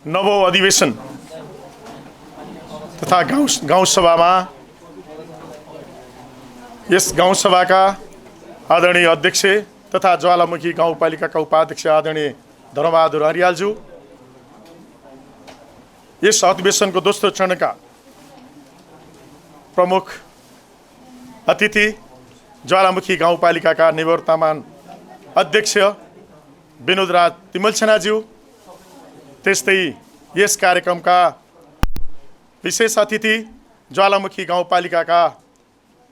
नवौं अधिवेशन तथा गाउँ सभामा यस गाउँ सभाका आदरणीय अध्यक्ष तथा ज्वालामुखी गाउँपालिकाका उपाध्यक्ष आदरणीय धर्मबहादुर हरियालज्यू, यस अधिवेशनको दोस्रो चरणका प्रमुख अतिथि ज्वालामुखी गाउँपालिकाका निवर्तमान अध्यक्ष विनोद राज तिमलसेनाज्यू, त्यस्तै यस कार्यक्रमका विशेष अतिथि ज्वालामुखी गाउँपालिकाका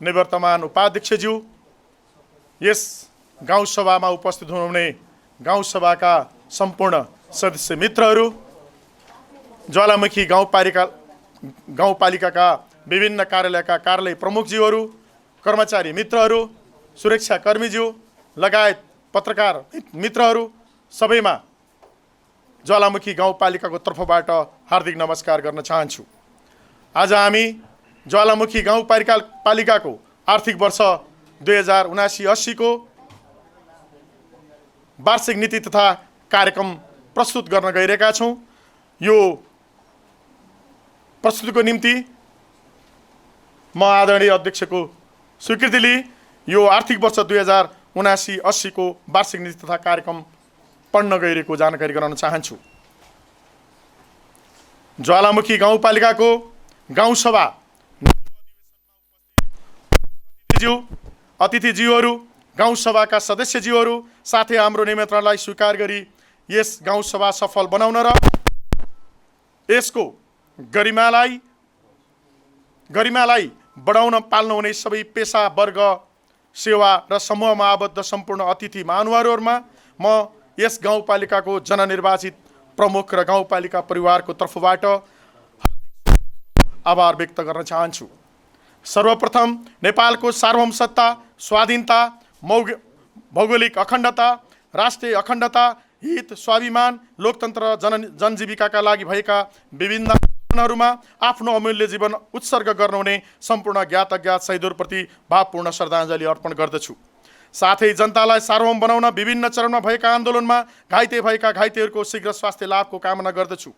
निवर्तमान उपाध्यक्षज्यू, यस गाउँसभामा उपस्थित हुनुहुने गाउँसभाका सम्पूर्ण सदस्य मित्रहरू, ज्वालामुखी गाउँपालिकाका विभिन्न कार्यालयका कार्यालय प्रमुखज्यूहरू, कर्मचारी मित्रहरू, सुरक्षाकर्मीज्यू लगायत पत्रकार मित्रहरू, सबैमा ज्वालामुखी गाउँपालिकाको तर्फबाट हार्दिक नमस्कार गर्न चाहन्छु। आज हामी ज्वालामुखी गाउँपालिकाको आर्थिक वर्ष 2079-80 को वार्षिक नीति तथा कार्यक्रम प्रस्तुत गर्न गइरहेका छौँ। यो प्रस्तुतिको निम्ति म आदरणीय अध्यक्षको स्वीकृति लिई यो आर्थिक वर्ष 2079-80 को वार्षिक नीति तथा कार्यक्रम पढ्न गइरहेको जानकारी गराउन चाहन्छु। ज्वालामुखी गाउँपालिकाको गाउँसभा अतिथिज्यूहरू, गाउँसभाका सदस्यज्यूहरू, साथै हाम्रो निमन्त्रणलाई स्वीकार गरी यस गाउँसभा सफल बनाउन र यसको गरिमालाई बढाउन पाल्न हुने सबै पेशा वर्ग, सेवा र समूहमा आबद्ध सम्पूर्ण अतिथि महानुभावहरूमा म यस गाउँपालिकाको जननिर्वाचित प्रमुख र गाउँपालिका परिवारको तर्फबाट आभार व्यक्त गर्न चाहन्छु। सर्वप्रथम नेपालको सार्वभौमसत्ता, स्वाधीनता, भौगोलिक अखण्डता, राष्ट्रिय अखण्डता, हित, स्वाभिमान, लोकतन्त्र र जनजीविकाका लागि भएका विभिन्न आन्दोलनहरूमा आफ्नो अमूल्य जीवन उत्सर्ग गर्नुहुने सम्पूर्ण ज्ञात अज्ञात शहीदहरूप्रति भावपूर्ण श्रद्धाञ्जली अर्पण गर्दछु। साथै जनतालाई सार्वभौम बनाउन विभिन्न चरणमा भएका आन्दोलनमा घाइते भएका घाइतेहरूको शीघ्र स्वास्थ्य लाभको कामना गर्दछु।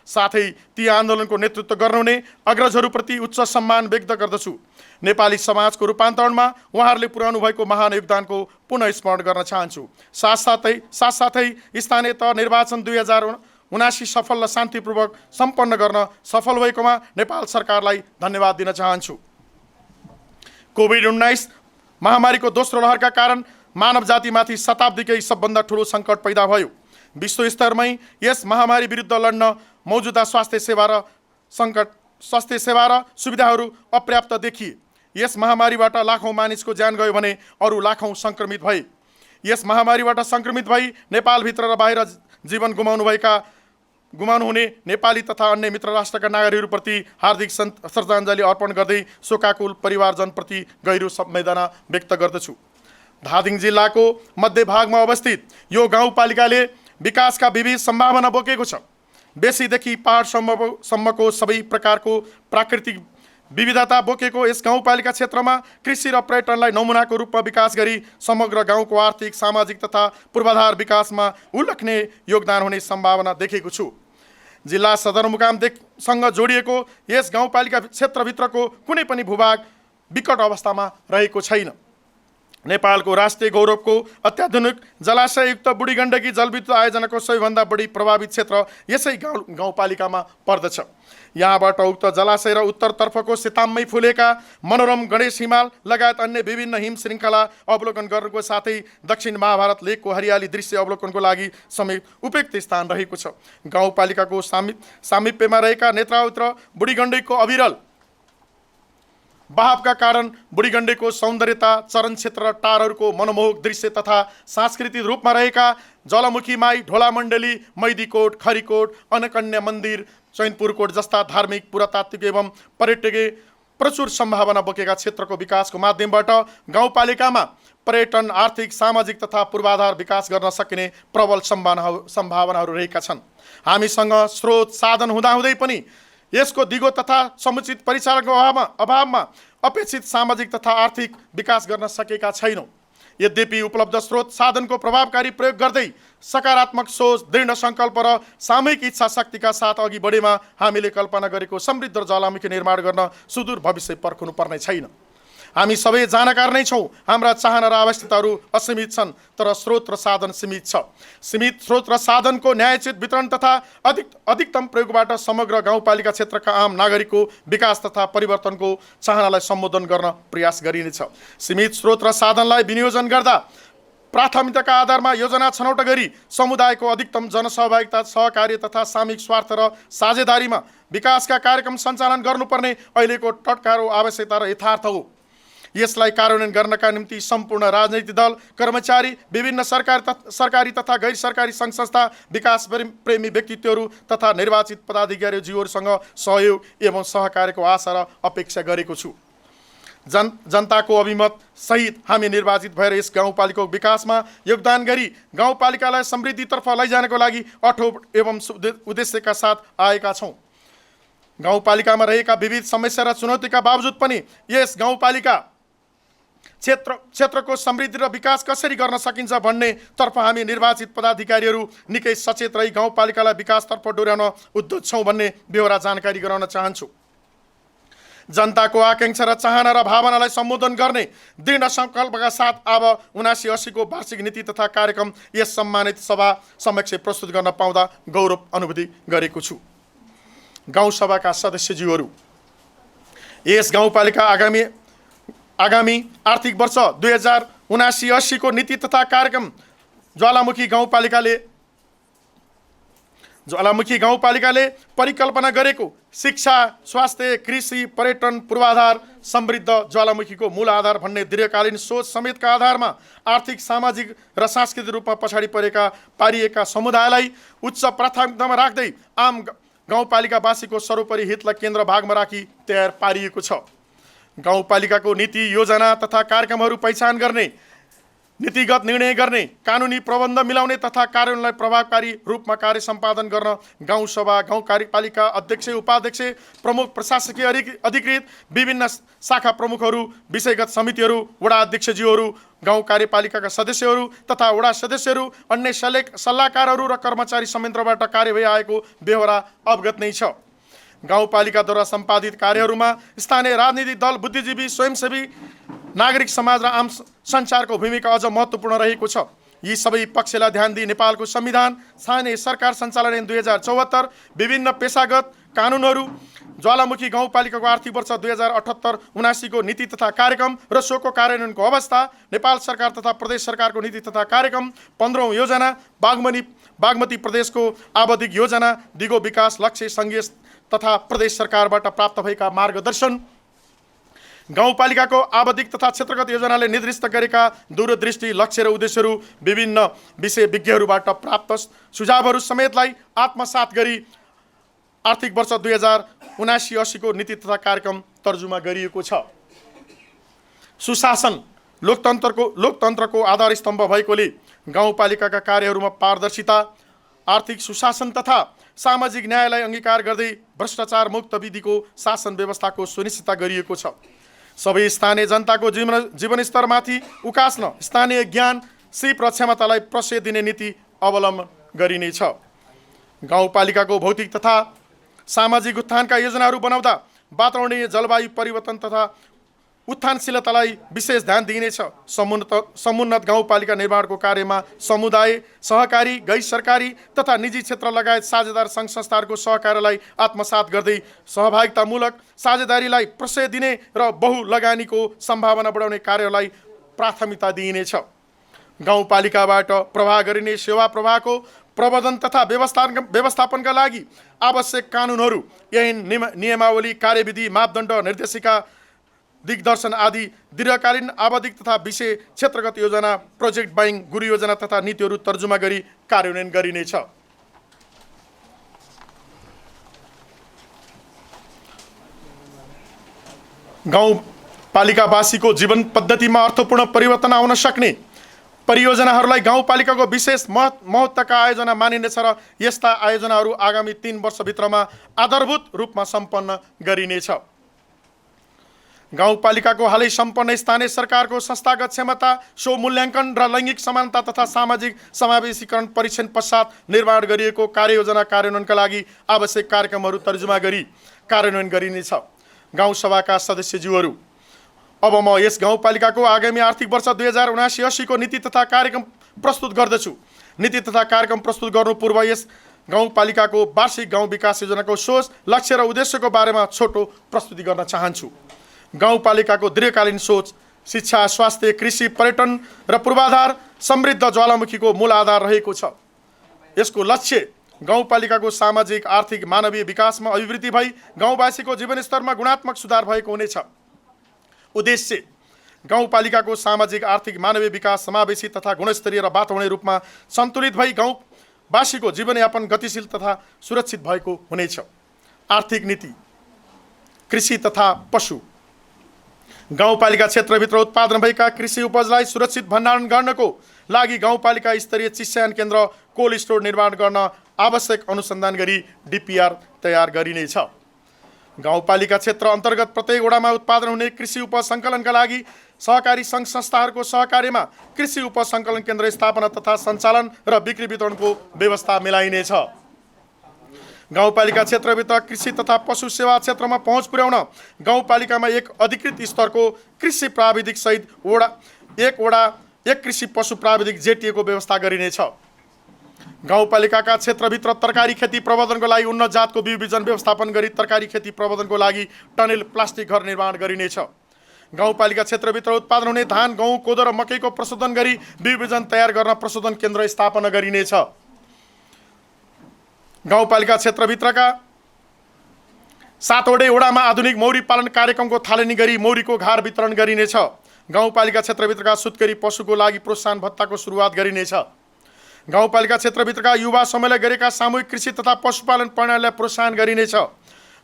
साथै ती आन्दोलनको नेतृत्व गर्नुहुने अग्रजहरूप्रति उच्च सम्मान व्यक्त गर्दछु। नेपाली समाजको रूपान्तरणमा उहाँहरूले पुर्याउनु भएको महान योगदानको पुनः स्मरण गर्न चाहन्छु। साथसाथै स्थानीय तह निर्वाचन 2079 सफल र शान्तिपूर्वक सम्पन्न गर्न सफल भएकोमा नेपाल सरकारलाई धन्यवाद दिन चाहन्छु। कोभिड-19 महामारीको दोस्रो लहरका कारण मानव जातिमाथि शताब्दीकै सबभन्दा ठुलो सङ्कट पैदा भयो। विश्व स्तरमै यस महामारी विरुद्ध लड्न मौजुदा स्वास्थ्य सेवा र सुविधाहरू अपर्याप्त देखिए। यस महामारीबाट लाखौँ मानिसको ज्यान गयो भने अरू लाखौँ सङ्क्रमित भए। यस महामारीबाट सङ्क्रमित भई नेपालभित्र र बाहिर जीवन गुमाउनुहुने नेपाली तथा अन्य मित्र राष्ट्रका नागरिकहरूप्रति हार्दिक श्रद्धाञ्जली अर्पण गर्दै शोकाकुल परिवारजनप्रति गहिरो संवेदना व्यक्त गर्दछु। धादिङ जिल्लाको मध्यभागमा अवस्थित यो गाउँपालिकाले विकासका विविध सम्भावना बोकेको छ। बेसीदेखि पहाडसम्मको सबै प्रकारको प्राकृतिक विविधता बोकेको यस गाउँपालिका क्षेत्रमा कृषि र पर्यटनलाई नमुनाको रूपमा विकास गरी समग्र गाउँको आर्थिक, सामाजिक तथा पूर्वाधार विकासमा उल्लेखनीय योगदान हुने सम्भावना देखेको छु। जिल्ला सदरमुकामसँग जोडिएको यस गाउँपालिका क्षेत्रभित्रको कुनै पनि भूभाग विकट अवस्थामा रहेको छैन। नेपालको राष्ट्रिय गौरवको अत्याधुनिक जलाशययुक्त बुढी गण्डकी जलविद्युत आयोजनाको सबैभन्दा बढी प्रभावित क्षेत्र यसै गाउँपालिकामा पर्दछ। यहाँबाट उक्त जलाशय र उत्तरतर्फको सेताममै फुलेका मनोरम गणेश हिमाल लगायत अन्य विभिन्न हिम श्रृङ्खला अवलोकन गर्नुको साथै दक्षिण महाभारत लेकको हरियाली दृश्य अवलोकनको लागि समेत उपयुक्त स्थान रहेको छ। गाउँपालिकाको सामिप्यमा रहेका नेत्रावती र बुढी गण्डकीको अविरल बहावका कारण बुढी गण्डकीको सौन्दर्यता, चरण क्षेत्र र टारहरूको मनमोहक दृश्य तथा सांस्कृतिक रूपमा रहेका ज्वालामुखी माई, ढोला मण्डली, मैदीकोट, खरीकोट, अनकन्या मन्दिर, चैनपुरकोट जस्ता धार्मिक, पुरातात्विक एवं पर्यटकीय प्रचुर सम्भावना बोकेका क्षेत्रको विकासको माध्यमबाट गाउँपालिकामा पर्यटन, आर्थिक, सामाजिक तथा पूर्वाधार विकास गर्न सकिने प्रबल सम्भावनाहरू रहेका छन्। हामीसँग स्रोत साधन हुँदाहुँदै पनि यसको दिगो तथा समुचित परिचालनको अभावमा अपेक्षित सामाजिक तथा आर्थिक विकास गर्न सकेका छैनौँ। यद्यपि उपलब्ध स्रोत साधनको प्रभावकारी प्रयोग गर्दै सकारात्मक सोच, दृढ सङ्कल्प र सामूहिक इच्छा शक्तिका साथ अघि बढेमा हामीले कल्पना गरेको समृद्ध ज्वालामुखी निर्माण गर्न सुदूर भविष्य पर्खनु पर्ने छैन। हामी सबै जानकार नै छौँ, हाम्रा चाहना र आवश्यकताहरू असीमित छन्, तर स्रोत र साधन सीमित छ। सीमित स्रोत र साधनको न्यायोचित वितरण तथा अधिकतम प्रयोगबाट समग्र गाउँपालिका क्षेत्रका आम नागरिकको विकास तथा परिवर्तनको चाहनालाई सम्बोधन गर्न प्रयास गरिनेछ। सीमित स्रोत र साधनलाई विनियोजन गर्दा प्राथमिकताका आधारमा योजना छनौट गरी समुदायको अधिकतम जनसहभागिता, सहकार्य तथा सामूहिक स्वार्थ र साझेदारीमा विकासका कार्यक्रम सञ्चालन गर्नुपर्ने अहिलेको टटकारो आवश्यकता र यथार्थ हो। यसलाई कार्यान्वयन गर्नका निम्ति सम्पूर्ण राजनैतिक दल, कर्मचारी, विभिन्न सरकारी तथा गैर सरकारी सङ्घ संस्था, विकास प्रेमी व्यक्तित्वहरू तथा निर्वाचित पदाधिकारीज्यूहरूसँग सहयोग एवं सहकार्यको आशा र अपेक्षा गरेको छु। जनताको अभिमत सहित हामी निर्वाचित भएर यस गाउँपालिकाको विकासमा योगदान गरी गाउँपालिकालाई समृद्धितर्फ लैजानको लागि अठोट एवं उद्देश्यका साथ आएका छौँ। गाउँपालिकामा रहेका विविध समस्या र चुनौतीका बावजुद पनि यस गाउँपालिका क्षेत्रको समृद्धि र विकास कसरी गर्न सकिन्छ भन्नेतर्फ हामी निर्वाचित पदाधिकारीहरू निकै सचेत रही गाउँपालिकालाई विकासतर्फ डोर्याउन उद्युत छौँ भन्ने बेहोरा जानकारी गराउन चाहन्छु। जनताको आकाङ्क्षा र चाहना र भावनालाई सम्बोधन गर्ने दृढ सङ्कल्पका साथ अब 79-80 को वार्षिक नीति तथा कार्यक्रम यस सम्मानित सभा समक्ष प्रस्तुत गर्न पाउँदा गौरव अनुभूति गरेको छु। गाउँसभाका सदस्यज्यूहरू, यस गाउँपालिका आगामी आर्थिक वर्ष 2079-80 को नीति तथा कार्यक्रम ज्वालामुखी गाउँपालिकाले परिकल्पना गरेको शिक्षा, स्वास्थ्य, कृषि, पर्यटन, पूर्वाधार, समृद्ध ज्वालामुखीको मूल आधार भन्ने दीर्घकालीन सोच समेतका आधारमा आर्थिक, सामाजिक र सांस्कृतिक रूपमा पछाडि पारिएका समुदायलाई उच्च प्राथमिकतामा राख्दै आम गाउँपालिकावासीको सर्वोपरि हितलाई केन्द्र भागमा राखी तयार पारिएको छ। गाउँपालिकाको नीति, योजना तथा कार्यक्रमहरू पहिचान गर्ने, नीतिगत निर्णय गर्ने, कानुनी प्रबन्ध मिलाउने तथा कार्यान्वयनलाई प्रभावकारी रूपमा कार्य सम्पादन गर्न गाउँसभा, गाउँ कार्यपालिका अध्यक्ष, उपाध्यक्ष, प्रमुख प्रशासकीय अधिकृत, विभिन्न शाखा प्रमुखहरू, विषयगत समितिहरू, वडा अध्यक्षज्यूहरू, गाउँ कार्यपालिकाका सदस्यहरू तथा वडा सदस्यहरू, अन्य सल्लाहकारहरू र कर्मचारी संयन्त्रबाट कार्यवाही आएको बेहोरा अवगत नै छ। गाउँपालिकाद्वारा सम्पादित कार्यहरूमा स्थानीय राजनीतिक दल, बुद्धिजीवी, स्वयंसेवी, नागरिक समाज र आम सञ्चारको भूमिका अझ महत्त्वपूर्ण रहेको छ। यी सबै पक्षलाई ध्यान दिई नेपालको संविधान, स्थानीय सरकार सञ्चालन ऐन 2074, विभिन्न पेशागत कानुनहरू, ज्वालामुखी गाउँपालिकाको आर्थिक वर्ष 2078-79 को नीति तथा कार्यक्रम र सोको कार्यान्वयनको अवस्था, नेपाल सरकार तथा प्रदेश सरकारको नीति तथा कार्यक्रम, 15औं योजना, बागमती प्रदेशको आवधिक योजना, दिगो विकास लक्ष्य सङ्घीय तथा प्रदेश सरकारबाट प्राप्त भएका मार्गदर्शन, गाउँपालिकाको आवधिक तथा क्षेत्रगत योजनाले निर्दिष्ट गरेका दूरदृष्टि, लक्ष्य र उद्देश्यहरू, विभिन्न विषय विज्ञहरूबाट प्राप्त सुझावहरू समेतलाई आत्मसात गरी आर्थिक वर्ष 2079-80 को नीति तथा कार्यक्रम तर्जुमा गरिएको छ। सुशासन लोकतन्त्रको आधार स्तम्भ भएकोले गाउँपालिकाका कार्यहरूमा पारदर्शिता, आर्थिक सुशासन तथा सामाजिक न्यायलाई अंगीकार गर्दै भ्रष्टाचार मुक्त विधिको शासन व्यवस्थाको सुनिश्चितता गरिएको छ। सबै स्थानीय जनताको जीवन स्तरमाथि उकास्न स्थानीय ज्ञान, सिप र क्षमतालाई प्रश्रय दिने नीति अवलम्बन गरिनेछ। गाउँपालिकाको भौतिक तथा सामाजिक उत्थानका योजनाहरू बनाउँदा वातावरणीय जलवायु परिवर्तन तथा उत्थानशीलतालाई विशेष ध्यान दिइनेछ। समुन्नत गाउँपालिका निर्माणको कार्यमा समुदाय, सहकारी, गैर सरकारी तथा निजी क्षेत्र लगायत साझेदार सङ्घ संस्थाहरूको सहकार्यलाई आत्मसात गर्दै सहभागितामूलक साझेदारीलाई प्रश्रय दिने र बहु लगानीको सम्भावना बढाउने कार्यलाई प्राथमिकता दिइनेछ। गाउँपालिकाबाट प्रवाह गरिने सेवा प्रवाहको प्रबन्धन तथा व्यवस्थापनका लागि आवश्यक कानुनहरू, ऐन, नियमावली, कार्यविधि, मापदण्ड, निर्देशिका, दिग्दर्शन आदि दीर्घकालीन, आवधिक तथा विषय क्षेत्रगत योजना, प्रोजेक्ट बाइङ, गुरु योजना तथा नीतिहरू तर्जुमा गरी कार्यान्वयन गरिनेछ। गाउँपालिकावासीको जीवन पद्धतिमा अर्थपूर्ण परिवर्तन आउन सक्ने परियोजनाहरूलाई गाउँपालिकाको विशेष महत्त्वका आयोजना मानिनेछ र यस्ता आयोजनाहरू आगामी 3 वर्षभित्रमा आधारभूत रूपमा सम्पन्न गरिनेछ। गाउँपालिकाको हालै सम्पन्न स्थानीय सरकारको संस्थागत क्षमता, सो मूल्याङ्कन र लैङ्गिक समानता तथा सामाजिक समावेशीकरण परीक्षण पश्चात निर्माण गरिएको कार्ययोजना कार्यान्वयनका लागि आवश्यक कार्यक्रमहरू तर्जुमा गरी कार्यान्वयन गरिनेछ। गाउँसभाका सदस्यज्यूहरू, अब म यस गाउँपालिकाको आगामी आर्थिक वर्ष 2079-80 को नीति तथा कार्यक्रम प्रस्तुत गर्दछु। नीति तथा कार्यक्रम प्रस्तुत गर्नु पूर्व यस गाउँपालिकाको वार्षिक गाउँ विकास योजनाको सोच, लक्ष्य र उद्देश्यको बारेमा छोटो प्रस्तुति गर्न चाहन्छु। गाउँपालिकाको दीर्घकालीन सोच शिक्षा, स्वास्थ्य, कृषि, पर्यटन र पूर्वाधार समृद्ध ज्वालामुखीको मूल आधार रहेको छ। यसको लक्ष्य गाउँपालिकाको सामाजिक, आर्थिक, मानवीय विकासमा अभिवृद्धि भई गाउँवासीको जीवनस्तरमा गुणात्मक सुधार भएको हुनेछ। उद्देश्य गाउँपालिकाको सामाजिक, आर्थिक, मानवीय विकास समावेशी तथा गुणस्तरीय र वातावरणीय रूपमा सन्तुलित भई गाउँवासीको जीवनयापन गतिशील तथा सुरक्षित भएको हुनेछ। आर्थिक नीति, कृषि तथा पशु। गाउँपालिका क्षेत्रभित्र उत्पादन भएका कृषि उपजलाई सुरक्षित भण्डारण गर्नको लागि गाउँपालिका स्तरीय चिस्यान केन्द्र, कोल्ड स्टोर निर्माण गर्न आवश्यक अनुसन्धान गरी डिपिआर तयार गरिनेछ। गाउँपालिका क्षेत्र अन्तर्गत प्रत्येक वडामा उत्पादन हुने कृषि उपज सङ्कलनका लागि सहकारी सङ्घ संस्थाहरूको सहकार्यमा कृषि उपज सङ्कलन केन्द्र स्थापना तथा सञ्चालन र बिक्री वितरणको व्यवस्था मिलाइनेछ। गाउँपालिका क्षेत्रभित्र कृषि तथा पशु सेवा क्षेत्रमा पहुँच पुर्याउन गाउँपालिकामा एक अधिकृत स्तरको कृषि प्राविधिक सहित एक कृषि पशु प्राविधिक जेटिएको व्यवस्था गरिनेछ। गाउँपालिकाका क्षेत्रभित्र तरकारी खेती प्रबन्धनको लागि उन्नत जातको बिउ बिजन व्यवस्थापन गरी तरकारी खेती प्रबन्धनको लागि टनेल प्लास्टिक घर निर्माण गरिनेछ। गाउँपालिका क्षेत्रभित्र उत्पादन हुने धान, गहुँ, कोदो र मकैको प्रशोधन गरी बिउ बिजन तयार गर्न प्रशोधन केन्द्र स्थापना गरिनेछ। गाउँपालिका क्षेत्रभित्रका 7 वडामा आधुनिक मौरी पालन कार्यक्रमको थालनी गरी मौरीको घार वितरण गरिनेछ। गाउँपालिका क्षेत्रभित्रका सुत्केरी पशुको लागि प्रोत्साहन भत्ताको सुरुवात गरिनेछ। गाउँपालिका क्षेत्रभित्रका युवा समूहले गरेका सामूहिक कृषि तथा पशुपालन प्रणालीलाई प्रोत्साहन गरिनेछ।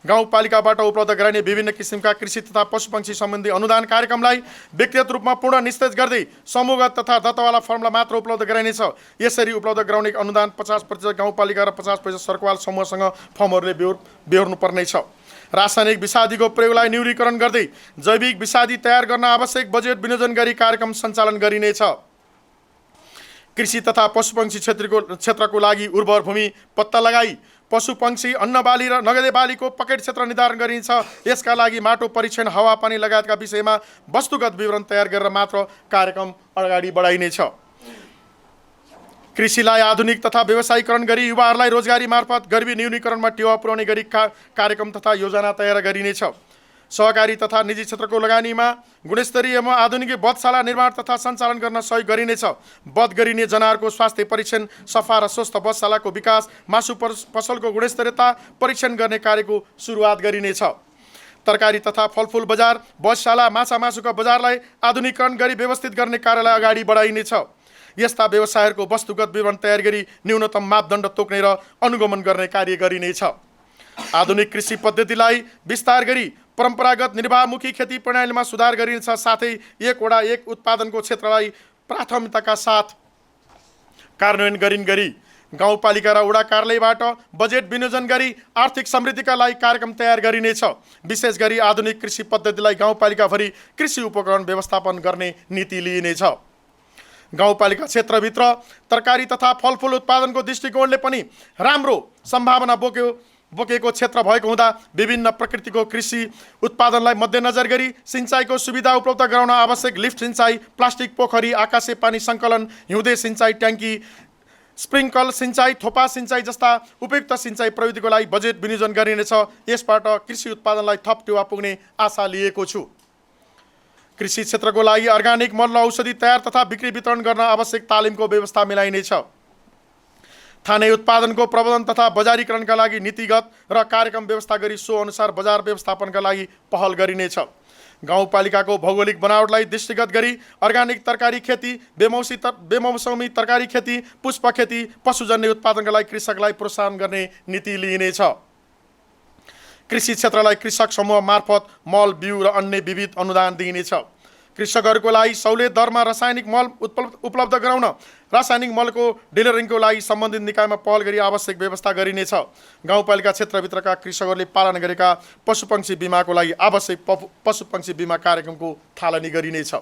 गाउँपालिकाबाट उपलब्ध गराइने विभिन्न किसिमका कृषि तथा पशुपक्षी सम्बन्धी अनुदान कार्यक्रमलाई व्यक्तिगत रूपमा पूर्ण निस्तेज गर्दै समूहगत तथा दत्तवाला फर्मलाई मात्र उपलब्ध गराइनेछ। यसरी उपलब्ध गराउने अनुदान 50% गाउँपालिका र 50% सरकारवाला समूहसँग फर्महरूले बेहोर्नुपर्ने छ। रासायनिक विषादीको प्रयोगलाई न्यूनीकरण गर्दै जैविक विषादी तयार गर्न आवश्यक बजेट विनियोजन गरी कार्यक्रम सञ्चालन गरिनेछ। कृषि तथा पशुपक्षी क्षेत्रको लागि उर्वर भूमि पत्ता लगाई पशुपक्षी, अन्नबाली र नगदे बालीको पकेट क्षेत्र निर्धारण गरिन्छ। यसका लागि माटो परीक्षण, हावापानी लगायतका विषयमा वस्तुगत विवरण तयार गरेर मात्र कार्यक्रम अगाडि बढाइनेछ। कृषिलाई आधुनिक तथा व्यवसायीकरण गरी युवाहरूलाई रोजगारी मार्फत गरिबी न्यूनीकरणमा टेवा पुर्याउने गरी कार्यक्रम तथा योजना तयार गरिनेछ। सहकारी तथा निजी क्षेत्रको लगानीमा गुणस्तरीय एवं आधुनिक बधशाला निर्माण तथा सञ्चालन गर्न सहयोग गरिनेछ। बध गरिने जनावरको स्वास्थ्य परीक्षण, सफा र स्वस्थ बधशालाको विकास, मासु पसलको गुणस्तरीयता परीक्षण गर्ने कार्यको सुरुवात गरिनेछ। तरकारी तथा फलफुल बजार, बधशाला, माछा मासुका बजारलाई आधुनिकीकरण गरी व्यवस्थित गर्ने कार्यलाई अगाडि बढाइनेछ। यस्ता व्यवसायहरूको वस्तुगत विवरण तयार गरी न्यूनतम मापदण्ड तोक्ने र अनुगमन गर्ने कार्य गरिनेछ। आधुनिक कृषि पद्धतिलाई विस्तार गरी परम्परागत निर्वाहमुखी खेती प्रणालीमा सुधार गरिनेछ। साथै एक वडा एक उत्पादनको क्षेत्रलाई प्राथमिकताका साथ कार्यान्वयन गरिने गरी गाउँपालिका र वडा कार्यालयबाट बजेट विनियोजन गरी आर्थिक समृद्धिका लागि कार्यक्रम तयार गरिनेछ। विशेष गरी आधुनिक कृषि पद्धतिलाई गाउँपालिकाभरि कृषि उपकरण व्यवस्थापन गर्ने नीति लिइनेछ। गाउँपालिका क्षेत्रभित्र तरकारी तथा फलफुल उत्पादनको दृष्टिकोणले पनि राम्रो सम्भावना बोकेको क्षेत्र भएको हुँदा विभिन्न प्रकृतिको कृषि उत्पादनलाई मध्यनजर गरी सिंचाइको सुविधा उपलब्ध गराउन आवश्यक लिफ्ट सिंचाइ, प्लास्टिक पोखरी, आकाशे पानी सङ्कलन, हिउँदे सिंचाइ ट्याङ्की, स्प्रिङ्कल सिंचाइ, थोपा सिंचाइ जस्ता उपयुक्त सिंचाइ प्रविधिको लागि बजेट विनियोजन गरिनेछ। यसबाट कृषि उत्पादनलाई थप टेवा पुग्ने आशा लिएको छु। कृषि क्षेत्रको लागि अर्ग्यानिक मल र औषधि तयार तथा बिक्री वितरण गर्न आवश्यक तालिमको व्यवस्था मिलाइनेछ। थाने उत्पादनको प्रबन्धन तथा बजारीकरणका लागि नीतिगत र कार्यक्रम व्यवस्था गरी सो अनुसार बजार व्यवस्थापनका लागि पहल गरिनेछ। गाउँपालिकाको भौगोलिक बनावटलाई दृष्टिगत गरी अर्ग्यानिक तरकारी खेती, बेमौसमी तरकारी खेती, पुष्प खेती, पशुजन्य उत्पादनका लागि कृषकलाई प्रोत्साहन गर्ने नीति लिइनेछ। कृषि क्षेत्रलाई कृषक समूह मार्फत मल, बिउ र अन्य विविध अनुदान दिइनेछ। कृषकहरूको लागि सहुलियत दरमा रासायनिक मल उपलब्ध गराउन रासायनिक मलको डिलरिङको लागि सम्बन्धित निकायमा पहल गरी आवश्यक व्यवस्था गरिनेछ। गाउँपालिका क्षेत्रभित्रका कृषकहरूले पालन गरेका पशुपक्षी बिमाको लागि आवश्यक पशुपक्षी बिमा कार्यक्रमको थालनी गरिनेछ।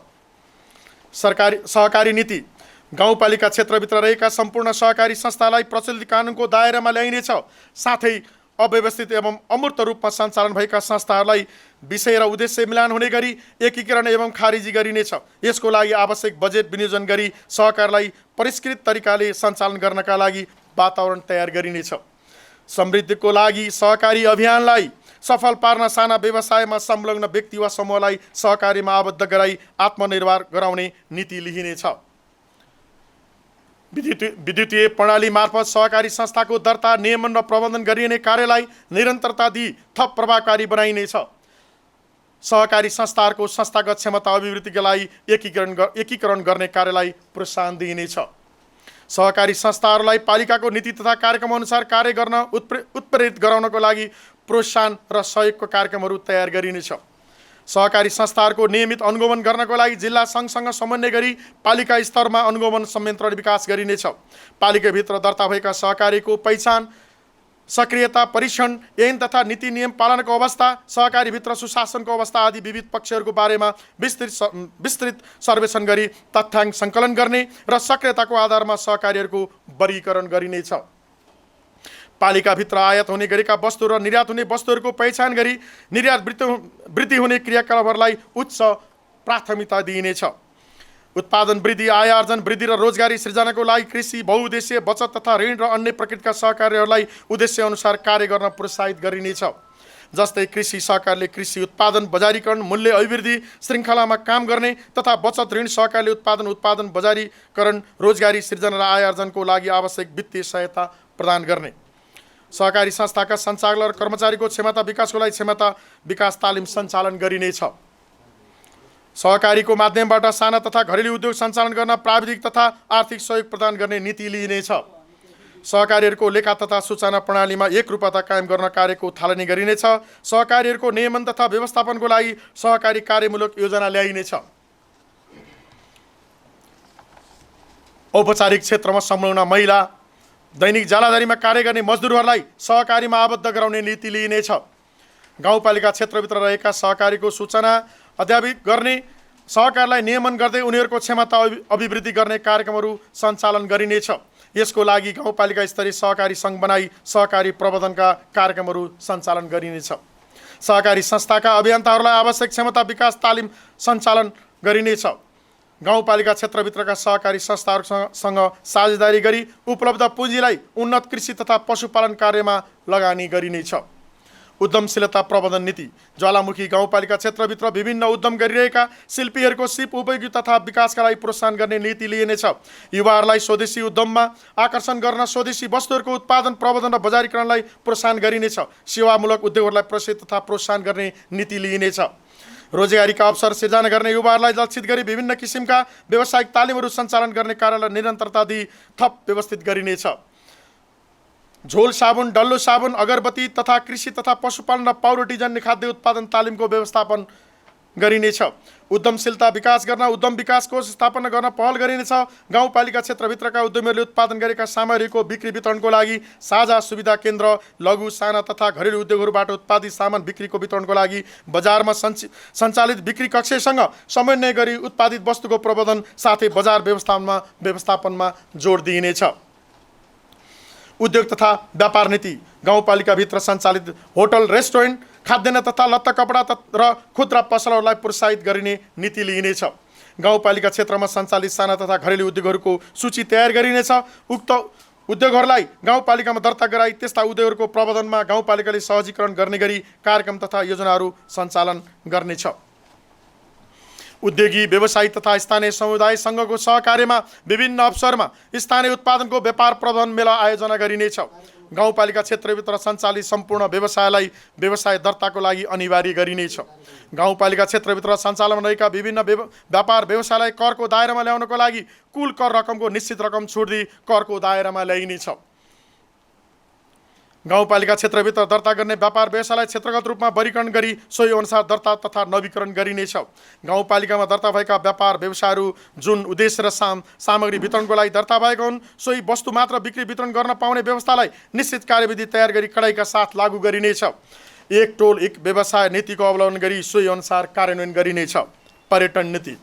सहकारी नीति गाउँपालिका क्षेत्रभित्र रहेका सम्पूर्ण सहकारी संस्थालाई प्रचलित कानुनको दायरामा ल्याइनेछ। साथै अव्यवस्थित एवं अमूर्त रूपमा सञ्चालन भएका संस्थाहरूलाई विषय र उद्देश्य मिलान हुने गरी एकीकरण एवं खारिजी गरिनेछ। यसको लागि आवश्यक बजेट विनियोजन गरी सहकारलाई परिष्कृत तरिकाले सञ्चालन गर्नका लागि वातावरण तयार गरिनेछ। समृद्धिको लागि सहकारी अभियानलाई सफल पार्न साना व्यवसायमा संलग्न व्यक्ति वा समूहलाई सहकारीमा आबद्ध गराई आत्मनिर्भर गराउने नीति लिइनेछ। विद्युतीय प्रणाली मार्फत सहकारी संस्थाको दर्ता, नियमन र प्रबन्धन गरिने कार्यलाई निरन्तरता दिई थप प्रभावकारी बनाइनेछ। सहकारी संस्थाहरूको संस्थागत क्षमता अभिवृद्धिका लागि एकीकरण गर्ने कार्यलाई प्रोत्साहन दिइनेछ। सहकारी संस्थाहरूलाई पालिकाको नीति तथा कार्यक्रम अनुसार कार्य गर्न उत्प्रेरित गराउनको लागि प्रोत्साहन र सहयोगको कार्यक्रमहरू तयार गरिनेछ। सहकारी संस्थाहरूको नियमित अनुगमन गर्नको लागि जिल्ला सङ्घसँग समन्वय गरी पालिका स्तरमा अनुगमन संयन्त्र विकास गरिनेछ। पालिकाभित्र दर्ता भएका सहकारीको पहिचान, सक्रियता, परीक्षण, ऐन तथा नीति नियम पालनको अवस्था, सहकारीभित्र सुशासनको अवस्था आदि विविध पक्षहरूको बारेमा विस्तृत सर्वेक्षण गरी तथ्याङ्क सङ्कलन गर्ने र सक्रियताको आधारमा सहकारीहरूको वर्गीकरण गरिनेछ। पालिकाभित्र आयात हुने गरेका वस्तु र निर्यात हुने वस्तुहरूको पहिचान गरी निर्यात वृद्धि हुने क्रियाकलापहरूलाई उच्च प्राथमिकता दिइनेछ। उत्पादन वृद्धि, आय आर्जन वृद्धि र रोजगारी सृजनाको लागि कृषि, बहुउद्देश्य बचत तथा ऋण र अन्य प्रकृतिका सहकारीहरूलाई उद्देश्य अनुसार कार्य गर्न प्रोत्साहित गरिनेछ। जस्तै कृषि सहकारीले कृषि उत्पादन बजारीकरण, मूल्य अभिवृद्धि श्रृङ्खलामा काम गर्ने तथा बचत ऋण सहकारीले उत्पादन बजारीकरण, रोजगारी सृजना र आय आर्जनको लागि आवश्यक वित्तीय सहायता प्रदान गर्ने। सहकारी संस्थाका सञ्चालक र कर्मचारीको क्षमता विकासको लागि क्षमता विकास तालिम सञ्चालन गरिनेछ। सहकारीको माध्यमबाट साना तथा घरेलु उद्योग सञ्चालन गर्न प्राविधिक तथा आर्थिक सहयोग प्रदान गर्ने नीति लिइनेछ। सहकारीहरूको लेखा तथा सूचना प्रणालीमा एकरूपता कायम गर्न कार्यको थालनी गरिनेछ। सहकारीहरूको नियमन तथा व्यवस्थापनको लागि सहकारी कार्यमूलक योजना ल्याइनेछ। औपचारिक क्षेत्रमा संलग्न महिला, दैनिक जालादारीमा कार्य गर्ने मजदुरहरूलाई सहकारीमा आबद्ध गराउने नीति लिइनेछ। गाउँपालिका क्षेत्रभित्र रहेका सहकारीको सूचना अध्यापित गर्ने, सहकारीलाई नियमन गर्दै उनीहरूको क्षमता अभिवृद्धि गर्ने कार्यक्रमहरू सञ्चालन गरिनेछ। यसको लागि गाउँपालिका स्तरीय सहकारी सङ्घ बनाई सहकारी प्रबन्धनका कार्यक्रमहरू सञ्चालन गरिनेछ। सहकारी संस्थाका अभियन्ताहरूलाई आवश्यक क्षमता विकास तालिम सञ्चालन गरिनेछ। गाउँपालिका क्षेत्रभित्रका सहकारी संस्थाहरूसँग साझेदारी गरी उपलब्ध पुँजीलाई उन्नत कृषि तथा पशुपालन कार्यमा लगानी गरिनेछ। उद्यमशीलता प्रबन्धन नीति ज्वालामुखी गाउँपालिका क्षेत्रभित्र विभिन्न उद्यम गरिरहेका शिल्पीहरूको सिप उपयोगी तथा विकासका लागि प्रोत्साहन गर्ने नीति लिइनेछ। युवाहरूलाई स्वदेशी उद्यममा आकर्षण गर्न स्वदेशी वस्तुहरूको उत्पादन, प्रबन्धन र बजारीकरणलाई प्रोत्साहन गरिनेछ। सेवामूलक उद्योगहरूलाई प्रोत्साहित तथा प्रोत्साहन गर्ने नीति लिइनेछ। रोजगारीका अवसर सिर्जना गर्ने युवाहरूलाई लक्षित गरी विभिन्न किसिमका व्यावसायिक तालिमहरू सञ्चालन गर्ने कार्यलाई निरन्तरता दिई थप व्यवस्थित गरिनेछ। झोल साबुन, डल्लो साबुन, अगरबत्ती तथा कृषि तथा पशुपालन र पाउरोटी जन्य खाद्य उत्पादन तालिमको व्यवस्थापन गरिनेछ। उद्यमशीलता विकास गर्न उद्यम विकास कोष स्थापना गर्न पहल गरिनेछ। गाउँपालिका क्षेत्रभित्रका उद्यमीहरूले उत्पादन गरेका सामग्रीको बिक्री वितरणको लागि साझा सुविधा केन्द्र, लघु, साना तथा घरेलु उद्योगहरूबाट उत्पादित सामान बिक्रीको वितरणको लागि बजारमा सञ्चालित बिक्री कक्षसँग समन्वय गरी उत्पादित वस्तुको प्रबन्धन साथै बजार व्यवस्थापनमा जोड दिइनेछ। उद्योग तथा व्यापार नीति गाउँपालिकाभित्र सञ्चालित होटल, रेस्टुरेन्ट, खाद्यान्न तथा लत्ता कपडा र खुद्रा पसलहरूलाई प्रोत्साहित गरिने नीति लिइनेछ। गाउँपालिका क्षेत्रमा सञ्चालित साना तथा घरेलु उद्योगहरूको सूची तयार गरिनेछ। उक्त उद्योगहरूलाई गाउँपालिकामा दर्ता गराई त्यस्ता उद्योगहरूको प्रबन्धनमा गाउँपालिकाले सहजीकरण गर्ने गरी कार्यक्रम तथा योजनाहरू सञ्चालन गर्नेछ। उद्योगी, व्यवसायी तथा स्थानीय समुदाय सङ्घको सहकार्यमा विभिन्न अवसरमा स्थानीय उत्पादनको व्यापार प्रबन्धन मेला आयोजना गरिनेछ। गाउँपालिका क्षेत्रभित्र सञ्चालित सम्पूर्ण व्यवसायलाई व्यवसाय दर्ताको लागि अनिवार्य गरिनेछ। गाउँपालिका क्षेत्रभित्र सञ्चालन रहेका विभिन्न व्यापार व्यवसायलाई करको दायरामा ल्याउनको लागि कुल कर रकमको निश्चित रकम छुट दिई करको दायरामा ल्याइनेछ। गाउँपालिका क्षेत्रभित्र दर्ता गर्ने व्यापार व्यवसायलाई क्षेत्रगत रूपमा वर्गीकरण गरी सोही अनुसार दर्ता तथा नवीकरण गरिनेछ। गाउँपालिकामा दर्ता भएका व्यापार व्यवसायहरू जुन उद्देश्य र सामग्री वितरणको लागि दर्ता भएका हुन् सोही वस्तु मात्र बिक्री वितरण गर्न पाउने व्यवस्थालाई निश्चित कार्यविधि तयार गरी कडाइका साथ लागू गरिनेछ। एक टोल एक व्यवसाय नीतिको अवलम्बन गरी सोही अनुसार कार्यान्वयन गरिनेछ। पर्यटन नीति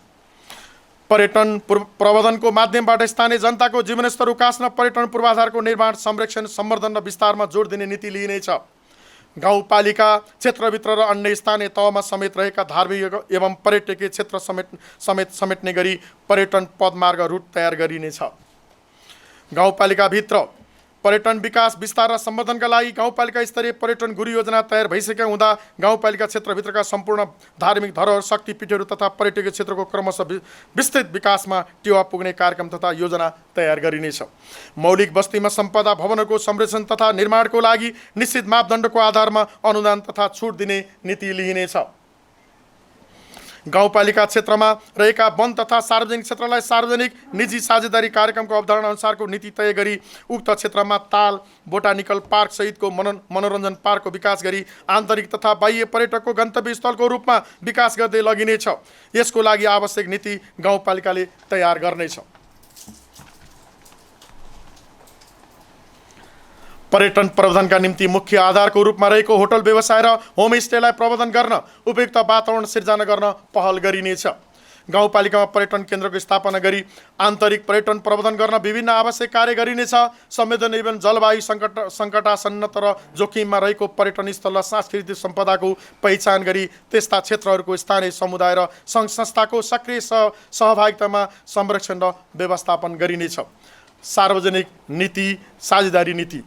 पर्यटन प्रबन्धनको माध्यमबाट स्थानीय जनताको जीवनस्तर उकास्न पर्यटन पूर्वाधारको निर्माण, संरक्षण, सम्वर्धन र विस्तारमा जोड दिने नीति लिइनेछ। गाउँपालिका क्षेत्रभित्र र अन्य स्थानीय तहमा समेत रहेका धार्मिक एवं पर्यटकीय क्षेत्र समेट्ने गरी पर्यटन पदमार्ग रुट तयार गरिनेछ। गाउँपालिकाभित्र पर्यटन विकास, विस्तार र सम्वर्धनका लागि गाउँपालिका स्तरीय पर्यटन गुरु योजना तयार भइसकेका हुँदा गाउँपालिका क्षेत्रभित्रका सम्पूर्ण धार्मिक धरोहर, शक्तिपीठहरू तथा पर्यटकीय क्षेत्रको क्रमशः विस्तृत विकासमा टेवा पुग्ने कार्यक्रम तथा योजना तयार गरिनेछ। मौलिक बस्तीमा सम्पदा भवनहरूको संरक्षण तथा निर्माणको लागि निश्चित मापदण्डको आधारमा अनुदान तथा छुट दिने नीति लिइनेछ। गाउँपालिका क्षेत्रमा रहेका वन तथा सार्वजनिक क्षेत्रलाई सार्वजनिक निजी साझेदारी कार्यक्रमको अवधारणा अनुसारको नीति तय गरी उक्त क्षेत्रमा ताल, बोटानिकल पार्क सहितको मनोरञ्जन पार्कको विकास गरी आन्तरिक तथा बाह्य पर्यटकको गन्तव्य स्थलको रूपमा विकास गर्दै लगिनेछ। यसको लागि आवश्यक नीति गाउँपालिकाले तयार गर्नेछ। पर्यटन प्रबन्धनका निम्ति मुख्य आधारको रूपमा रहेको होटल व्यवसाय र होमस्टेलाई प्रबन्धन गर्न उपयुक्त वातावरण सिर्जना गर्न पहल गरिनेछ। गाउँपालिकामा पर्यटन केन्द्रको स्थापना गरी आन्तरिक पर्यटन प्रबन्धन गर्न विभिन्न आवश्यक कार्य गरिनेछ। संवेदन एवं जलवायु सङ्कटासन्न तर जोखिममा रहेको पर्यटन स्थल र सांस्कृतिक सम्पदाको पहिचान गरी त्यस्ता क्षेत्रहरूको स्थानीय समुदाय र सङ्घ संस्थाको सक्रिय सहभागितामा संरक्षण र व्यवस्थापन गरिनेछ। सार्वजनिक नीति, साझेदारी नीति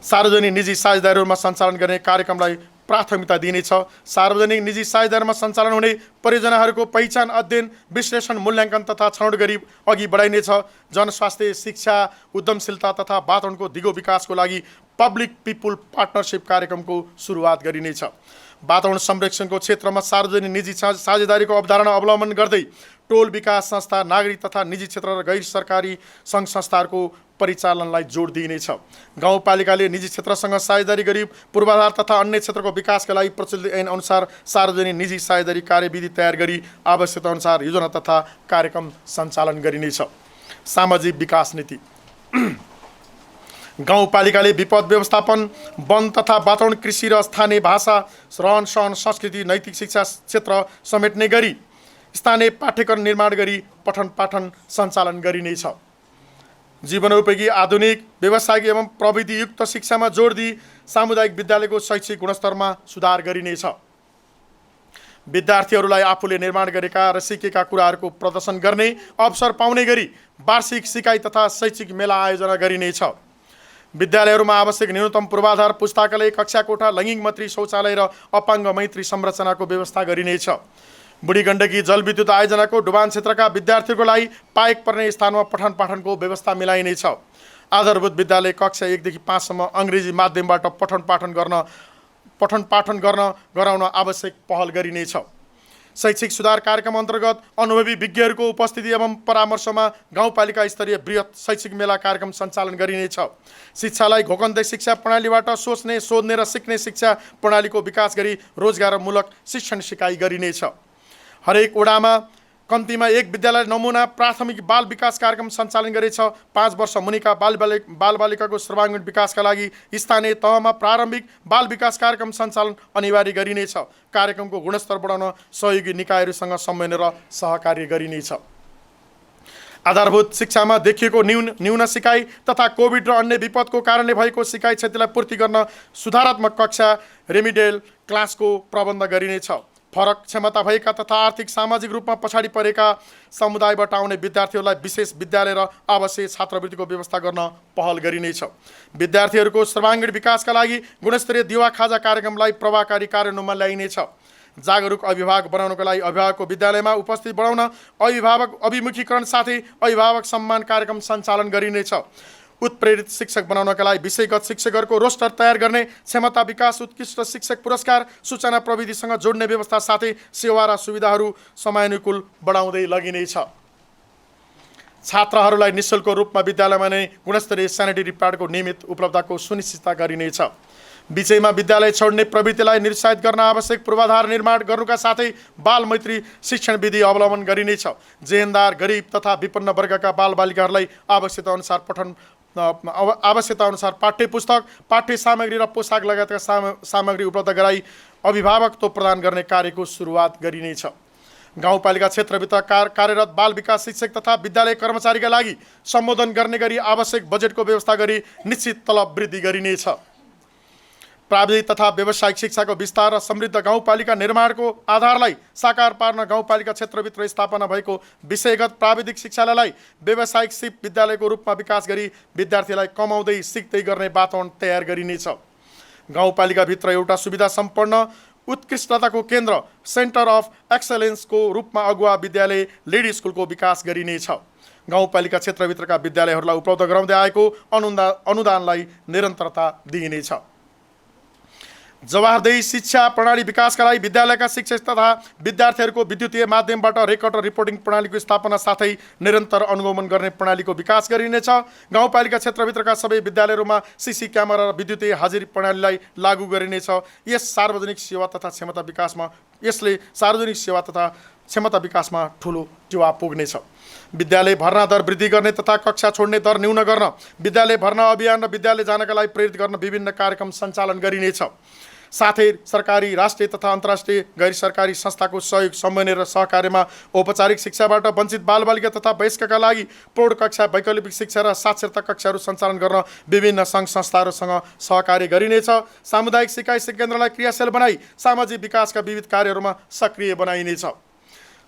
सार्वजनिक निजी साझेदारीहरूमा सञ्चालन गर्ने कार्यक्रमलाई प्राथमिकता दिइनेछ। सार्वजनिक निजी साझेदारीमा सञ्चालन हुने परियोजनाहरूको पहिचान, अध्ययन, विश्लेषण, मूल्याङ्कन तथा छनौट गरी अघि बढाइनेछ। जनस्वास्थ्य, शिक्षा, उद्यमशीलता तथा वातावरणको दिगो विकासको लागि पब्लिक पिपुल पार्टनरसिप कार्यक्रमको सुरुवात गरिनेछ। वातावरण संरक्षणको क्षेत्रमा सार्वजनिक निजी साझेदारीको अवधारणा अवलम्बन गर्दै टोल विकास संस्था, नागरिक तथा निजी क्षेत्र र गैर सरकारी सङ्घ संस्थाहरूको परिचालनलाई जोड दिइनेछ। गाउँपालिकाले निजी क्षेत्रसँग साझेदारी गरी पूर्वाधार तथा अन्य क्षेत्रको विकासका लागि प्रचलित ऐन अनुसार सार्वजनिक निजी साझेदारी कार्यविधि तयार गरी आवश्यकता अनुसार योजना तथा कार्यक्रम सञ्चालन गरिनेछ। सामाजिक विकास नीति गाउँपालिकाले विपद व्यवस्थापन, वन तथा वातावरण, कृषि र स्थानीय भाषा, रहन सहन, संस्कृति, नैतिक शिक्षा क्षेत्र समेट्ने गरी स्थानीय पाठ्यक्रम निर्माण गरी पठन पाठन सञ्चालन गरिनेछ। जीवनोपयोगी, आधुनिक, व्यावसायिक एवं प्रविधियुक्त शिक्षामा जोड दिई सामुदायिक विद्यालयको शैक्षिक गुणस्तरमा सुधार गरिनेछ। विद्यार्थीहरूलाई आफूले निर्माण गरेका र सिकेका कुराहरूको प्रदर्शन गर्ने अवसर पाउने गरी वार्षिक सिकाइ तथा शैक्षिक मेला आयोजना गरिनेछ। विद्यालयहरूमा आवश्यक न्यूनतम पूर्वाधार, पुस्तकालय, कक्षा कोठा, लैङ्गिक मैत्री शौचालय र अपाङ्ग मैत्री संरचनाको व्यवस्था गरिनेछ। बुढी गण्डकी जलविद्युत आयोजनाको डुबान क्षेत्रका विद्यार्थीहरूको लागि पाएक पर्ने स्थानमा पठन पाठनको व्यवस्था मिलाइनेछ। आधारभूत विद्यालय कक्षा 1 देखि 5 सम्म अङ्ग्रेजी माध्यमबाट पठन पाठन गराउन आवश्यक पहल गरिनेछ। शैक्षिक सुधार कार्यक्रम अन्तर्गत अनुभवी विज्ञहरूको उपस्थिति एवं परामर्शमा गाउँपालिका स्तरीय बृहत शैक्षिक मेला कार्यक्रम सञ्चालन गरिनेछ। शिक्षालाई घोकन्दै शिक्षा प्रणालीबाट सोच्ने, सोध्ने र सिक्ने शिक्षा प्रणालीको विकास गरी रोजगारमूलक शिक्षण सिकाइ गरिनेछ। हरेक वडामा कम्तीमा एक विद्यालय नमुना प्राथमिक बाल विकास कार्यक्रम सञ्चालन गरेछ। 5 वर्ष मुनिका बालबालिकाको सर्वाङ्गीण विकासका लागि स्थानीय तहमा प्रारम्भिक बाल विकास कार्यक्रम सञ्चालन अनिवार्य गरिनेछ। कार्यक्रमको गुणस्तर बढाउन सहयोगी निकायहरूसँग समन्वय र सहकार्य गरिनेछ। आधारभूत शिक्षामा देखिएको न्यून सिकाइ तथा कोभिड र अन्य विपदको कारणले भएको सिकाइ क्षतिलाई पूर्ति गर्न सुधारात्मक कक्षा, रेमिडियल क्लासको प्रबन्ध गरिनेछ। फरक क्षमता भएका तथा आर्थिक सामाजिक रूपमा पछाडि परेका समुदायबाट आउने विद्यार्थीहरूलाई विशेष विद्यालय र आवासीय छात्रवृत्तिको व्यवस्था गर्न पहल गरिनेछ। विद्यार्थीहरूको सर्वाङ्गीण विकासका लागि गुणस्तरीय दिवा खाजा कार्यक्रमलाई प्रभावकारी कार्यान्वयनमा ल्याइनेछ। जागरुक अभिभावक बनाउनको लागि अभिभावकको विद्यालयमा उपस्थित बढाउन अभिभावक अभिमुखीकरण साथै अभिभावक सम्मान कार्यक्रम सञ्चालन गरिनेछ। उत्प्रेरित शिक्षक बनाउनका लागि विषयगत शिक्षकहरूको रोस्टर तयार गर्ने, क्षमता विकास, उत्कृष्ट शिक्षक पुरस्कार, सूचना प्रविधिसँग जोड्ने व्यवस्था साथै सेवा र सुविधाहरू समयानुकूल बढाउँदै लगिनेछ। छात्रहरूलाई निःशुल्क रूपमा विद्यालयमा नै गुणस्तरीय सेनिटरी प्याडको नियमित उपलब्धताको सुनिश्चितता गरिनेछ। विषयमा विद्यालय छोड्ने प्रवृत्तिलाई निरुत्साहित गर्न आवश्यक पूर्वाधार निर्माण गर्नुका साथै बाल मैत्री शिक्षण विधि अवलम्बन गरिनेछ। जेहेन्दार, गरिब तथा विपन्न वर्गका बालबालिकाहरूलाई आवश्यकता अनुसार पाठ्य पुस्तक, पाठ्य सामग्री र पोसाक लगायतका सामग्री उपलब्ध गराई अभिभावकत्व प्रदान गर्ने कार्यको सुरुवात गरिनेछ। गाउँपालिका क्षेत्रभित्र कार्यरत बाल विकास शिक्षक तथा विद्यालय कर्मचारीका लागि सम्बोधन गर्ने गरी आवश्यक बजेटको व्यवस्था गरी निश्चित तलब वृद्धि गरिनेछ। प्राविधिक तथा व्यावसायिक शिक्षाको विस्तार र समृद्ध गाउँपालिका निर्माणको आधारलाई साकार पार्न गाउँपालिका क्षेत्रभित्र स्थापना भएको विषयगत प्राविधिक शिक्षालयलाई व्यावसायिक सिप विद्यालयको रूपमा विकास गरी विद्यार्थीलाई कमाउँदै सिक्दै गर्ने वातावरण तयार गरिनेछ। गाउँपालिकाभित्र एउटा सुविधा सम्पन्न उत्कृष्टताको केन्द्र सेन्टर अफ एक्सलेन्सको रूपमा अगुवा विद्यालय लेडी स्कुलको विकास गरिनेछ। गाउँपालिका क्षेत्रभित्रका विद्यालयहरूलाई उपलब्ध गराउँदै आएको अनुदानलाई निरन्तरता दिइनेछ। जवाफदेही शिक्षा प्रणाली विकासका लागि विद्यालयका शिक्षक तथा विद्यार्थीहरूको विद्युतीय माध्यमबाट रेकर्ड र रिपोर्टिङ प्रणालीको स्थापना साथै निरन्तर अनुगमन गर्ने प्रणालीको विकास गरिनेछ। गाउँपालिका क्षेत्रभित्रका सबै विद्यालयहरूमा सीसी क्यामेरा र विद्युतीय हाजिरी प्रणालीलाई लागू गरिनेछ। यसले सार्वजनिक सेवा तथा क्षमता विकासमा ठुलो टेवा पुग्नेछ। विद्यालय भर्ना दर वृद्धि गर्ने तथा कक्षा छोड्ने दर न्यून गर्न, विद्यालय भर्ना अभियान र विद्यालय जानका लागि प्रेरित गर्न विभिन्न कार्यक्रम सञ्चालन गरिनेछ। साथै सरकारी, राष्ट्रिय तथा अन्तर्राष्ट्रिय गैर सरकारी संस्थाको सहयोग, समन्वय र सहकार्यमा औपचारिक शिक्षाबाट वञ्चित बालबालिका तथा वयस्कका लागि प्रौढ कक्षा, वैकल्पिक शिक्षा र साक्षरता कक्षाहरू सञ्चालन गर्न विभिन्न सङ्घ संस्थाहरूसँग सहकार्य गरिनेछ। सामुदायिक सिकाइ केन्द्रलाई क्रियाशील बनाई सामाजिक विकासका विविध कार्यहरूमा सक्रिय बनाइनेछ।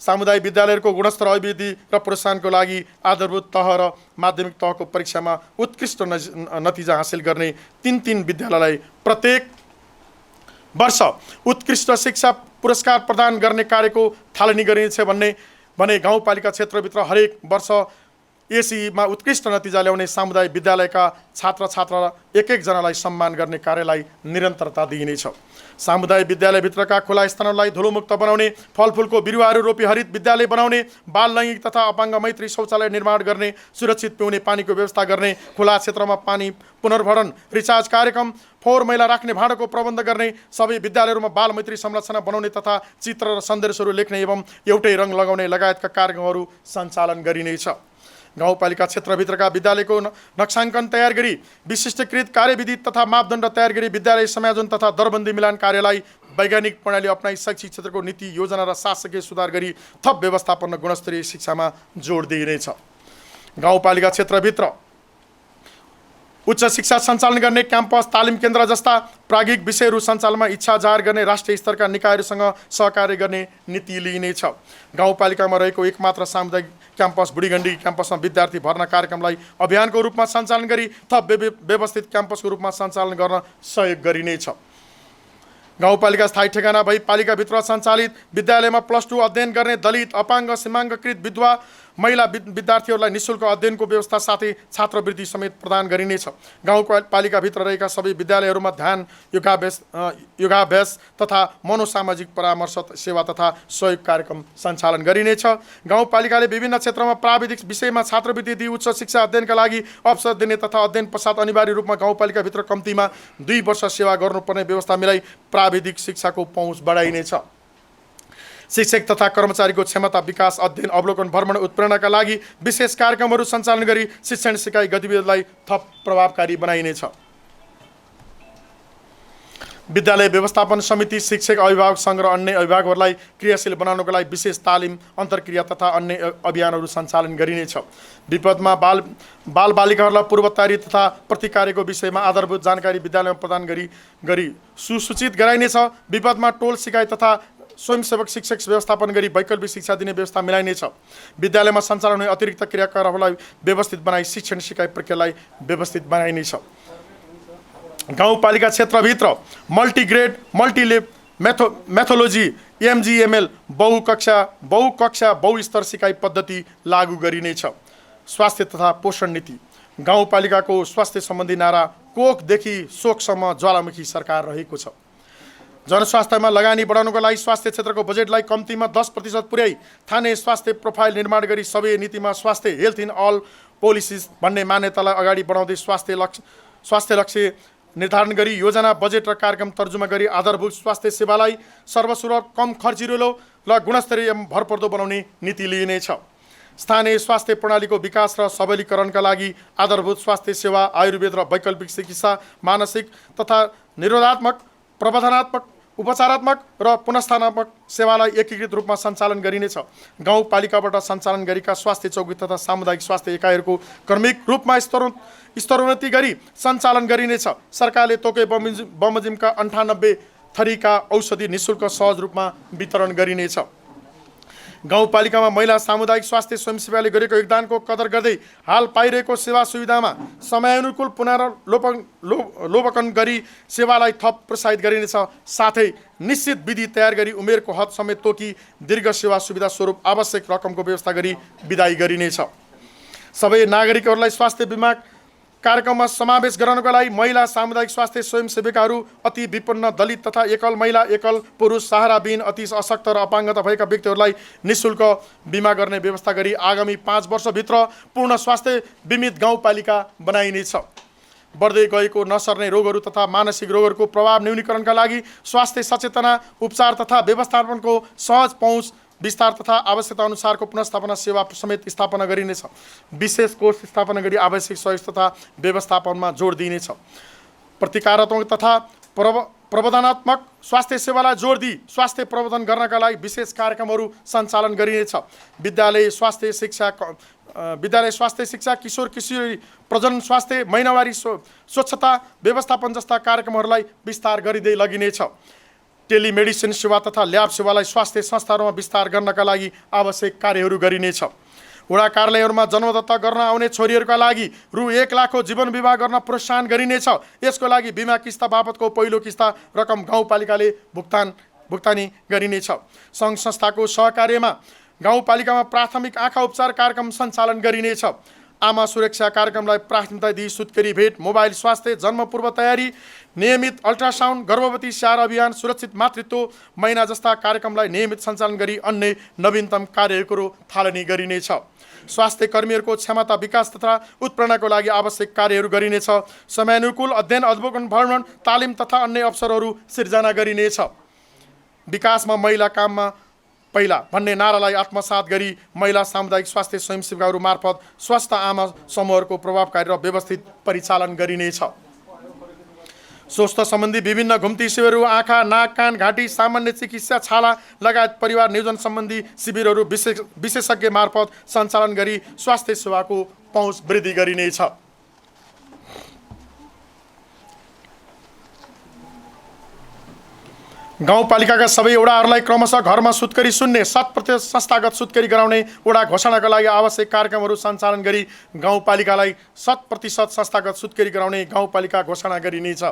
सामुदायिक विद्यालयहरूको गुणस्तर अभिवृद्धि र प्रोत्साहनको लागि आधारभूत तह र माध्यमिक तहको परीक्षामा उत्कृष्ट नतिजा हासिल गर्ने तीन विद्यालयलाई प्रत्येक वर्ष उत्कृष्ट शिक्षा पुरस्कार प्रदान गर्ने कार्यको थालनी गरिनेछ भने गाउँपालिका क्षेत्रभित्र हरेक वर्ष एसीमा उत्कृष्ट नतिजा ल्याउने सामुदायिक विद्यालयका छात्र एकजनालाई सम्मान गर्ने कार्यलाई निरन्तरता दिइनेछ। सामुदायिक विद्यालयभित्रका खुला स्थानहरूलाई धुलोमुक्त बनाउने, फलफुलको बिरुवाहरू रोपी हरित विद्यालय बनाउने, बाल लैङ्गिक तथा अपाङ्ग मैत्री शौचालय निर्माण गर्ने, सुरक्षित पिउने पानीको व्यवस्था गर्ने, खुला क्षेत्रमा पानी पुनर्भरण रिचार्ज कार्यक्रम, फोहोर मैला राख्ने भाँडोको प्रबन्ध गर्ने, सबै विद्यालयहरूमा बाल मैत्री संरचना बनाउने तथा चित्र र सन्देशहरू लेख्ने एवं एउटै रङ लगाउने लगायतका कार्यक्रमहरू सञ्चालन गरिनेछ। गाउँपालिका क्षेत्रभित्रका विद्यालयको नक्साङ्कन तयार गरी विशिष्टकृत कार्यविधि तथा मापदण्ड तयार गरी विद्यालय समायोजन तथा दरबन्दी मिलान कार्यलाई वैज्ञानिक प्रणाली अपनाई शैक्षिक क्षेत्रको नीति योजना र शासकीय सुधार गरी थप व्यवस्थापन गुणस्तरीय शिक्षामा जोड दिइनेछ। गाउँपालिका क्षेत्रभित्र उच्च शिक्षा सञ्चालन गर्ने क्याम्पस, तालिम केन्द्र जस्ता प्राज्ञिक विषयहरू सञ्चालनमा इच्छा जाहेर गर्ने राष्ट्रिय स्तरका निकायहरूसँग सहकार्य गर्ने नीति लिइनेछ। गाउँपालिकामा रहेको एकमात्र सामुदायिक क्याम्पस बुढीगण्डी क्याम्पसमा विद्यार्थी भर्ना कार्यक्रमलाई अभियानको रूपमा सञ्चालन गरी थप व्यवस्थित क्याम्पसको रूपमा सञ्चालन गर्न सहयोग गरिनेछ। गाउँपालिका स्थायी ठेगाना भई पालिकाभित्र सञ्चालित विद्यालयमा +2 अध्ययन गर्ने दलित, अपाङ्ग, सीमाङ्ककृत विधवा महिला विद्यार्थीहरूलाई निःशुल्क अध्ययनको व्यवस्था साथै छात्रवृत्ति समेत प्रदान गरिनेछ। गाउँपालिकाभित्र रहेका सबै विद्यालयहरूमा ध्यान, योगाभ्यास तथा मनोसामाजिक परामर्श सेवा तथा सहयोग कार्यक्रम सञ्चालन गरिनेछ। गाउँपालिकाले विभिन्न क्षेत्रमा प्राविधिक विषयमा छात्रवृत्ति दिई उच्च शिक्षा अध्ययनका लागि अवसर दिने तथा अध्ययन पश्चात अनिवार्य रूपमा गाउँपालिकाभित्र कम्तीमा 2 वर्ष सेवा गर्नुपर्ने व्यवस्था मिलाई प्राविधिक शिक्षाको पहुँच बढाइनेछ। शिक्षक तथा कर्मचारीको क्षमता विकास, अध्ययन, अवलोकन, भ्रमण, उत्प्रेरणाका लागि विशेष कार्यक्रमहरू सञ्चालन गरी शिक्षण सिकाइ गतिविधिलाई थप प्रभावकारी बनाइनेछ। विद्यालय व्यवस्थापन समिति, शिक्षक, अभिभावक सङ्घ र अन्य अभिभावकहरूलाई क्रियाशील बनाउनको लागि विशेष तालिम, अन्तर्क्रिया तथा अन्य अभियानहरू सञ्चालन गरिनेछ। विपदमा बालबालिकाहरूलाई पूर्व तयारी तथा प्रतिकार्यको विषयमा आधारभूत जानकारी विद्यालयमा प्रदान गरी सुसूचित गराइनेछ। विपदमा टोल सिकाइ तथा स्वयंसेवक शिक्षक व्यवस्थापन गरी वैकल्पिक शिक्षा दिने व्यवस्था मिलाइनेछ। विद्यालयमा सञ्चालन हुने अतिरिक्त क्रियाकलापहरूलाई व्यवस्थित बनाई शिक्षण सिकाइ प्रक्रियालाई व्यवस्थित बनाइनेछ। गाउँपालिका क्षेत्रभित्र मल्टिग्रेड, मल्टिलेब मेथोलोजी, MGML बहुकक्षा बहुस्तर सिकाइ पद्धति लागू गरिनेछ। स्वास्थ्य तथा पोषण नीति। गाउँपालिकाको स्वास्थ्य सम्बन्धी नारा कोखदेखि शोकसम्म ज्वालामुखी सरकार रहेको छ। जनस्वास्थ्यमा लगानी बढाउनको लागि स्वास्थ्य क्षेत्रको बजेटलाई कम्तीमा 10% पुर्याई थाने स्वास्थ्य प्रोफाइल निर्माण गरी सबै नीतिमा स्वास्थ्य हेल्थ इन अल पोलिसिज भन्ने मान्यतालाई अगाडि बढाउँदै स्वास्थ्य लक्ष्य निर्धारण गरी योजना बजेट र कार्यक्रम तर्जुमा गरी आधारभूत स्वास्थ्य सेवालाई सर्वसुलभ कम खर्चिलो र गुणस्तरीय एवं भरपर्दो बनाउने नीति लिइनेछ। स्थानीय स्वास्थ्य प्रणालीको विकास र सबलीकरणका लागि आधारभूत स्वास्थ्य सेवा, आयुर्वेद र वैकल्पिक चिकित्सा, मानसिक तथा निरोधात्मक, प्रबन्धनात्मक, उपचारात्मक र पुनस्थानात्मक सेवालाई एकीकृत रूपमा सञ्चालन गरिनेछ। गाउँपालिकाबाट सञ्चालन गरेका स्वास्थ्य चौकी तथा सामुदायिक स्वास्थ्य इकाइहरूको क्रमिक रूपमा स्तरोन्नति गरी सञ्चालन गरिनेछ। सरकारले तोके बमोजिमका 98 थरीका औषधि निःशुल्क सहज रूपमा वितरण गरिनेछ। गाउँपालिकामा महिला सामुदायिक स्वास्थ्य स्वयंसेवाले गरेको योगदानको कदर गर्दै हाल पाइरहेको सेवा सुविधामा समयानुकूल पुनरावलोकन गरी सेवालाई थप प्रोत्साहित गरिनेछ। साथै निश्चित विधि तयार गरी उमेरको हद समेत तोकी दीर्घ सेवा सुविधा स्वरूप आवश्यक रकमको व्यवस्था गरी विदाई गरिनेछ। सबै नागरिकहरूलाई स्वास्थ्य बिमा कार्यक्रममा समावेश गराउनका लागि महिला सामुदायिक स्वास्थ्य स्वयंसेविकाहरू, अति विपन्न, दलित तथा एकल महिला, एकल पुरुष, सहाराविहीन, अति अशक्त र अपाङ्गता भएका व्यक्तिहरूलाई निःशुल्क बिमा गर्ने व्यवस्था गरी आगामी 5 वर्षभित्र पूर्ण स्वास्थ्य बिमित गाउँपालिका बनाइनेछ। बढ्दै गएको नसर्ने रोगहरू तथा मानसिक रोगहरूको प्रभाव न्यूनीकरणका लागि स्वास्थ्य सचेतना, उपचार तथा व्यवस्थापनको सहज पहुँच, विस्तार तथा आवश्यकता अनुसारको पुनर्स्थापना सेवा समेत स्थापना गरिनेछ। विशेष कोष स्थापना गरी आवश्यक सहयोग तथा व्यवस्थापनमा जोड दिइनेछ। प्रतिकारात्मक तथा प्रबन्धनात्मक स्वास्थ्य सेवालाई जोड दिई स्वास्थ्य प्रबन्धन गर्नका लागि विशेष कार्यक्रमहरू सञ्चालन गरिनेछ। विद्यालय स्वास्थ्य शिक्षा, किशोर किशोरी प्रजनन स्वास्थ्य, महिनावारी स्वच्छता व्यवस्थापन जस्ता कार्यक्रमहरूलाई विस्तार गरिँदै लगिनेछ। टेलिमेडिसिन सेवा तथा ल्याब सेवालाई स्वास्थ्य संस्थाहरूमा विस्तार गर्नका लागि आवश्यक कार्यहरू गरिनेछ। वडा कार्यालयहरूमा जन्मदत्ता गर्न आउने छोरीहरूका लागि रु 1 लाखको जीवन बिमा गर्न प्रोत्साहन गरिनेछ। यसको लागि बिमा किस्ता बापतको पहिलो किस्ता रकम गाउँपालिकाले भुक्तानी गरिनेछ। सङ्घ संस्थाको सहकार्यमा गाउँपालिकामा प्राथमिक आँखा उपचार कार्यक्रम सञ्चालन गरिनेछ। आमा सुरक्षा कार्यक्रमलाई प्राथमिकता दिई सुत्केरी भेट, मोबाइल स्वास्थ्य, जन्म पूर्व तयारी, नियमित अल्ट्रासाउन्ड, गर्भवती स्याहार अभियान, सुरक्षित मातृत्व महिना जस्ता कार्यक्रमलाई नियमित सञ्चालन गरी अन्य नवीनतम कार्यहरू थालनी गरिनेछ। स्वास्थ्य कर्मीहरूको क्षमता विकास तथा उत्प्रेरणाको लागि आवश्यक कार्यहरू गरिनेछ। समयानुकूल अध्ययन, अध्यापन, भ्रमण, तालिम तथा अन्य अवसरहरू सिर्जना गरिनेछ। विकासमा महिला काममा पहिला भन्ने नारालाई आत्मसात गरी महिला सामुदायिक स्वास्थ्य स्वयंसेवकहरू मार्फत स्वस्थ आमा समूहहरूको प्रभावकारी र व्यवस्थित परिचालन गरिनेछ। स्वास्थ्य सम्बन्धी विभिन्न घुम्ती शिविरहरू, आँखा, नाक, कान, घाँटी, सामान्य चिकित्सा, छाला लगायत परिवार नियोजन सम्बन्धी शिविरहरू विशेषज्ञ मार्फत सञ्चालन गरी स्वास्थ्य सेवाको पहुँच वृद्धि गरिनेछ। गाउँपालिकाका सबै वडाहरूलाई क्रमशः घरमा सुत्केरी शून्य 100% संस्थागत सुत्केरी गराउने वडा घोषणाका लागि आवश्यक कार्यक्रमहरू सञ्चालन गरी गाउँपालिकालाई 100% संस्थागत सुत्केरी गराउने गाउँपालिका घोषणा गरिनेछ।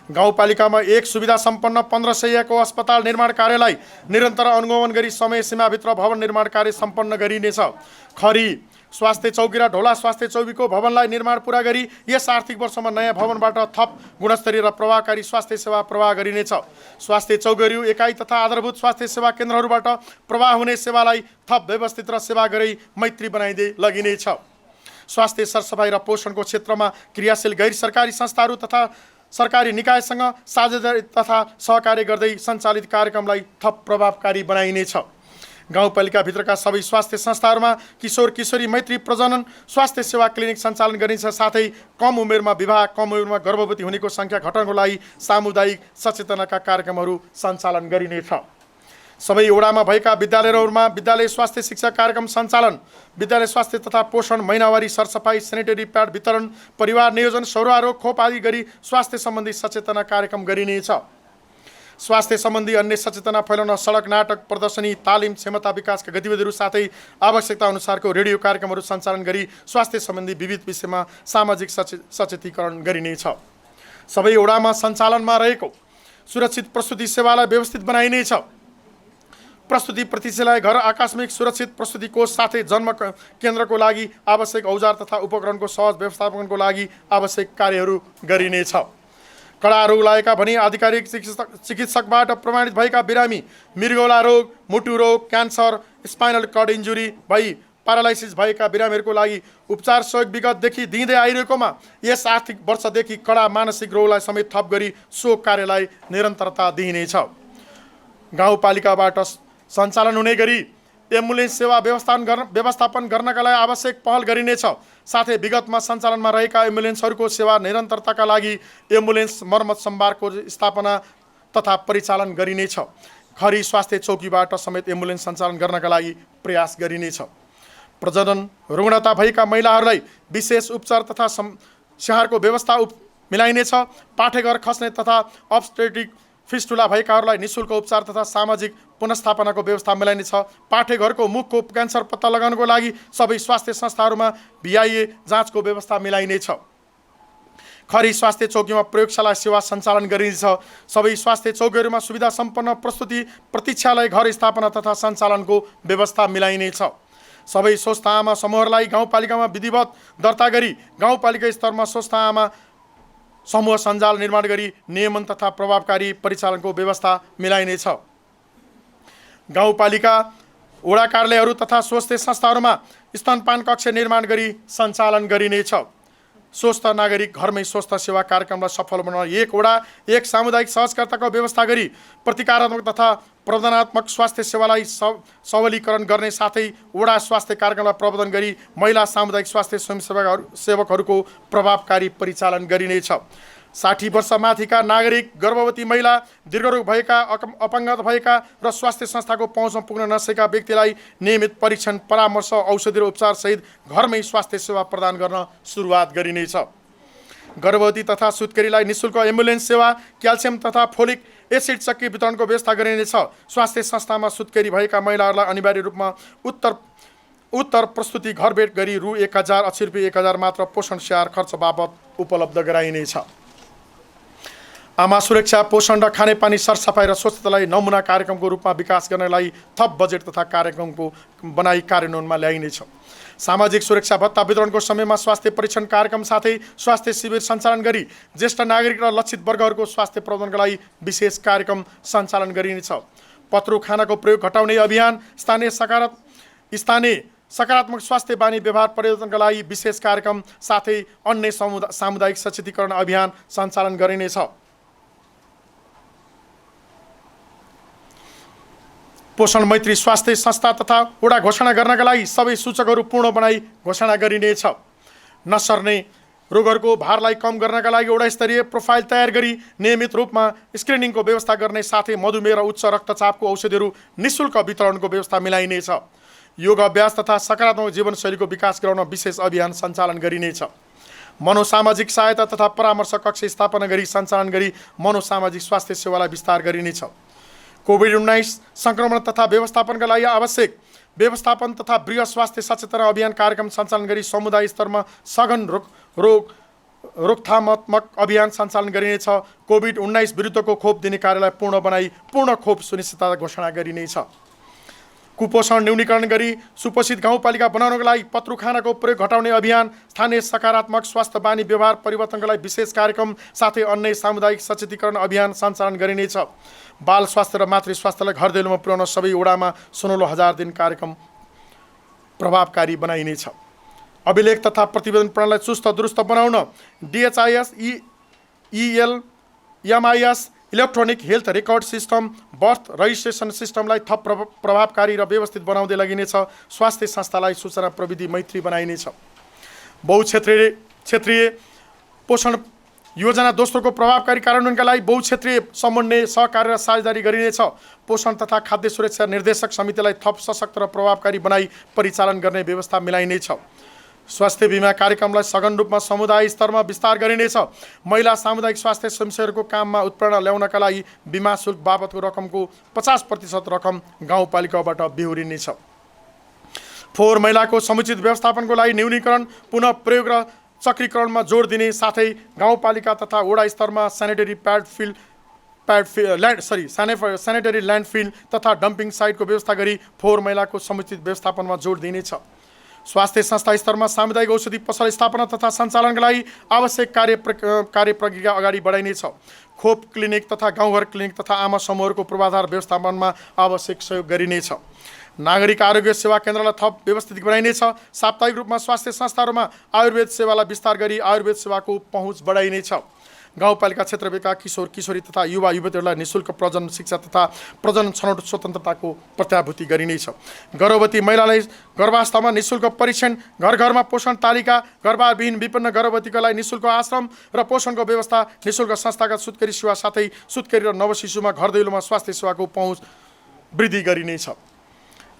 गाउँपालिकामा एक सुविधा सम्पन्न 15 शय्याको अस्पताल निर्माण कार्यलाई निरन्तर अनुगमन गरी समय सीमाभित्र भवन निर्माण कार्य सम्पन्न गरिनेछ। खरी स्वास्थ्य चौकी र ढोला स्वास्थ्य चौकीको भवनलाई निर्माण पुरा गरी यस आर्थिक वर्षमा नयाँ भवनबाट थप गुणस्तरीय र प्रभावकारी स्वास्थ्य सेवा प्रवाह गरिनेछ। स्वास्थ्य चौकीहरू, एकाइ तथा आधारभूत स्वास्थ्य सेवा केन्द्रहरूबाट प्रवाह हुने सेवालाई थप व्यवस्थित र सेवा गरी मैत्री बनाइँदै लगिनेछ। स्वास्थ्य सरसफाइ र पोषणको क्षेत्रमा क्रियाशील गैर सरकारी संस्थाहरू तथा सरकारी निकायसँग साझेदारी तथा सहकार्य गर्दै सञ्चालित कार्यक्रमलाई थप प्रभावकारी बनाइनेछ। गाउँपालिकाभित्रका सबै स्वास्थ्य संस्थाहरूमा किशोर किशोरी मैत्री प्रजनन स्वास्थ्य सेवा क्लिनिक सञ्चालन गरिनेछ। साथै कम उमेरमा विवाह, कम उमेरमा गर्भवती हुनेको सङ्ख्या घटाउनको लागि सामुदायिक सचेतनाका कार्यक्रमहरू सञ्चालन गरिनेछ। सबै वडामा भएका विद्यालयहरूमा विद्यालय स्वास्थ्य शिक्षा कार्यक्रम सञ्चालन, विद्यालय स्वास्थ्य तथा पोषण, महिनावारी सरसफाइ, सेनिटरी प्याड वितरण, परिवार नियोजन, सौरारोग खोप आदि गरी स्वास्थ्य सम्बन्धी सचेतना कार्यक्रम गरिनेछ। स्वास्थ्य सम्बन्धी अन्य सचेतना फैलाउन सडक नाटक, प्रदर्शनी, तालिम, क्षमता विकासका गतिविधिहरू साथै आवश्यकता अनुसारको रेडियो कार्यक्रमहरू सञ्चालन गरी स्वास्थ्य सम्बन्धी विविध विषयमा सामाजिक सचेतीकरण गरिनेछ। सबै वडामा सञ्चालनमा रहेको सुरक्षित प्रस्तुति सेवालाई व्यवस्थित बनाइनेछ। प्रस्तुति प्रतीक्षालय, घर, आकस्मिक सुरक्षित प्रस्तुति कोष साथै जन्म केन्द्रको लागि आवश्यक औजार तथा उपकरणको सहज व्यवस्थापनको लागि आवश्यक कार्यहरू गरिनेछ। कडा रोग लागेका भने आधिकारिक चिकित्सकबाट प्रमाणित भएका बिरामी मृगौला रोग, मुटु रोग, क्यान्सर, स्पाइनल कर्ड इन्जुरी भई प्यारालाइसिस भएका बिरामीहरूको लागि उपचार सहयोग विगतदेखि दिँदै आइरहेकोमा यस आर्थिक वर्षदेखि कडा मानसिक रोगलाई समेत थप गरी सो कार्यलाई निरन्तरता दिइनेछ। गाउँपालिकाबाट सञ्चालन हुने गरी एम्बुलेन्स सेवा व्यवस्थापन गर्नका लागि आवश्यक पहल गरिनेछ। साथै विगतमा सञ्चालनमा रहेका एम्बुलेन्सहरूको सेवा निरन्तरताका लागि एम्बुलेन्स मर्मत सम्भारको स्थापना तथा परिचालन गरिनेछ। खरी स्वास्थ्य चौकीबाट समेत एम्बुलेन्स सञ्चालन गर्नका लागि प्रयास गरिनेछ। प्रजनन रुग्णता भएका महिलाहरूलाई विशेष उपचार तथा स्याहारको व्यवस्था मिलाइनेछ। पाठेघर खस्ने तथा अब्स्टेट्रिक फिस्टुला भएकाहरूलाई निःशुल्क उपचार तथा सामाजिक पुनर्स्थापनाको व्यवस्था मिलाइनेछ। पाठेघरको मुखको क्यान्सर पत्ता लगाउनको लागि सबै स्वास्थ्य संस्थाहरूमा VIA जाँचको व्यवस्था मिलाइनेछ। खरी स्वास्थ्य चौकीमा प्रयोगशाला सेवा सञ्चालन गरिनेछ। सबै स्वास्थ्य चौकीहरूमा सुविधा सम्पन्न प्रस्तुति प्रतीक्षालय घर स्थापना तथा सञ्चालनको व्यवस्था मिलाइनेछ। सबै स्वस्थ आमा समूहहरूलाई गाउँपालिकामा विधिवत दर्ता गरी गाउँपालिका स्तरमा स्वस्थ आमा समूह सञ्जाल निर्माण गरी नियमन तथा प्रभावकारी परिचालनको व्यवस्था मिलाइनेछ। गाउँपालिका वडा कार्यालयहरू तथा स्वास्थ्य संस्थाहरूमा स्तनपान कक्ष निर्माण गरी सञ्चालन गरिनेछ। स्वस्थ नागरिक घरमै स्वस्थ सेवा कार्यक्रमलाई सफल बनाउन एक वडा एक सामुदायिक सहजकर्ताको व्यवस्था गरी प्रतिकारात्मक तथा प्रबन्धनात्मक स्वास्थ्य सेवालाई सबलीकरण गर्ने साथै वडा स्वास्थ्य कार्यक्रमलाई प्रबन्धन गरी महिला सामुदायिक स्वास्थ्य स्वयंसेवकहरूको प्रभावकारी परिचालन गरिनेछ। 60 वर्ष माथिका नागरिक, गर्भवती महिला, दीर्घरोग भएका, अपाङ्गता भएका र स्वास्थ्य संस्थाको पहुँचमा पुग्न नसकेका व्यक्तिलाई नियमित परीक्षण, परामर्श, औषधि र उपचार सहित घरमै स्वास्थ्य सेवा प्रदान गर्न सुरुवात गरिनेछ। गर्भवती तथा सुत्केरीलाई निःशुल्क एम्बुलेन्स सेवा, क्याल्सियम तथा फोलिक एसिड चक्की वितरणको व्यवस्था गरिनेछ। स्वास्थ्य संस्थामा सुत्केरी भएका महिलाहरूलाई अनिवार्य रूपमा उत्तर प्रस्तुति घर भेट गरी रु 1000 80 रुपियाँ 1000 मात्र पोषण स्याहार खर्च बापत उपलब्ध गराइनेछ। आमा सुरक्षा, पोषण र खानेपानी सरसफाइ र स्वच्छतालाई नमुना कार्यक्रमको रूपमा विकास गर्नलाई थप बजेट तथा कार्यक्रमको बनाई कार्यान्वयनमा ल्याइनेछ। सामाजिक सुरक्षा भत्ता वितरणको समयमा स्वास्थ्य परीक्षण कार्यक्रम साथै स्वास्थ्य शिविर सञ्चालन गरी ज्येष्ठ नागरिक र लक्षित वर्गहरूको स्वास्थ्य प्रबन्धनका लागि विशेष कार्यक्रम सञ्चालन गरिनेछ। पत्रु खानाको प्रयोग घटाउने अभियान, स्थानीय सकारात्मक स्वास्थ्य बानी व्यवहार परिवर्तनका लागि विशेष कार्यक्रम साथै अन्य सामुदायिक सचेतीकरण अभियान सञ्चालन गरिनेछ। पोषण मैत्री स्वास्थ्य संस्था तथा वडा घोषणा गर्नका लागि सबै सूचकहरू पूर्ण बनाई घोषणा गरिनेछ। नसर्ने रोगहरूको भारलाई कम गर्नका लागि वडा स्तरीय प्रोफाइल तयार गरी नियमित रूपमा स्क्रिनिङको व्यवस्था गर्ने साथै मधुमेह र उच्च रक्तचापको औषधिहरू निःशुल्क वितरणको व्यवस्था मिलाइनेछ। योग अभ्यास तथा सकारात्मक जीवनशैलीको विकास गराउन विशेष अभियान सञ्चालन गरिनेछ। मनोसामाजिक सहायता तथा परामर्श कक्ष स्थापना गरी सञ्चालन गरी मनोसामाजिक स्वास्थ्य सेवालाई विस्तार गरिनेछ। कोभिड-19 सङ्क्रमण तथा व्यवस्थापनका लागि आवश्यक व्यवस्थापन तथा वृहत स्वास्थ्य सचेतना अभियान कार्यक्रम सञ्चालन गरी समुदाय स्तरमा सघन रोकथामात्मक अभियान सञ्चालन गरिनेछ। कोभिड-19 विरुद्धको खोप दिने कार्यलाई पूर्ण बनाई पूर्ण खोप सुनिश्चितता घोषणा गरिनेछ। कुपोषण न्यूनीकरण गरी सुपोषित गाउँपालिका बनाउनका लागि पत्रु खानाको प्रयोग घटाउने अभियान, स्थानीय सकारात्मक स्वास्थ्य बानी व्यवहार परिवर्तनका लागि विशेष कार्यक्रम साथै अन्य सामुदायिक सचेतीकरण अभियान सञ्चालन गरिनेछ। बाल स्वास्थ्य र मातृ स्वास्थ्यलाई घर दैलोमा पुर्याउन सबै वडामा 16,000 दिन कार्यक्रम प्रभावकारी बनाइनेछ। अभिलेख तथा प्रतिवेदन प्रणालीलाई चुस्त दुरुस्त बनाउन DHIS, ELMIS, electronic health record system, birth registration सिस्टमलाई थप प्रभावकारी र व्यवस्थित बनाउँदै लगिनेछ। स्वास्थ्य संस्थालाई सूचना प्रविधि मैत्री बनाइनेछ। बहुक्षेत्रीय पोषण योजना दोस्रोको प्रभावकारी कार्यान्वयनका लागि बहुक्षेत्रीय समन्वय, सहकार्य र साझेदारी गरिनेछ। पोषण तथा खाद्य सुरक्षा निर्देशक समितिलाई थप सशक्त र प्रभावकारी बनाई परिचालन गर्ने व्यवस्था मिलाइनेछ। स्वास्थ्य बिमा कार्यक्रमलाई सघन रूपमा समुदाय स्तरमा विस्तार गरिनेछ। महिला सामुदायिक स्वास्थ्य स्वयंसेवकहरूको काममा उत्प्रेरणा ल्याउनका लागि बिमा शुल्क बाबतको रकमको 50% रकम गाउँपालिकाबाट बिहोरिनेछ। फोहोर मैलाको समुचित व्यवस्थापनको लागि न्यूनीकरण, पुनः प्रयोग र चक्रीकरणमा जोड दिने साथै गाउँपालिका तथा वडा स्तरमा सेनेटरी ल्यान्डफिल तथा डम्पिङ साइटको व्यवस्था गरी फोहोर मैलाको समुचित व्यवस्थापनमा जोड दिनेछ। स्वास्थ्य संस्था स्तरमा सामुदायिक औषधि पसल स्थापना तथा सञ्चालनका लागि आवश्यक कार्य प्रक्रिया अगाडि बढाइनेछ। खोप क्लिनिक तथा गाउँघर क्लिनिक तथा आमा समूहहरूको पूर्वाधार व्यवस्थापनमा आवश्यक सहयोग गरिनेछ। नागरिक आरोग्य सेवा केन्द्रलाई थप व्यवस्थित बनाइनेछ। साप्ताहिक रूपमा स्वास्थ्य संस्थाहरूमा आयुर्वेद सेवालाई विस्तार गरी आयुर्वेद सेवाको पहुँच बढाइनेछ। गाउँपालिका क्षेत्रका किशोर किशोरी तथा युवा युवतीहरूलाई निःशुल्क प्रजनन शिक्षा तथा प्रजनन छनौट स्वतन्त्रताको प्रत्याभूति गरिनेछ। गर्भवती महिलालाई गर्भावस्थामा निःशुल्क परीक्षण, घर घरमा पोषण तालिका, गर्भाविहीन विपन्न गर्भवतीका लागि निःशुल्क आश्रम र पोषणको व्यवस्था, निःशुल्क संस्थागत सुत्केरी सेवा साथै सुत्केरी र नवशिशुमा घर दैलोमा स्वास्थ्य सेवाको पहुँच वृद्धि गरिनेछ।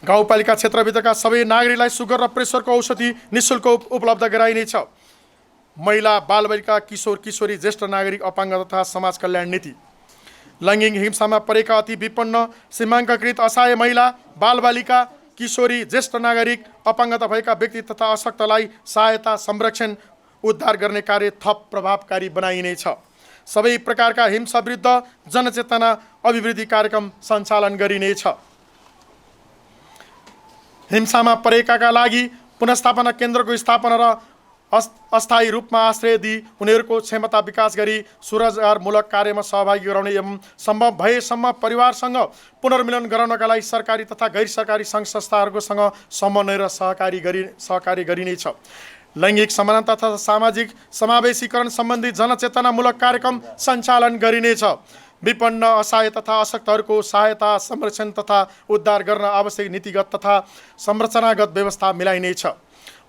गाउँपालिका क्षेत्रभित्रका सबै नागरिकलाई सुगर र प्रेसरको औषधि निःशुल्क उपलब्ध गराइनेछ। महिला, बालबालिका, किशोर किशोरी, ज्येष्ठ नागरिक, अपाङ्ग तथा समाज कल्याण नीति। लैङ्गिक हिंसामा परेका अति विपन्न, सीमाङ्ककृत असहाय महिला, बालबालिका, किशोरी, ज्येष्ठ नागरिक, अपाङ्गता भएका व्यक्ति तथा अशक्तलाई सहायता, संरक्षण, उद्धार गर्ने कार्य थप प्रभावकारी बनाइनेछ। सबै प्रकारका हिंसा विरुद्ध जनचेतना अभिवृद्धि कार्यक्रम सञ्चालन गरिनेछ। हिंसामा परेकाका लागि पुनर्स्थापना केन्द्रको स्थापना र अस्थायी रूपमा आश्रय दिई उनीहरूको क्षमता विकास गरी स्वरोजगारमूलक कार्यमा सहभागी गराउने एवं सम्भव भएसम्म परिवारसँग पुनर्मिलन गराउनका लागि सरकारी तथा गैर सरकारी सङ्घ संस्थाहरूसँग समन्वय र सहकार्य गरिनेछ। लैङ्गिक समानता तथा सामाजिक समावेशीकरण सम्बन्धी जनचेतनामूलक कार्यक्रम सञ्चालन गरिनेछ। विपन्न, असहाय तथा अशक्तहरूको सहायता, संरक्षण तथा उद्धार गर्न आवश्यक नीतिगत तथा संरचनागत व्यवस्था मिलाइनेछ।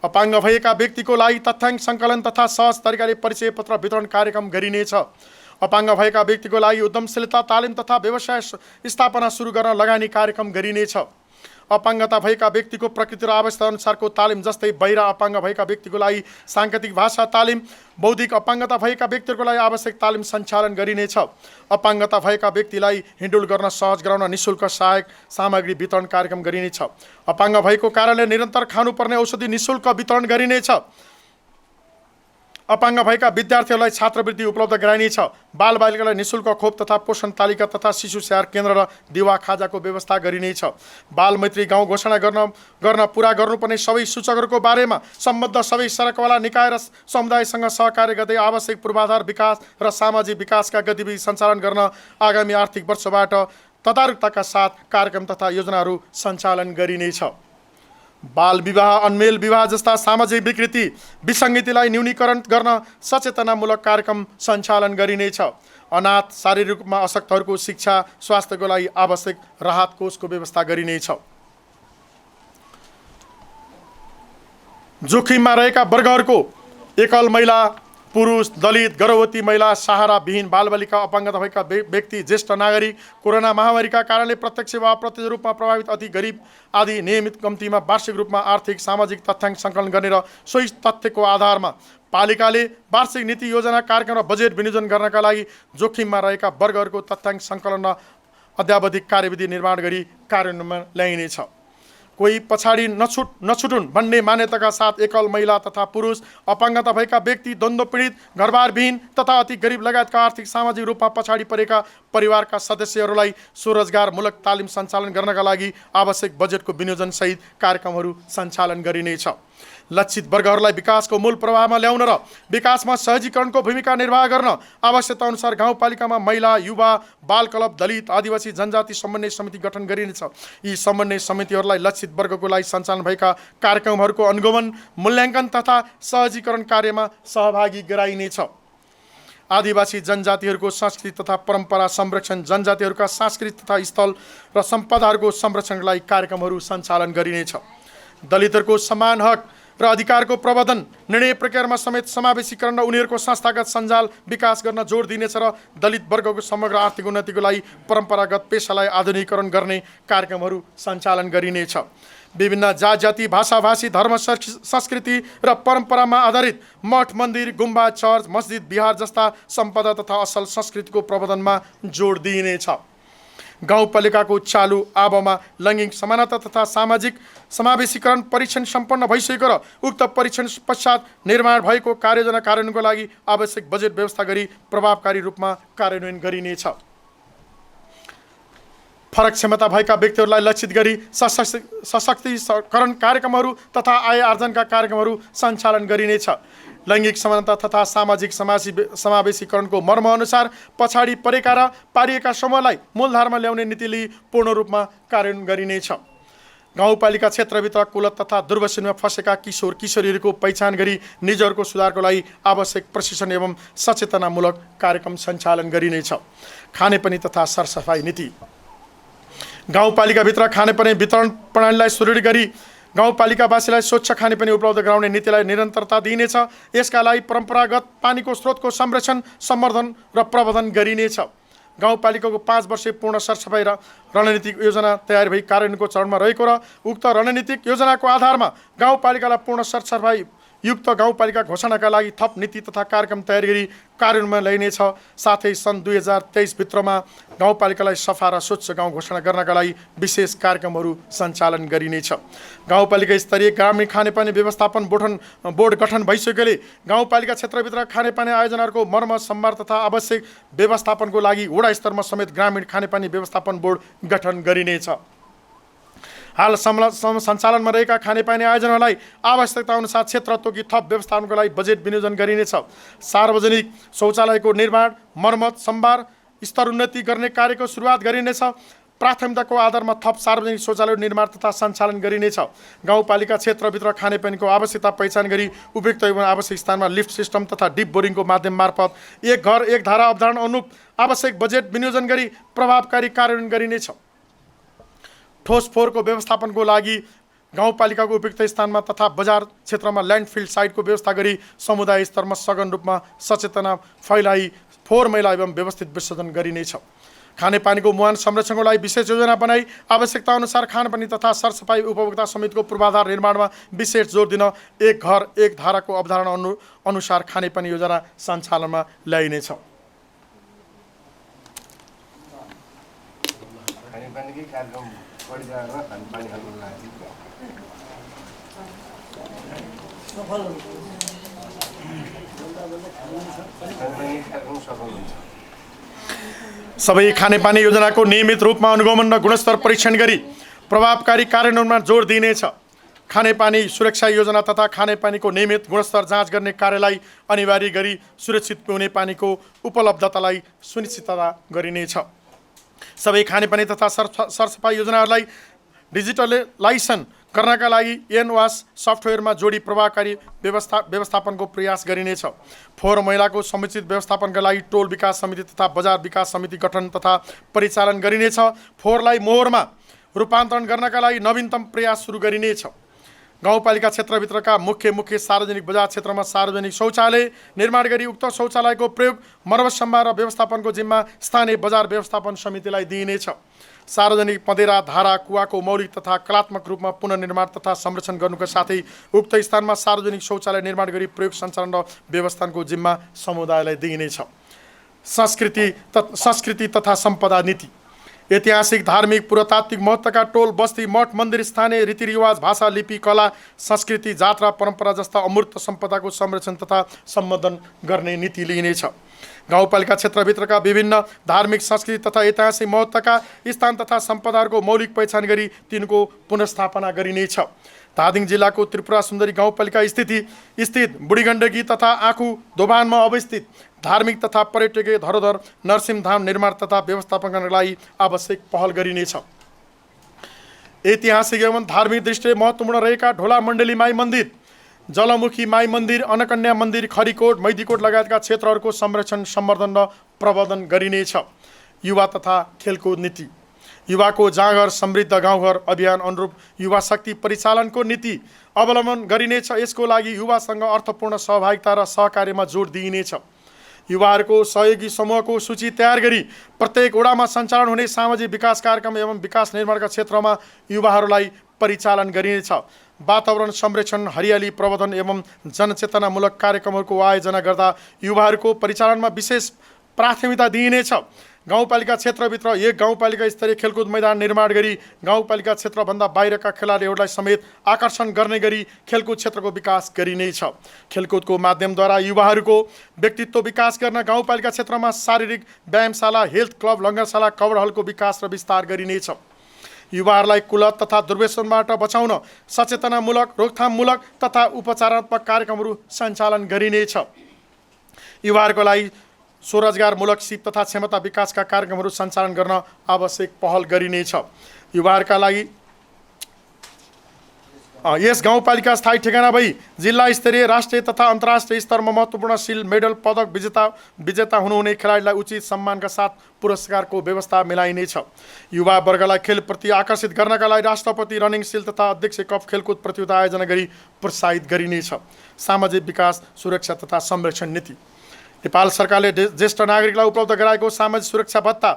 अपाङ्ग भएका व्यक्तिको लागि तथ्याङ्क सङ्कलन तथा सहज तरिकाले परिचय पत्र वितरण कार्यक्रम गरिनेछ। अपाङ्ग भएका व्यक्तिको लागि उद्यमशीलता तालिम तथा व्यवसाय स्थापना सुरु गर्न लगानी कार्यक्रम गरिनेछ। अपाङ्गता भएका व्यक्तिको प्रकृति र आवश्यकता अनुसारको तालिम जस्तै बहिरा अपाङ्ग भएका व्यक्तिको लागि साङ्केतिक भाषा तालिम, बौद्धिक अपाङ्गता भएका व्यक्तिहरूको लागि आवश्यक तालिम सञ्चालन गरिनेछ। अपाङ्गता भएका व्यक्तिलाई हिँडुल गर्न सहज गराउन निःशुल्क सहायक सामग्री वितरण कार्यक्रम गरिनेछ। अपाङ्ग भएको कारणले निरन्तर खानुपर्ने औषधि निःशुल्क वितरण गरिनेछ। अपाङ्ग भएका विद्यार्थीहरूलाई छात्रवृत्ति उपलब्ध गराइनेछ। बालबालिकालाई निःशुल्क खोप तथा पोषण तालिका तथा शिशु स्याहार केन्द्र र दिवा खाजाको व्यवस्था गरिनेछ। बालमैत्री गाउँ घोषणा गर्न पुरा गर्नुपर्ने सबै सूचकहरूको बारेमा सम्बद्ध सबै सडकवाला निकाय र समुदायसँग सहकार्य गर्दै आवश्यक पूर्वाधार विकास र सामाजिक विकासका गतिविधि सञ्चालन गर्न आगामी आर्थिक वर्षबाट तदारुकताका साथ कार्यक्रम तथा योजनाहरू सञ्चालन गरिनेछ। बाल विवाह, अन्मेल विवाह जस्ता सामाजिक विकृति विसङ्गतिलाई न्यूनीकरण गर्न सचेतनामूलक कार्यक्रम सञ्चालन गरिनेछ। अनाथ, शारीरिक रूपमा अशक्तहरूको शिक्षा, स्वास्थ्यको लागि आवश्यक राहत कोषको व्यवस्था गरिनेछ। जोखिममा रहेका वर्गहरूको एकल महिला, पुरुष, दलित, गर्भवती महिला, सहाराविहीन बालबालिका, अपाङ्गता भएका व्यक्ति, ज्येष्ठ नागरिक, कोरोना महामारीका कारणले प्रत्यक्ष वा अप्रत्यक्ष रूपमा प्रभावित अति गरिब आदि नियमित कम्तीमा वार्षिक रूपमा आर्थिक सामाजिक तथ्याङ्क सङ्कलन गर्ने र सोही तथ्यको आधारमा पालिकाले वार्षिक नीति योजना कार्यक्रम र बजेट विनियोजन गर्नका लागि जोखिममा रहेका वर्गहरूको तथ्याङ्क सङ्कलन र अद्यावधिक कार्यविधि निर्माण गरी कार्यान्वयनमा ल्याइनेछ। कोही पछाडि नछुटुन् भन्ने मान्यताका साथ एकल महिला तथा पुरुष, अपाङ्गता भएका व्यक्ति, द्वन्द्व पीडित, घरबारविहीन तथा अति गरिब लगायतका आर्थिक सामाजिक रूपमा पछाडि परेका परिवारका सदस्यहरूलाई स्वरोजगारमूलक तालिम सञ्चालन गर्नका लागि आवश्यक बजेटको विनियोजनसहित कार्यक्रमहरू सञ्चालन गरिनेछ। लक्षित वर्गहरूलाई विकासको मूल प्रवाहमा ल्याउन र विकासमा सहजीकरणको भूमिका निर्वाह गर्न आवश्यकता अनुसार गाउँपालिकामा महिला, युवा, बाल क्लब, दलित, आदिवासी जनजाति समन्वय समिति गठन गरिनेछ। यी समन्वय समितिहरूलाई लक्षित वर्गको लागि सञ्चालन भएका कार्यक्रमहरूको अनुगमन, मूल्याङ्कन तथा सहजीकरण कार्यमा सहभागी गराइनेछ। आदिवासी जनजातिहरूको संस्कृति तथा परम्परा संरक्षण, जनजातिहरूका सांस्कृतिक तथा स्थल र सम्पदाहरूको संरक्षणका लागि कार्यक्रमहरू सञ्चालन गरिनेछ। दलितहरूको समान हक र अधिकारको प्रवर्धन, निर्णय प्रक्रियामा समेत समावेशीकरण र उनीहरूको संस्थागत सञ्जाल विकास गर्न जोड दिनेछ र दलित वर्गको समग्र आर्थिक उन्नतिको लागि परम्परागत पेसालाई आधुनिकीकरण गर्ने कार्यक्रमहरू सञ्चालन गरिनेछ। विभिन्न जाति, भाषा, भाषी, धर्म, संस्कृति र परम्परामा आधारित मठ, मन्दिर, गुम्बा, चर्च, मस्जिद, बिहार जस्ता सम्पदा तथा असल संस्कृतिको प्रवर्धनमा जोड दिइनेछ। गाउँपालिकाको चालु आवमा लैङ्गिक समानता तथा सामाजिक समावेशीकरण परीक्षण सम्पन्न भइसकेको र उक्त परीक्षण पश्चात निर्माण भएको कार्ययोजना कार्यान्वयनको लागि आवश्यक बजेट व्यवस्था गरी प्रभावकारी रूपमा कार्यान्वयन गरिनेछ। फरक क्षमता भएका व्यक्तिहरूलाई लक्षित गरी सशक्तिकरण कार्यक्रमहरू तथा आय आर्जनका कार्यक्रमहरू सञ्चालन गरिनेछ। लैङ्गिक समानता तथा सामाजिक समावेशीकरणको मर्मअनुसार पछाडि परेका र पारिएका समूहलाई मूलधारमा ल्याउने नीतिले पूर्ण रूपमा कार्यान्वयन गरिनेछ। गाउँपालिका क्षेत्रभित्र कुलत तथा दुर्व्यसनमा फँसेका किशोर किशोरीहरूको पहिचान गरी निजहरूको सुधारको लागि आवश्यक प्रशिक्षण एवं सचेतनामूलक कार्यक्रम सञ्चालन गरिनेछ। खानेपानी तथा सरसफाइ नीति। गाउँपालिकाभित्र खानेपानी वितरण प्रणालीलाई सुदृढ गरी गाउँपालिकावासीलाई स्वच्छ खानेपानी उपलब्ध गराउने नीतिलाई निरन्तरता दिइनेछ। यसका लागि परम्परागत पानीको स्रोतको संरक्षण, सम्वर्धन र प्रबन्धन गरिनेछ। गाउँपालिकाको 5 वर्षीय पूर्ण सरसफाइ र रणनीतिक योजना तयार भई कार्यान्वयनको चरणमा रहेको र उक्त रणनीतिक योजनाको आधारमा गाउँपालिकालाई पूर्ण सरसफाइ युक्त गाउँपालिका घोषणाका लागि थप नीति तथा कार्यक्रम तयार गरी कार्यान्वयनमा ल्याइनेछ। साथै सन् 2023 भित्रमा गाउँपालिकालाई सफा र स्वच्छ गाउँ घोषणा गर्नका लागि विशेष कार्यक्रमहरू सञ्चालन गरिनेछ। गाउँपालिका स्तरीय ग्रामीण खानेपानी व्यवस्थापन बोर्ड गठन भइसकेले गाउँपालिका क्षेत्रभित्र खानेपानी आयोजनाहरूको मर्म सम्भार तथा आवश्यक व्यवस्थापनको लागि वडा स्तरमा समेत ग्रामीण खानेपानी व्यवस्थापन बोर्ड गठन गरिनेछ। हाल सञ्चालनमा रहेका खानेपानी आयोजनालाई आवश्यकता अनुसार क्षेत्र तोकी थप व्यवस्थापनको लागि बजेट विनियोजन गरिनेछ। सार्वजनिक शौचालयको निर्माण, मर्मत, सम्भार, स्तरोन्नति गर्ने कार्यको सुरुवात गरिनेछ। प्राथमिकताको आधारमा थप सार्वजनिक शौचालय निर्माण तथा सञ्चालन गरिनेछ। गाउँपालिका क्षेत्रभित्र खानेपानीको आवश्यकता पहिचान गरी उपयुक्त एवं आवश्यक स्थानमा लिफ्ट सिस्टम तथा डिप बोरिङको माध्यम मार्फत एक घर एक धारा अवधारणा अनुरूप आवश्यक बजेट विनियोजन गरी प्रभावकारी कार्यान्वयन गरिनेछ। ठोस फोहोरको व्यवस्थापनको लागि गाउँपालिकाको उपयुक्त स्थानमा तथा बजार क्षेत्रमा ल्यान्डफिल साइटको व्यवस्था गरी समुदाय स्तरमा सघन रूपमा सचेतना फैलाई फोहोर मैला एवं व्यवस्थित विसर्जन गरिनेछ। खानेपानीको मुहान संरक्षणको लागि विशेष योजना बनाई आवश्यकता अनुसार खानेपानी तथा सरसफाइ उपभोक्ता समितिको पूर्वाधार निर्माणमा विशेष जोड दिन एक घर एक धाराको अवधारणा अनुसार खानेपानी योजना सञ्चालनमा ल्याइनेछ। सबै खानेपानी योजनाको नियमित रूपमा अनुगमन र गुणस्तर परीक्षण गरी प्रभावकारी कार्यान्वयनमा जोड दिइनेछ। खानेपानी सुरक्षा योजना तथा खानेपानीको नियमित गुणस्तर जाँच गर्ने कार्यलाई अनिवार्य गरी सुरक्षित पिउने पानीको उपलब्धतालाई सुनिश्चितता गरिनेछ। सबै खानेपानी तथा सरसफाइ योजनाहरूलाई डिजिटलाइजेसन गर्नका लागि एनवास सफ्टवेयरमा जोडी प्रभावकारी व्यवस्थापनको प्रयास गरिनेछ। फोहोर मैलाको समुचित व्यवस्थापनका लागि टोल विकास समिति तथा बजार विकास समिति गठन तथा परिचालन गरिनेछ। फोहोरलाई मोहोरमा रूपान्तरण गर्नका लागि नवीनतम प्रयास सुरु गरिनेछ। गाउँपालिका क्षेत्रभित्रका मुख्य सार्वजनिक बजार क्षेत्रमा सार्वजनिक शौचालय निर्माण गरी उक्त शौचालयको प्रयोग, मर्मत सम्भार र व्यवस्थापनको जिम्मा स्थानीय बजार व्यवस्थापन समितिलाई दिइनेछ। सार्वजनिक मदेरा धारा कुवाको मौलिक तथा कलात्मक रूपमा पुनर्निर्माण तथा संरक्षण गर्नुका साथै उक्त स्थानमा सार्वजनिक शौचालय निर्माण गरी प्रयोग, सञ्चालन र व्यवस्थापनको जिम्मा समुदायलाई दिइनेछ। संस्कृति तथा सम्पदा नीति। ऐतिहासिक, धार्मिक, पुरातात्विक महत्त्वका टोल, बस्ती, मठ, मन्दिर, स्थानीय रीतिरिवाज, भाषा, लिपि, कला, संस्कृति, जात्रा, परम्परा जस्ता अमूर्त सम्पदाको संरक्षण तथा सम्वर्धन गर्ने नीति लिइनेछ। गाउँपालिका क्षेत्रभित्रका विभिन्न धार्मिक, संस्कृति तथा ऐतिहासिक महत्त्वका स्थान तथा सम्पदाहरूको मौलिक पहिचान गरी तिनको पुनर्स्थापना गरिनेछ। धादिङ जिल्लाको त्रिपुरा सुन्दरी गाउँपालिका स्थित बुढीगण्डकी तथा आँखु दोभानमा अवस्थित धार्मिक तथा पर्यटकीय धरोहर नरसिंहधाम निर्माण तथा व्यवस्थापन गर्नका लागि आवश्यक पहल गरिनेछ। ऐतिहासिक एवं धार्मिक दृष्टिले महत्त्वपूर्ण रहेका ढोला मण्डली माई मन्दिर, जलमुखी माई मन्दिर, अन्नकन्या मन्दिर, खरीकोट, मैदीकोट लगायतका क्षेत्रहरूको संरक्षण, सम्वर्धन र प्रबन्धन गरिनेछ। युवा तथा खेलकुद नीति। युवाको जाँगर समृद्ध गाउँघर अभियान अनुरूप युवा शक्ति परिचालनको नीति अवलम्बन गरिनेछ। यसको लागि युवासँग अर्थपूर्ण सहभागिता र सहकार्यमा जोड दिइनेछ। युवाहरूको सहयोगी समूहको सूची तयार गरी प्रत्येक वडामा सञ्चालन हुने सामाजिक विकास कार्यक्रम एवं विकास निर्माणका क्षेत्रमा युवाहरूलाई परिचालन गरिनेछ। वातावरण संरक्षण, हरियाली प्रबन्धन एवं जनचेतनामूलक कार्यक्रमहरूको आयोजना गर्दा युवाहरूको परिचालनमा विशेष प्राथमिकता दिइनेछ। गाउँपालिका क्षेत्रभित्र एक गाउँपालिका स्तरीय खेलकुद मैदान निर्माण गरी गाउँपालिका क्षेत्रभन्दा बाहिरका खेलाडीहरूलाई समेत आकर्षण गर्ने गरी खेलकुद क्षेत्रको विकास गरिनेछ। खेलकुदको माध्यमद्वारा युवाहरूको व्यक्तित्व विकास गर्न गाउँपालिका क्षेत्रमा शारीरिक व्यायामशाला, हेल्थ क्लब, लङ्गरशाला, कवर हलको विकास र विस्तार गरिनेछ। युवाहरूलाई कुलत तथा दुर्व्यसनबाट बचाउन सचेतनामूलक, रोकथाममूलक तथा उपचारात्मक कार्यक्रमहरू सञ्चालन गरिनेछ। युवाहरूको लागि स्वरोजगारमूलक सिप तथा क्षमता विकासका कार्यक्रमहरू सञ्चालन गर्न आवश्यक पहल गरिनेछ। युवाहरूका लागि यस गाउँपालिका स्थायी ठेगाना भई जिल्ला स्तरीय, राष्ट्रिय तथा अन्तर्राष्ट्रिय स्तरमा महत्त्वपूर्ण सिल, मेडल, पदक विजेता हुनुहुने खेलाडीलाई उचित सम्मानका साथ पुरस्कारको व्यवस्था मिलाइनेछ। युवा वर्गलाई खेलप्रति आकर्षित गर्नका लागि राष्ट्रपति रनिङ सिल तथा अध्यक्ष कप खेलकुद प्रतियोगिता आयोजना गरी प्रोत्साहित गरिनेछ। सामाजिक विकास, सुरक्षा तथा संरक्षण नीति। नेपाल सरकारले ज्येष्ठ नागरिकलाई उपलब्ध गराएको सामाजिक सुरक्षा भत्ता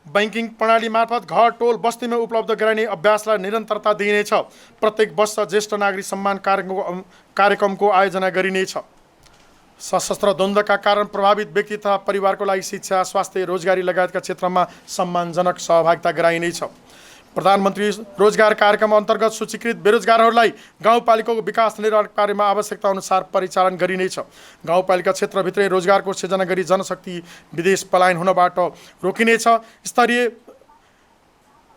बैंकिङ प्रणाली मार्फत घर, टोल, बस्तीमा उपलब्ध गराइने अभ्यासलाई निरन्तरता दिइनेछ। प्रत्येक वर्ष ज्येष्ठ नागरिक सम्मान कार्यक्रमको आयोजना गरिनेछ। सशस्त्र द्वन्द्वका कारण प्रभावित व्यक्ति तथा परिवारको लागि शिक्षा, स्वास्थ्य, रोजगारी लगायतका क्षेत्रमा सम्मानजनक सहभागिता गराइनेछ। प्रधानमन्त्री रोजगार कार्यक्रम अन्तर्गत सूचीकृत बेरोजगारहरूलाई गाउँपालिकाको विकास निर्माण कार्यमा आवश्यकता अनुसार परिचालन गरिनेछ। गाउँपालिका क्षेत्रभित्रै रोजगारको सृजना गरी जनशक्ति विदेश पलायन हुनबाट रोकिनेछ। स्तरीय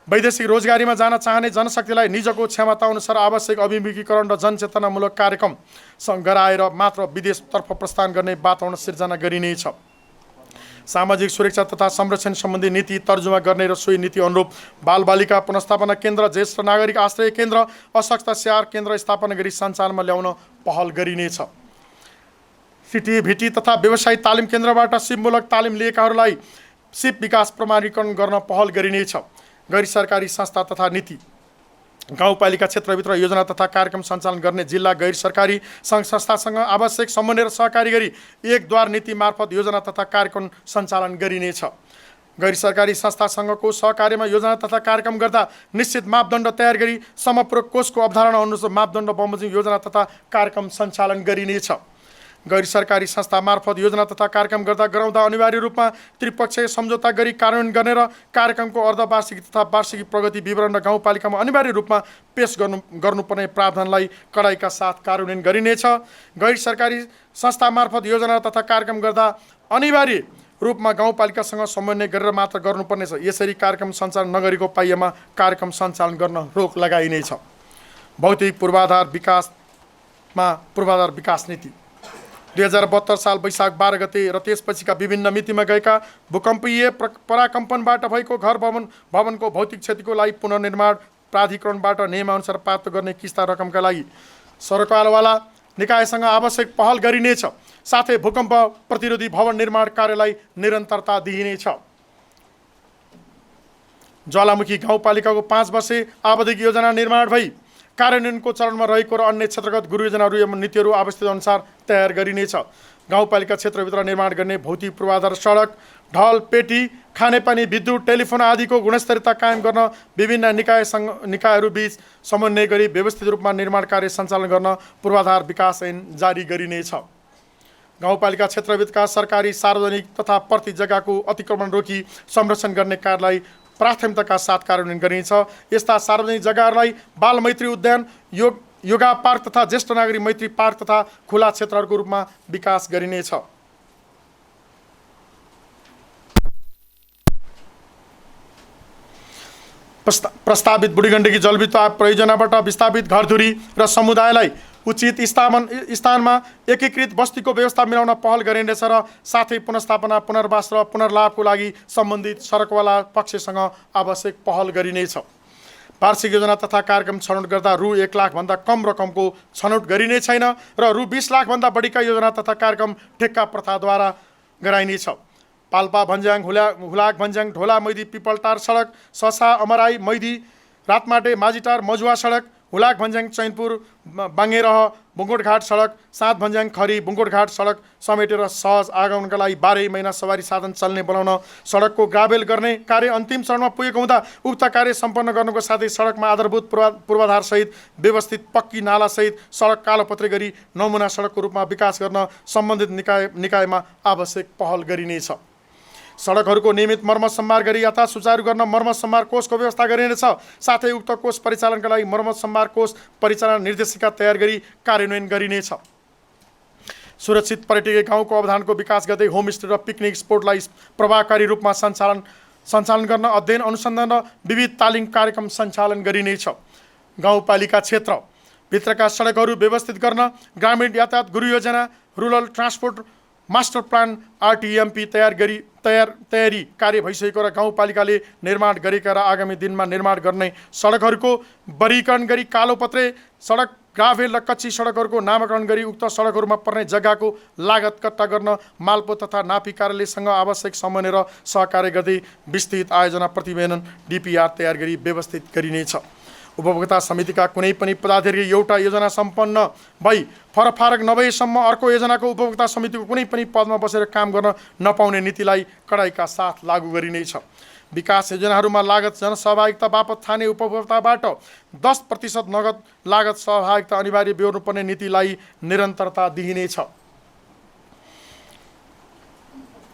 वैदेशिक रोजगारीमा जान चाहने जनशक्तिलाई निजको क्षमता अनुसार आवश्यक अभिमुखीकरण र जनचेतनामूलक कार्यक्रम गराएर मात्र विदेशतर्फ प्रस्थान गर्ने वातावरण सिर्जना गरिनेछ। सामाजिक सुरक्षा तथा संरक्षण सम्बन्धी नीति तर्जुमा गर्ने र सोही नीति अनुरूप बालबालिका पुनर्स्थापना केन्द्र, ज्येष्ठ नागरिक आश्रय केन्द्र, अशक्त स्याहार केन्द्र स्थापना गरी सञ्चालनमा ल्याउन पहल गरिनेछ। सिटी, भिटी तथा व्यवसायिक तालिम केन्द्रबाट सिपमूलक तालिम लिएकाहरूलाई सिप विकास प्रमाणीकरण गर्न पहल गरिनेछ। गैर सरकारी संस्था तथा नीति। गाउँपालिका क्षेत्रभित्र योजना तथा कार्यक्रम सञ्चालन गर्ने जिल्ला गैर सरकारी सङ्घ संस्थासँग आवश्यक समन्वय र सहकारी गरी एकद्वार नीति मार्फत योजना तथा कार्यक्रम सञ्चालन गरिनेछ। गैर सरकारी संस्थासँगको सहकार्यमा योजना तथा कार्यक्रम गर्दा निश्चित मापदण्ड तयार गरी समपूरक कोषको अवधारणा अनुसार मापदण्ड बमोजिम योजना तथा कार्यक्रम सञ्चालन गरिनेछ। गैर सरकारी संस्था मार्फत योजना तथा कार्यक्रम गराउँदा अनिवार्य रूपमा त्रिपक्षीय सम्झौता गरी कार्यान्वयन गर्ने र कार्यक्रमको अर्धवार्षिकी तथा वार्षिकी प्रगति विवरण र गाउँपालिकामा अनिवार्य रूपमा पेश गर्नुपर्ने प्रावधानलाई कडाइका साथ कार्यान्वयन गरिनेछ। गैर सरकारी संस्था मार्फत योजना तथा कार्यक्रम गर्दा अनिवार्य रूपमा गाउँपालिकासँग समन्वय गरेर मात्र गर्नुपर्नेछ। यसरी कार्यक्रम सञ्चालन नगरेको पाइएमा कार्यक्रम सञ्चालन गर्न रोक लगाइनेछ। भौतिक पूर्वाधार विकास नीति। 2072 साल वैशाख 12 गते र त्यसपछिका विभिन्न मितिमा गएका भूकम्पीय पराकम्पनबाट भएको घर भवनको भौतिक क्षतिको लागि पुनर्निर्माण प्राधिकरणबाट नियमअनुसार प्राप्त गर्ने किस्ता रकमका लागि सरकारवाला निकायसँग आवश्यक पहल गरिनेछ। साथै भूकम्प प्रतिरोधी भवन निर्माण कार्यलाई निरन्तरता दिइनेछ। ज्वालामुखी गाउँपालिकाको 5 वर्षे आवधिक योजना निर्माण भई कार्यान्वयनको चरणमा रहेको र अन्य क्षेत्रगत गुरुयोजनाहरू एवं नीतिहरू अवस्थित अनुसार तयार गरिनेछ। गाउँपालिका क्षेत्रभित्र निर्माण गर्ने भौतिक पूर्वाधार सडक, ढल, पेटी, खानेपानी, विद्युत, टेलिफोन आदिको गुणस्तरीयता कायम गर्न विभिन्न निकायहरूबीच समन्वय गरी व्यवस्थित रूपमा निर्माण कार्य सञ्चालन गर्न पूर्वाधार विकास ऐन जारी गरिनेछ। गाउँपालिका क्षेत्रभित्रका सरकारी, सार्वजनिक तथा प्रति जग्गाको अतिक्रमण रोकी संरक्षण गर्ने कार्यलाई प्राथमिकताका साथ कार्यान्वयन गरिनेछ। यस्ता सार्वजनिक जग्गाहरूलाई बाल मैत्री उद्यान, योगा पार्क तथा ज्येष्ठ नागरिक मैत्री पार्क तथा खुला क्षेत्रहरूको रूपमा विकास गरिनेछ। प्रस्तावित बुढीगण्डकी जलविद्युत परियोजनाबाट विस्थापित घरधुरी र समुदायलाई उचित स्थानमा एकीकृत बस्तीको व्यवस्था मिलाउन पहल गरिनेछ र साथै पुनर्स्थापना, पुनर्वास र पुनर्लाभको लागि सम्बन्धित सडकवाला पक्षसँग आवश्यक पहल गरिनेछ। वार्षिक योजना तथा कार्यक्रम छनौट गर्दा रु 1 लाखभन्दा कम रकमको छनौट गरिने छैन र रु 20 लाखभन्दा बढीका योजना तथा कार्यक्रम ठेक्का प्रथाद्वारा गराइनेछ। पाल्पा भन्ज्याङ, हुलाक भन्ज्याङ, ढोला मैदी पिपलटार सडक, ससा अमराई मैदी रातमाटे माझीटार मजुवा सडक, हुलाक भन्ज्याङ चैनपुर बाङ्गेरह बुङ्गोटघाट सडक, सात भन्ज्याङ खरी बुङ्गोटघाट सडक समेटेर सहज आगमनका लागि 12 महिना सवारी साधन चल्ने बनाउन सडकको ग्राभेल गर्ने कार्य अन्तिम चरणमा पुगेको हुँदा उक्त कार्य सम्पन्न गर्नुको साथै सडकमा आधारभूत पूर्वाधारसहित व्यवस्थित पक्की नालासहित सडक कालोपत्री गरी नमुना सडकको रूपमा विकास गर्न सम्बन्धित निकायमा आवश्यक पहल गरिनेछ। सडकहरूको नियमित मर्मत सम्भार गरी यातायात सुचारू गर्न मर्मत सम्भार कोषको व्यवस्था गरिनेछ। साथै उक्त कोष परिचालनका लागि मर्मत सम्भार कोष परिचालन निर्देशिका तयार गरी कार्यान्वयन गरिनेछ। सुरक्षित पर्यटकीय गाउँको अवधानको विकास गर्दै होमस्टे र पिकनिक स्पोटलाई प्रभावकारी रूपमा सञ्चालन गर्न अध्ययन अनुसन्धान र विविध तालिम कार्यक्रम सञ्चालन गरिनेछ। गाउँपालिका क्षेत्रभित्रका सडकहरू व्यवस्थित गर्न ग्रामीण यातायात गुरु योजना, rural transport master plan RTMP तयारी कार्य भइसकेको र गाउँपालिकाले निर्माण गरेका र आगामी दिनमा निर्माण गर्ने सडकहरूको वर्गीकरण गरी कालोपत्रे सडक, ग्राभेल र कच्ची सडकहरूको नामाकरण गरी उक्त सडकहरूमा पर्ने जग्गाको लागत कट्टा गर्न मालपो तथा नापी कार्यालयसँग आवश्यक समन्वय र सहकार्य गर्दै विस्तृत आयोजना प्रतिवेदन DPR तयार गरी व्यवस्थित गरिनेछ। उपभोक्ता समितिका कुनै पनि पदाधिकारी एउटा योजना सम्पन्न भई फरक नभएसम्म अर्को योजनाको उपभोक्ता समितिको कुनै पनि पदमा बसेर काम गर्न नपाउने नीतिलाई कडाइका साथ लागू गरिनेछ। विकास योजनाहरूमा लागत जनसहभागिता बापत ठाने उपभोक्ताबाट 10% नगद लागत सहभागिता अनिवार्य बेहोर्नुपर्ने नीतिलाई निरन्तरता दिइनेछ।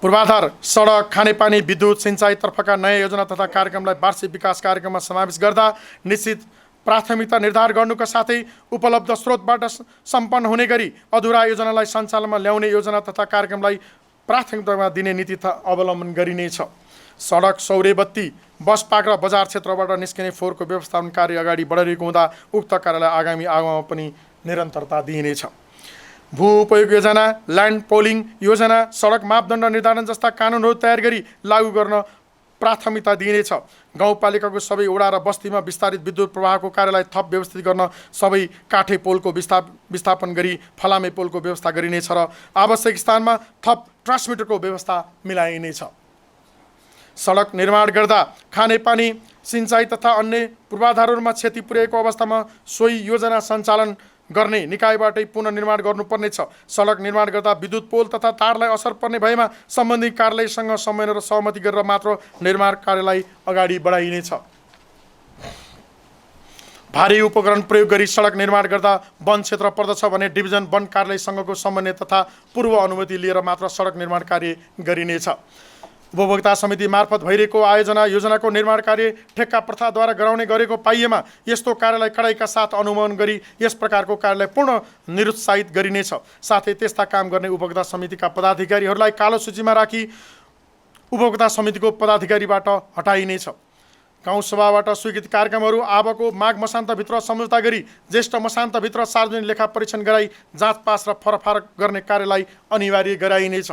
पूर्वाधार, सडक, खानेपानी, विद्युत, सिँचाइतर्फका नयाँ योजना तथा कार्यक्रमलाई वार्षिक विकास कार्यक्रममा समावेश गर्दा निश्चित प्राथमिकता निर्धारण गर्नुका साथै उपलब्ध स्रोतबाट सम्पन्न हुने गरी अधुरा योजनालाई सञ्चालनमा ल्याउने योजना तथा कार्यक्रमलाई प्राथमिकतामा दिने नीति अवलम्बन गरिनेछ। सडक, सौर्य बत्ती, बस पार्क र बजार क्षेत्रबाट निस्किने फोहोरको व्यवस्थापन कार्य अगाडि बढिरहेको हुँदा उक्त कार्यलाई आगामी आगममा पनि निरन्तरता दिइनेछ। भू उपयोग योजना, ल्यान्ड पोलिङ योजना, सडक मापदण्ड निर्धारण जस्ता कानुनहरू तयार गरी लागू गर्न प्राथमिकता दिइनेछ। गाउँपालिकाको सबै वडा र बस्तीमा विस्तारित विद्युत प्रवाहको कार्यलाई थप व्यवस्थित गर्न सबै काठे पोलको विस्थापन गरी फलामे पोलको व्यवस्था गरिनेछ र आवश्यक स्थानमा थप ट्रान्समिटरको व्यवस्था मिलाइनेछ। सडक निर्माण गर्दा खानेपानी, सिँचाइ तथा अन्य पूर्वाधारहरूमा क्षति पुर्याएको अवस्थामा सोही योजना सञ्चालन गर्ने निकायबाटै पुनर्निर्माण गर्नुपर्नेछ। सडक निर्माण गर्दा विद्युत पोल तथा तारलाई असर पर्ने भएमा सम्बन्धित कार्यालयसँग समन्वय र सहमति गरेर मात्र निर्माण कार्यलाई अगाडि बढाइनेछ। भारी उपकरण प्रयोग गरी सडक निर्माण गर्दा वन क्षेत्र पर्दछ भने डिभिजन वन कार्यालयसँगको समन्वय तथा पूर्व अनुमति लिएर मात्र सडक निर्माण कार्य गरिनेछ। उपभोक्ता समिति मार्फत भइरहेको आयोजना योजनाको निर्माण कार्य ठेक्का प्रथाद्वारा गराउने गरेको पाइएमा यस्तो कार्यलाई कडाइका साथ अनुमोदन गरी यस प्रकारको कार्यलाई पूर्ण निरुत्साहित गरिनेछ। साथै त्यस्ता काम गर्ने उपभोक्ता समितिका पदाधिकारीहरूलाई कालो सूचीमा राखी उपभोक्ता समितिको पदाधिकारीबाट हटाइनेछ। गाउँसभाबाट स्वीकृत कार्यक्रमहरू आवको माघ मसान्तभित्र सम्झौता गरी ज्येष्ठ मसान्तभित्र सार्वजनिक लेखा परीक्षण गराई जाँच पास र फरक गर्ने कार्यलाई अनिवार्य गराइनेछ।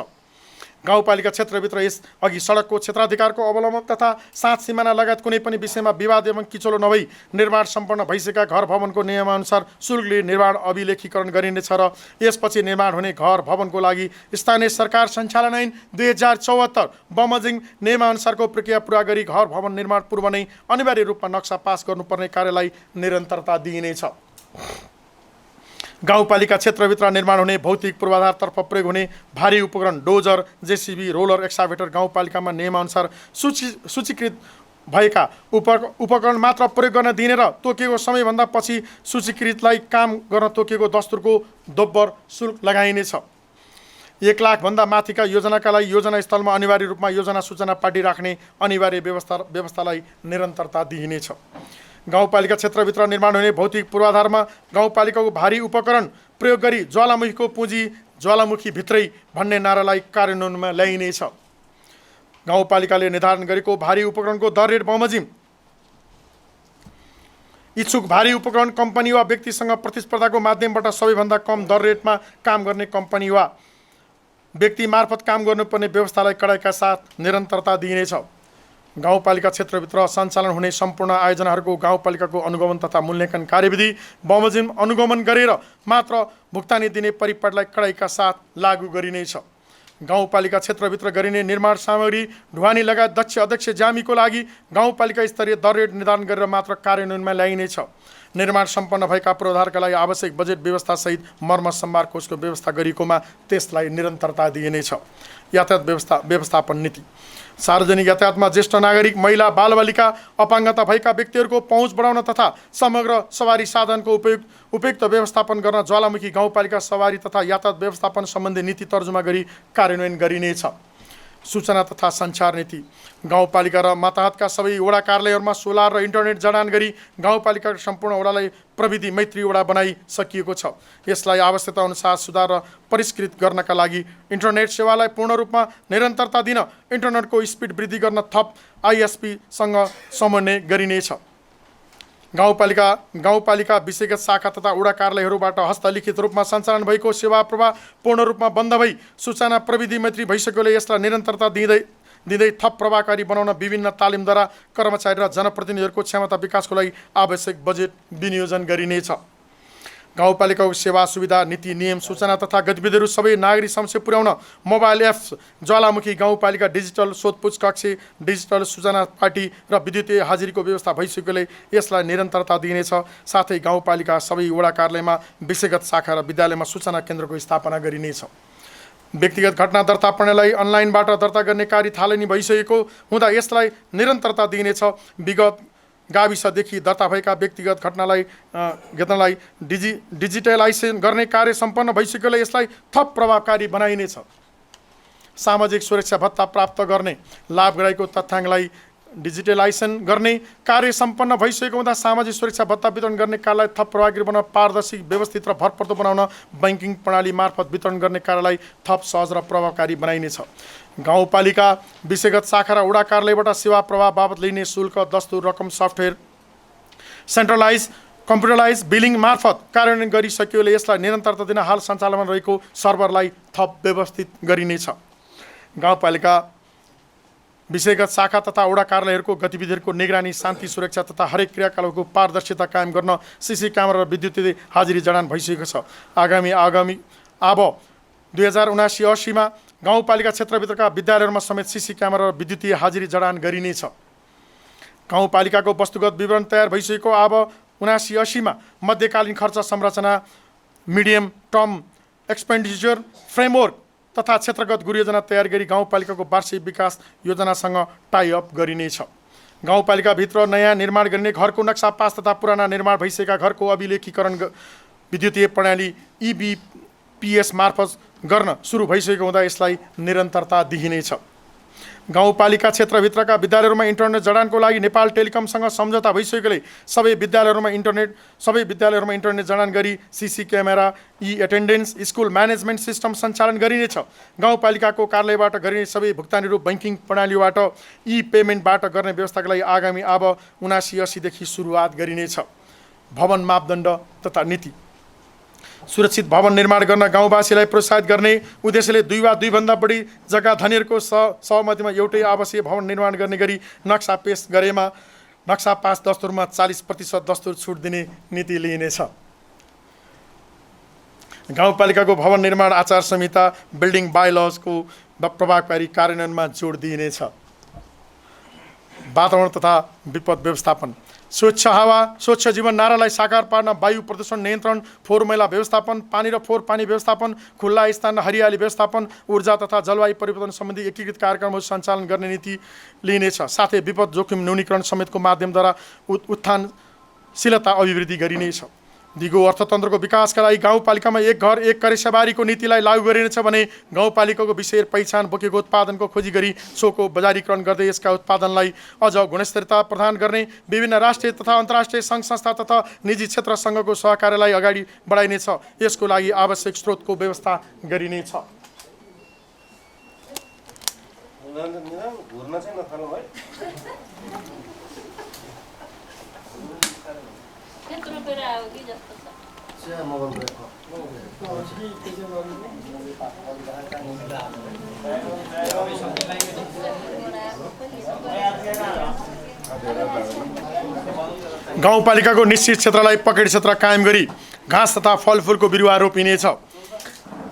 गाउँपालिका क्षेत्रभित्र यस अघि सडकको क्षेत्राधिकारको अवलम्बन तथा साथ सिमाना लगायत कुनै पनि विषयमा विवाद एवं किचलो नभई निर्माण सम्पन्न भइसकेका घर भवनको नियमानुसार शुल्कले निर्माण अभिलेखीकरण गरिनेछ र यसपछि निर्माण हुने घर भवनको लागि स्थानीय सरकार सञ्चालन ऐन 2074 बमोजिम नियमानुसारको प्रक्रिया पुरा गरी घर भवन निर्माण पूर्व नै अनिवार्य रूपमा नक्सा पास गर्नुपर्ने कार्यलाई निरन्तरता दिइनेछ। गाउँपालिका क्षेत्रभित्र निर्माण हुने भौतिक पूर्वाधारतर्फ प्रयोग हुने भारी उपकरण डोजर, JCB, रोलर, एक्साभेटर गाउँपालिकामा नियमअनुसार सूचीकृत भएका उपकरण मात्र प्रयोग गर्न दिने र तोकिएको समयभन्दा पछि सूचीकृतलाई काम गर्न तोकिएको दस्तुरको दोब्बर शुल्क लगाइनेछ। 1 लाखभन्दा माथिका योजनाका लागि योजना स्थलमा अनिवार्य रूपमा योजना सूचना पार्टी राख्ने अनिवार्य व्यवस्थालाई निरन्तरता दिइनेछ। गाउँपालिका क्षेत्रभित्र निर्माण हुने भौतिक पूर्वाधारमा गाउँपालिकाको भारी उपकरण प्रयोग गरी ज्वालामुखीको पुँजी ज्वालामुखीभित्रै भन्ने नारालाई कार्यान्वयनमा ल्याइनेछ। गाउँपालिकाले निर्धारण गरेको भारी उपकरणको दर रेट बमोजिम इच्छुक भारी उपकरण कम्पनी वा व्यक्तिसँग प्रतिस्पर्धाको माध्यमबाट सबैभन्दा कम दर रेटमा काम गर्ने कम्पनी वा व्यक्ति मार्फत काम गर्नुपर्ने व्यवस्थालाई कडाइका साथ निरन्तरता दिइनेछ। गाउँपालिका क्षेत्रभित्र सञ्चालन हुने सम्पूर्ण आयोजनाहरूको गाउँपालिकाको अनुगमन तथा मूल्याङ्कन कार्यविधि बमोजिम अनुगमन गरेर मात्र भुक्तानी दिने परिपाटीलाई कडाइका साथ लागू गरिनेछ। गाउँपालिका क्षेत्रभित्र गरिने निर्माण सामग्री ढुवानी लगायत दक्ष अध्यक्ष ज्यामीको लागि गाउँपालिका स्तरीय दर रेट निर्धारण गरेर मात्र कार्यान्वयनमा ल्याइनेछ। निर्माण सम्पन्न भएका पूर्वाधारका लागि आवश्यक बजेट व्यवस्थासहित मर्मत सम्भार कोषको व्यवस्था गरिएकोमा त्यसलाई निरन्तरता दिइनेछ। यातायात व्यवस्थापन नीति सार्वजनिक यातायातमा ज्येष्ठ नागरिक, महिला, बालबालिका, अपाङ्गता भएका व्यक्तिहरूको पहुँच बढाउन तथा समग्र सवारी साधनको उपयुक्त व्यवस्थापन गर्न ज्वालामुखी गाउँपालिका सवारी तथा यातायात व्यवस्थापन सम्बन्धी नीति तर्जुमा गरी कार्यान्वयन गरिनेछ। सूचना तथा सञ्चार नीति। गाउँपालिका र मातहतका सबै वडा कार्यालयहरूमा सोलर र इन्टरनेट जडान गरी गाउँपालिकाको सम्पूर्ण वडालाई प्रविधि मैत्री वडा बनाइसकिएको छ। यसलाई आवश्यकता अनुसार सुधार र परिष्कृत गर्नका लागि इन्टरनेट सेवालाई पूर्ण रूपमा निरन्तरता दिन इन्टरनेटको स्पिड वृद्धि गर्न थप आइएसपीसँग समन्वय गरिनेछ। गाउँपालिका विषयगत शाखा तथा वडा कार्यालयहरूबाट हस्तलिखित रूपमा सञ्चालन भएको सेवा प्रवाह पूर्ण रूपमा बन्द भई सूचना प्रविधि मैत्री भइसकेकोले यसलाई निरन्तरता दिँदै थप प्रभावकारी बनाउन विभिन्न तालिमद्वारा कर्मचारी र जनप्रतिनिधिहरूको क्षमता विकासको लागि आवश्यक बजेट विनियोजन गरिनेछ। गाउँपालिकाको सेवा सुविधा नीति नियम सूचना तथा गतिविधिहरू सबै नागरिक समक्ष पुर्याउन मोबाइल एप्स ज्वालामुखी गाउँपालिका डिजिटल सोधपुछ कक्ष डिजिटल सूचना पार्टी र विद्युतीय हाजिरीको व्यवस्था भइसकेकोले यसलाई निरन्तरता दिइनेछ। साथै गाउँपालिका सबै वडा कार्यालयमा विषयगत शाखा र विद्यालयमा सूचना केन्द्रको स्थापना गरिनेछ। व्यक्तिगत घटना दर्ता प्रणालीलाई अनलाइनबाट दर्ता गर्ने कार्य थालनी भइसकेको हुँदा यसलाई निरन्तरता दिइनेछ। विगत गाविसदेखि दर्ता भएका व्यक्तिगत घटनालाई डिजिटलाइजेसन गर्ने कार्य सम्पन्न भइसकेकोले यसलाई थप प्रभावकारी बनाइनेछ। सामाजिक सुरक्षा भत्ता प्राप्त गर्ने लाभग्राहीको तथ्याङ्कलाई डिजिटलाइजेसन गर्ने कार्य सम्पन्न भइसकेको हुँदा सामाजिक सुरक्षा भत्ता वितरण गर्ने कार्यलाई थप प्रभावकारी बनाउन पारदर्शी व्यवस्थित र भरपर्दो बनाउन बैंकिङ प्रणाली मार्फत वितरण गर्ने कार्यलाई थप सहज र प्रभावकारी बनाइनेछ। गाउँपालिका विषयगत शाखा र वडा कार्यालयबाट सेवा प्रवाह बाबत लिने शुल्क दस्तुर रकम सफ्टवेयर सेन्ट्रलाइज कम्प्युटराइज बिलिङ मार्फत कार्यान्वयन गरिसकियोले यसलाई निरन्तरता दिन हाल सञ्चालनमा रहेको सर्भरलाई थप व्यवस्थित गरिनेछ। गाउँपालिका विषयगत शाखा तथा वडा कार्यालयहरूको गतिविधिहरूको निगरानी शान्ति सुरक्षा तथा हरेक क्रियाकलापको पारदर्शिता कायम गर्न सीसी क्यामेरा र विद्युतीय हाजिरी जडान भइसकेको छ। अब 2079-80मा गाउँपालिका क्षेत्रभित्रका विद्यालयहरूमा समेत सीसी क्यामेरा र विद्युतीय हाजिरी जडान गरिनेछ। गाउँपालिकाको वस्तुगत विवरण तयार भइसकेको अब 79-80मा मध्यकालीन खर्च संरचना मिडियम टर्म एक्सपेन्डिचर फ्रेमवर्क तथा क्षेत्रगत गुरुयोजना तयार गरी गाउँपालिकाको वार्षिक विकास योजनासँग टाइअप गरिनेछ। गाउँपालिकाभित्र नयाँ निर्माण गरिने घरको नक्सा पास तथा पुराना निर्माण भइसकेका घरको अभिलेखीकरण विद्युतीय प्रणाली EBPS मार्फत गर्न सुरु भइसकेको हुँदा यसलाई निरन्तरता दिइनेछ। गाउँपालिका क्षेत्रभित्रका विद्यालयहरूमा इन्टरनेट जडानको लागि नेपाल टेलिकमसँग सम्झौता भइसकेकोले सबै विद्यालयहरूमा इन्टरनेट जडान गरी CC camera attendance school management system सञ्चालन गरिनेछ। गाउँपालिकाको कार्यालयबाट गरिने सबै भुक्तानीहरू बैंकिङ प्रणालीबाट पेमेन्टबाट गर्ने व्यवस्थाका लागि आगामी अब 79-80देखि सुरुवात गरिनेछ। भवन मापदण्ड तथा नीति सुरक्षित भवन निर्माण गर्न गाउँवासीलाई प्रोत्साहित गर्ने उद्देश्यले 2 वा 2 भन्दा बढी जग्गा धनीहरूको सहमतिमा एउटै आवासीय भवन निर्माण गर्ने गरी नक्सा पेश गरेमा नक्सा पास दस्तुरमा 40% दस्तुर छुट दिने नीति लिइनेछ। गाउँपालिकाको भवन निर्माण आचार संहिता बिल्डिङ बाइलजको प्रभावकारी कार्यान्वयनमा जोड दिइनेछ। वातावरण तथा विपद व्यवस्थापन स्वच्छ हावा स्वच्छ जीवन नारालाई साकार पार्न वायु प्रदूषण नियन्त्रण फोहोर मैला व्यवस्थापन पानी र फोहोर पानी व्यवस्थापन खुल्ला स्थान हरियाली व्यवस्थापन ऊर्जा तथा जलवायु परिवर्तन सम्बन्धी एकीकृत कार्यक्रमहरू सञ्चालन गर्ने नीति लिइनेछ। साथै विपद जोखिम न्यूनीकरण समेतको माध्यमद्वारा उत्थानशीलता अभिवृद्धि गरिनेछ। दिगो अर्थतन्त्रको विकासका लागि गाउँपालिकामा एक घर एक करेसाबारीको नीतिलाई लागू गरिनेछ भने गाउँपालिकाको विषय पहिचान बोकेको उत्पादनको खोजी गरी सोको बजारीकरण गर्दै यसका उत्पादनलाई अझ गुणस्तरता प्रदान गर्ने विभिन्न राष्ट्रिय तथा अन्तर्राष्ट्रिय सङ्घ संस्था तथा निजी क्षेत्रसँगको सहकार्यलाई अगाडि बढाइनेछ। यसको लागि आवश्यक स्रोतको व्यवस्था गरिनेछ। गाउँपालिकाको निश्चित क्षेत्रलाई पकेट क्षेत्र कायम गरी घाँस तथा फलफुलको बिरुवा रोपिनेछ।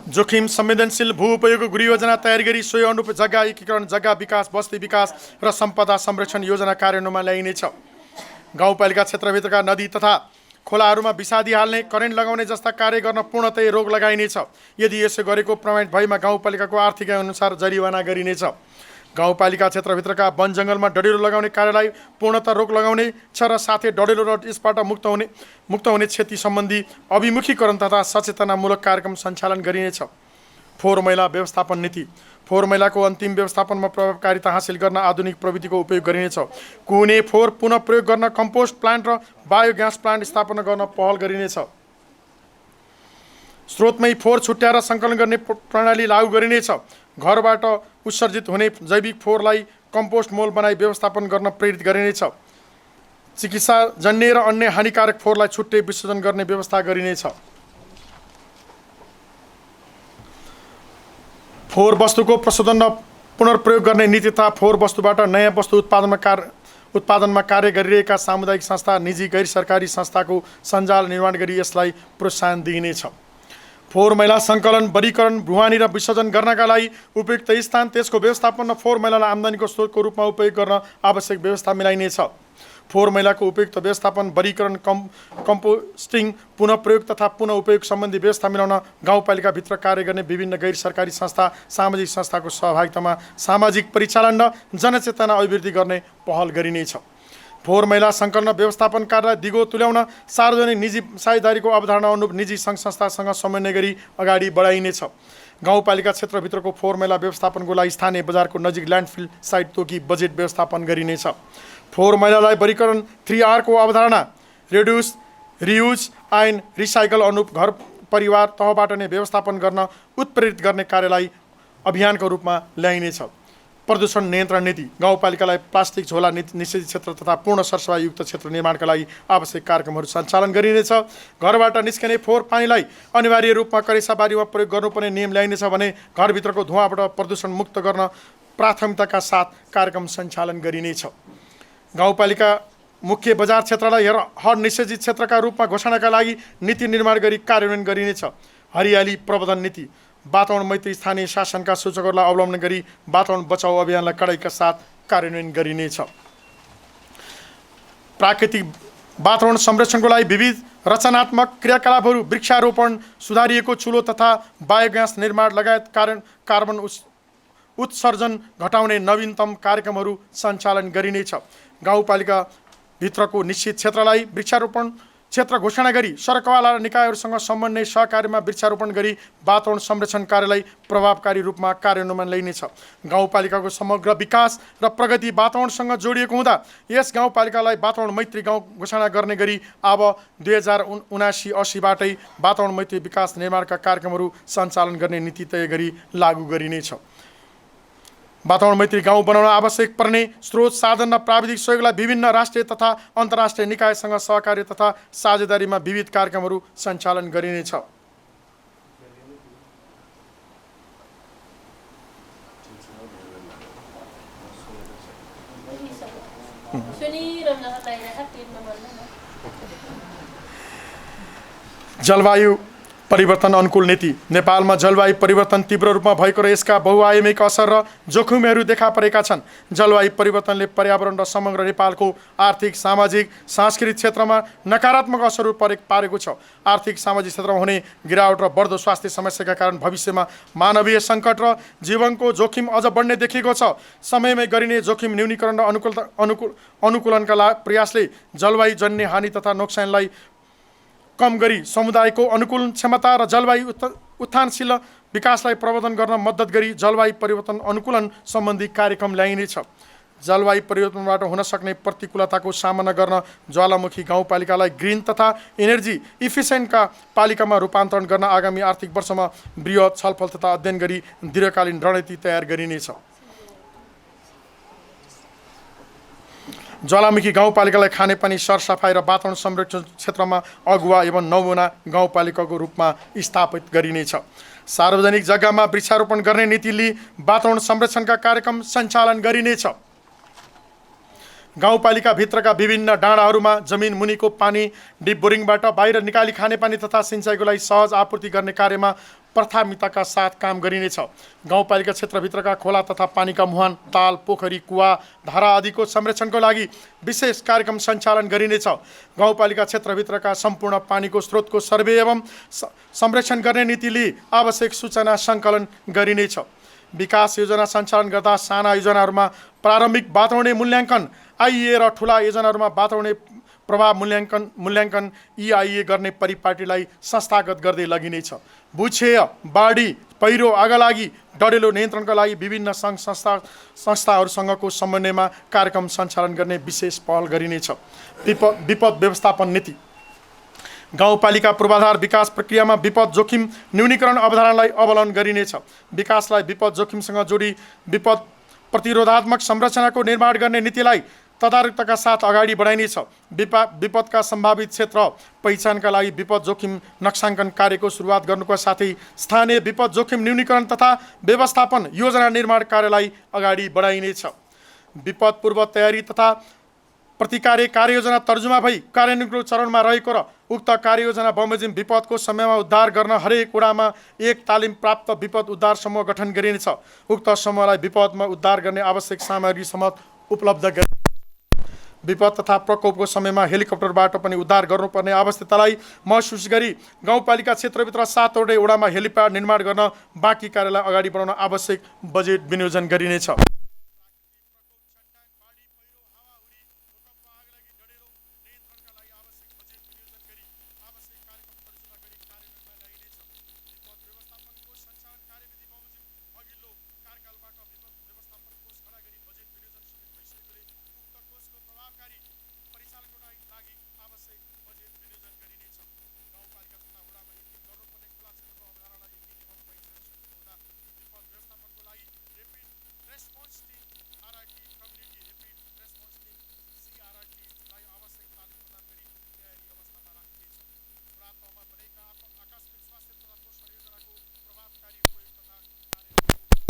जोखिम संवेदनशील भू उपयोग गृह योजना तयार गरी सोही अनुरूप जग्गा एकीकरण जग्गा विकास बस्ती विकास र सम्पदा संरक्षण योजना कार्यान्वयनमा ल्याइनेछ। गाउँपालिका क्षेत्रभित्रका नदी तथा खोलाहरूमा विषादी हाल्ने करेन्ट लगाउने जस्ता कार्य गर्न पूर्णतया रोक लगाइनेछ। यदि यसो गरेको प्रमाणित भएमा गाउँपालिकाको आर्थिक अनुसार जरिवाना गरिनेछ। गाउँपालिका क्षेत्रभित्रका वन जङ्गलमा डढेलो लगाउने कार्यलाई पूर्णतः रोक लगाउने छ र साथै डढेलो र यसबाट मुक्त हुने क्षति सम्बन्धी अभिमुखीकरण तथा सचेतनामूलक कार्यक्रम सञ्चालन गरिनेछ। फोहोर मैला व्यवस्थापन नीति फोहोर मैलाको अन्तिम व्यवस्थापनमा प्रभावकारिता हासिल गर्न आधुनिक प्रविधिको उपयोग गरिनेछ। कुने फोहोर पुनः प्रयोग गर्न कम्पोस्ट प्लान्ट र बायोग्यास प्लान्ट स्थापना गर्न पहल गरिनेछ। स्रोतमै फोहोर छुट्याएर सङ्कलन गर्ने प्रणाली लागू गरिनेछ। घरबाट उत्सर्जित हुने जैविक फोहोरलाई कम्पोस्ट मोल बनाई व्यवस्थापन गर्न प्रेरित गरिनेछ। चिकित्साजन्य र अन्य हानिकारक फोहोरलाई छुट्टै विसर्जन गर्ने व्यवस्था गरिनेछ। फोहोर वस्तुको प्रशोधन र पुनर्प्रयोग गर्ने नीति तथा फोहोर वस्तुबाट नयाँ वस्तु उत्पादनमा कार्य गरिरहेका सामुदायिक संस्था, निजी गैर सरकारी संस्थाको सञ्जाल निर्माण गरी यसलाई प्रोत्साहन दिइनेछ। फोहोर मैला सङ्कलन, वर्गीकरण, भुवानी र विसर्जन गर्नका लागि उपयुक्त स्थान, त्यसको व्यवस्थापन र फोहोर मैलालाई आम्दानीको स्रोतको रूपमा उपयोग गर्न आवश्यक व्यवस्था मिलाइनेछ। फोहोर मैलाको उपयुक्त व्यवस्थापन, वर्गीकरण, कम्पोस्टिङ, पुनः प्रयोग तथा पुनः उपयोग सम्बन्धी व्यवस्था मिलाउन गाउँपालिकाभित्र कार्य गर्ने विभिन्न गैर सरकारी संस्था, सामाजिक संस्थाको सहभागितामा सामाजिक परिचालन र जनचेतना अभिवृद्धि गर्ने पहल गरिनेछ। फोहोर मैला सङ्कलन व्यवस्थापन कार्यलाई दिगो तुल्याउन सार्वजनिक निजी साझेदारीको अवधारणा अनुरूप निजी सङ्घ संस्थासँग समन्वय गरी अगाडि बढाइनेछ। गाउँपालिका क्षेत्रभित्रको फोहोर मैला व्यवस्थापनको लागि स्थानीय बजारको नजिक ल्यान्डफिल साइट तोकी बजेट व्यवस्थापन गरिनेछ। फोहोर मैलालाई वर्गीकरण 3R को अवधारणा रिड्युस, रियुज एन्ड रिसाइकल अनुरूप घर परिवार तहबाट नै व्यवस्थापन गर्न उत्प्रेरित गर्ने कार्यलाई अभियानको रूपमा ल्याइनेछ। प्रदूषण नियन्त्रण नीति गाउँपालिकालाई प्लास्टिक झोला निषेधित क्षेत्र तथा पूर्ण सरसफाइयुक्त क्षेत्र निर्माणका लागि आवश्यक कार्यक्रमहरू सञ्चालन गरिनेछ। घरबाट निस्कने फोहोर पानीलाई अनिवार्य रूपमा करेसाबारीमा प्रयोग गर्नुपर्ने नियम ल्याइनेछ भने घरभित्रको धुवाँबाट प्रदूषण मुक्त गर्न प्राथमिकताका साथ कार्यक्रम सञ्चालन गरिनेछ। गाउँपालिका मुख्य बजार क्षेत्रलाई हर निषेधित क्षेत्रका रूपमा घोषणाका लागि नीति निर्माण गरी कार्यान्वयन गरिनेछ। हरियाली प्रबन्धन नीति वातावरण मैत्री स्थानीय शासनका सूचकहरूलाई अवलम्बन गरी वातावरण बचाउ अभियानलाई कडाइका साथ कार्यान्वयन गरिनेछ। प्राकृतिक वातावरण संरक्षणको लागि विविध रचनात्मक क्रियाकलापहरू, वृक्षारोपण, सुधारिएको चुलो तथा बायोग्यास निर्माण लगायत कार्बन उत्सर्जन घटाउने नवीनतम कार्यक्रमहरू सञ्चालन गरिनेछ। गाउँपालिका भित्रको निश्चित क्षेत्रलाई वृक्षारोपण क्षेत्र घोषणा गरी सरकारवाला निकायहरूसँग समन्वय सहकार्यमा वृक्षारोपण गरी वातावरण संरक्षण कार्यलाई प्रभावकारी रूपमा कार्यान्वयनमा ल्याइनेछ। गाउँपालिकाको समग्र विकास र प्रगति वातावरणसँग जोडिएको हुँदा यस गाउँपालिकालाई वातावरण मैत्री गाउँ घोषणा गर्ने गरी अब 2079-80बाटै वातावरण मैत्री विकास निर्माणका कार्यक्रमहरू सञ्चालन गर्ने नीति तय गरी लागू गरिनेछ। वातावरण मैत्री गाउँ बनाउन आवश्यक पर्ने स्रोत, साधन र प्राविधिक सहयोगलाई विभिन्न राष्ट्रिय तथा अन्तर्राष्ट्रिय निकायसँग सहकार्य तथा साझेदारीमा विविध कार्यक्रमहरू सञ्चालन गरिनेछ। जलवायु परिवर्तन अनुकूल नीति नेपालमा जलवायु परिवर्तन तीव्र रूपमा भएको र यसका बहुआयामिक असर र जोखिमहरू देखा परेका छन्। जलवायु परिवर्तनले पर्यावरण र समग्र नेपालको आर्थिक, सामाजिक, सांस्कृतिक क्षेत्रमा नकारात्मक असर पारेको छ। आर्थिक सामाजिक क्षेत्रमा हुने गिरावट र बढ्दो स्वास्थ्य समस्याका कारण भविष्यमा मानवीय सङ्कट र जीवनको जोखिम अझ बढ्ने देखिएको छ। समयमै गरिने जोखिम न्यूनीकरण र अनुकूलनका प्रयासले जलवायुजन्य हानि तथा नोक्सानलाई कम गरी समुदायको अनुकूलन क्षमता र जलवायु उत्थानशील विकासलाई प्रवर्धन गर्न मद्दत गरी जलवायु परिवर्तन अनुकूलन सम्बन्धी कार्यक्रम ल्याइनेछ। जलवायु परिवर्तनबाट हुन सक्ने प्रतिकूलताको सामना गर्न ज्वालामुखी गाउँपालिकालाई ग्रिन तथा एनर्जी इफिसियन्टका पालिकामा रूपान्तरण गर्न आगामी आर्थिक वर्षमा बृहत छलफल तथा अध्ययन गरी दीर्घकालीन रणनीति तयार गरिनेछ। ज्वालामुखी गाउँपालिकालाई खानेपानी, सरसफाइ र वातावरण संरक्षण क्षेत्रमा अगुवा एवं नमुना गाउँपालिकाको रूपमा स्थापित गरिनेछ। सार्वजनिक जग्गामा वृक्षारोपण गर्ने नीति लिई वातावरण संरक्षणका कार्यक्रम सञ्चालन गरिनेछ। गाउँपालिका भित्रका विभिन्न डाँडाहरूमा जमिन मुनिको पानी डिप बोरिङबाट बाहिर निकाली खानेपानी तथा सिँचाइको लागि सहज आपूर्ति गर्ने कार्यमा प्राथमिकताका साथ काम गरिनेछ। गाउँपालिका क्षेत्रभित्रका खोला तथा पानीका मुहान, ताल, पोखरी, कुवा, धारा आदिको संरक्षणको लागि विशेष कार्यक्रम सञ्चालन गरिनेछ। गाउँपालिका क्षेत्रभित्रका सम्पूर्ण पानीको स्रोतको सर्वे एवं संरक्षण गर्ने नीति लिई आवश्यक सूचना सङ्कलन गरिनेछ। विकास योजना सञ्चालन गर्दा साना योजनाहरूमा प्रारम्भिक वातावरणीय मूल्याङ्कन आइए र ठुला योजनाहरूमा वातावरणीय प्रभाव मूल्याङ्कन EIA गर्ने परिपाटीलाई संस्थागत गर्दै लगिनेछ। भूक्षय, बाढी पहिरो, आगलागी, डढेलो नियन्त्रणका लागि विभिन्न सङ्घ संस्थाहरूसँगको समन्वयमा कार्यक्रम सञ्चालन गर्ने विशेष पहल गरिनेछ। विपद व्यवस्थापन नीति। गाउँपालिका पूर्वाधार विकास प्रक्रियामा विपद जोखिम न्यूनीकरण अवधारणालाई अवलम्बन गरिनेछ। विकासलाई विपद जोखिमसँग जोडी विपद प्रतिरोधात्मक संरचनाको निर्माण गर्ने नीतिलाई तदारुकताका साथ अगाडि बढाइनेछ। विपदका सम्भावित क्षेत्र पहिचानका लागि विपद जोखिम नक्साङ्कन कार्यको सुरुवात गर्नुका साथै स्थानीय विपद जोखिम न्यूनीकरण तथा व्यवस्थापन योजना निर्माण कार्यलाई अगाडि बढाइनेछ। विपद पूर्व तयारी तथा प्रतिकार कार्ययोजना तर्जुमा भई कार्यान्वयनको चरणमा रहेको र उक्त कार्ययोजना बमोजिम विपदको समयमा उद्धार गर्न हरेक वडामा एक तालिम प्राप्त विपद उद्धार समूह गठन गरिनेछ। उक्त समूहलाई विपदमा उद्धार गर्ने आवश्यक सामग्री समेत उपलब्ध गरि विपद तथा प्रकोपको समयमा हेलिकप्टरबाट पनि उद्धार गर्नुपर्ने आवश्यकतालाई महसुस गरी गाउँपालिका क्षेत्रभित्र 7 वटै वडामा हेलिप्याड निर्माण गर्न बाँकी कार्यलाई अगाडि बढाउन आवश्यक बजेट विनियोजन गरिनेछ।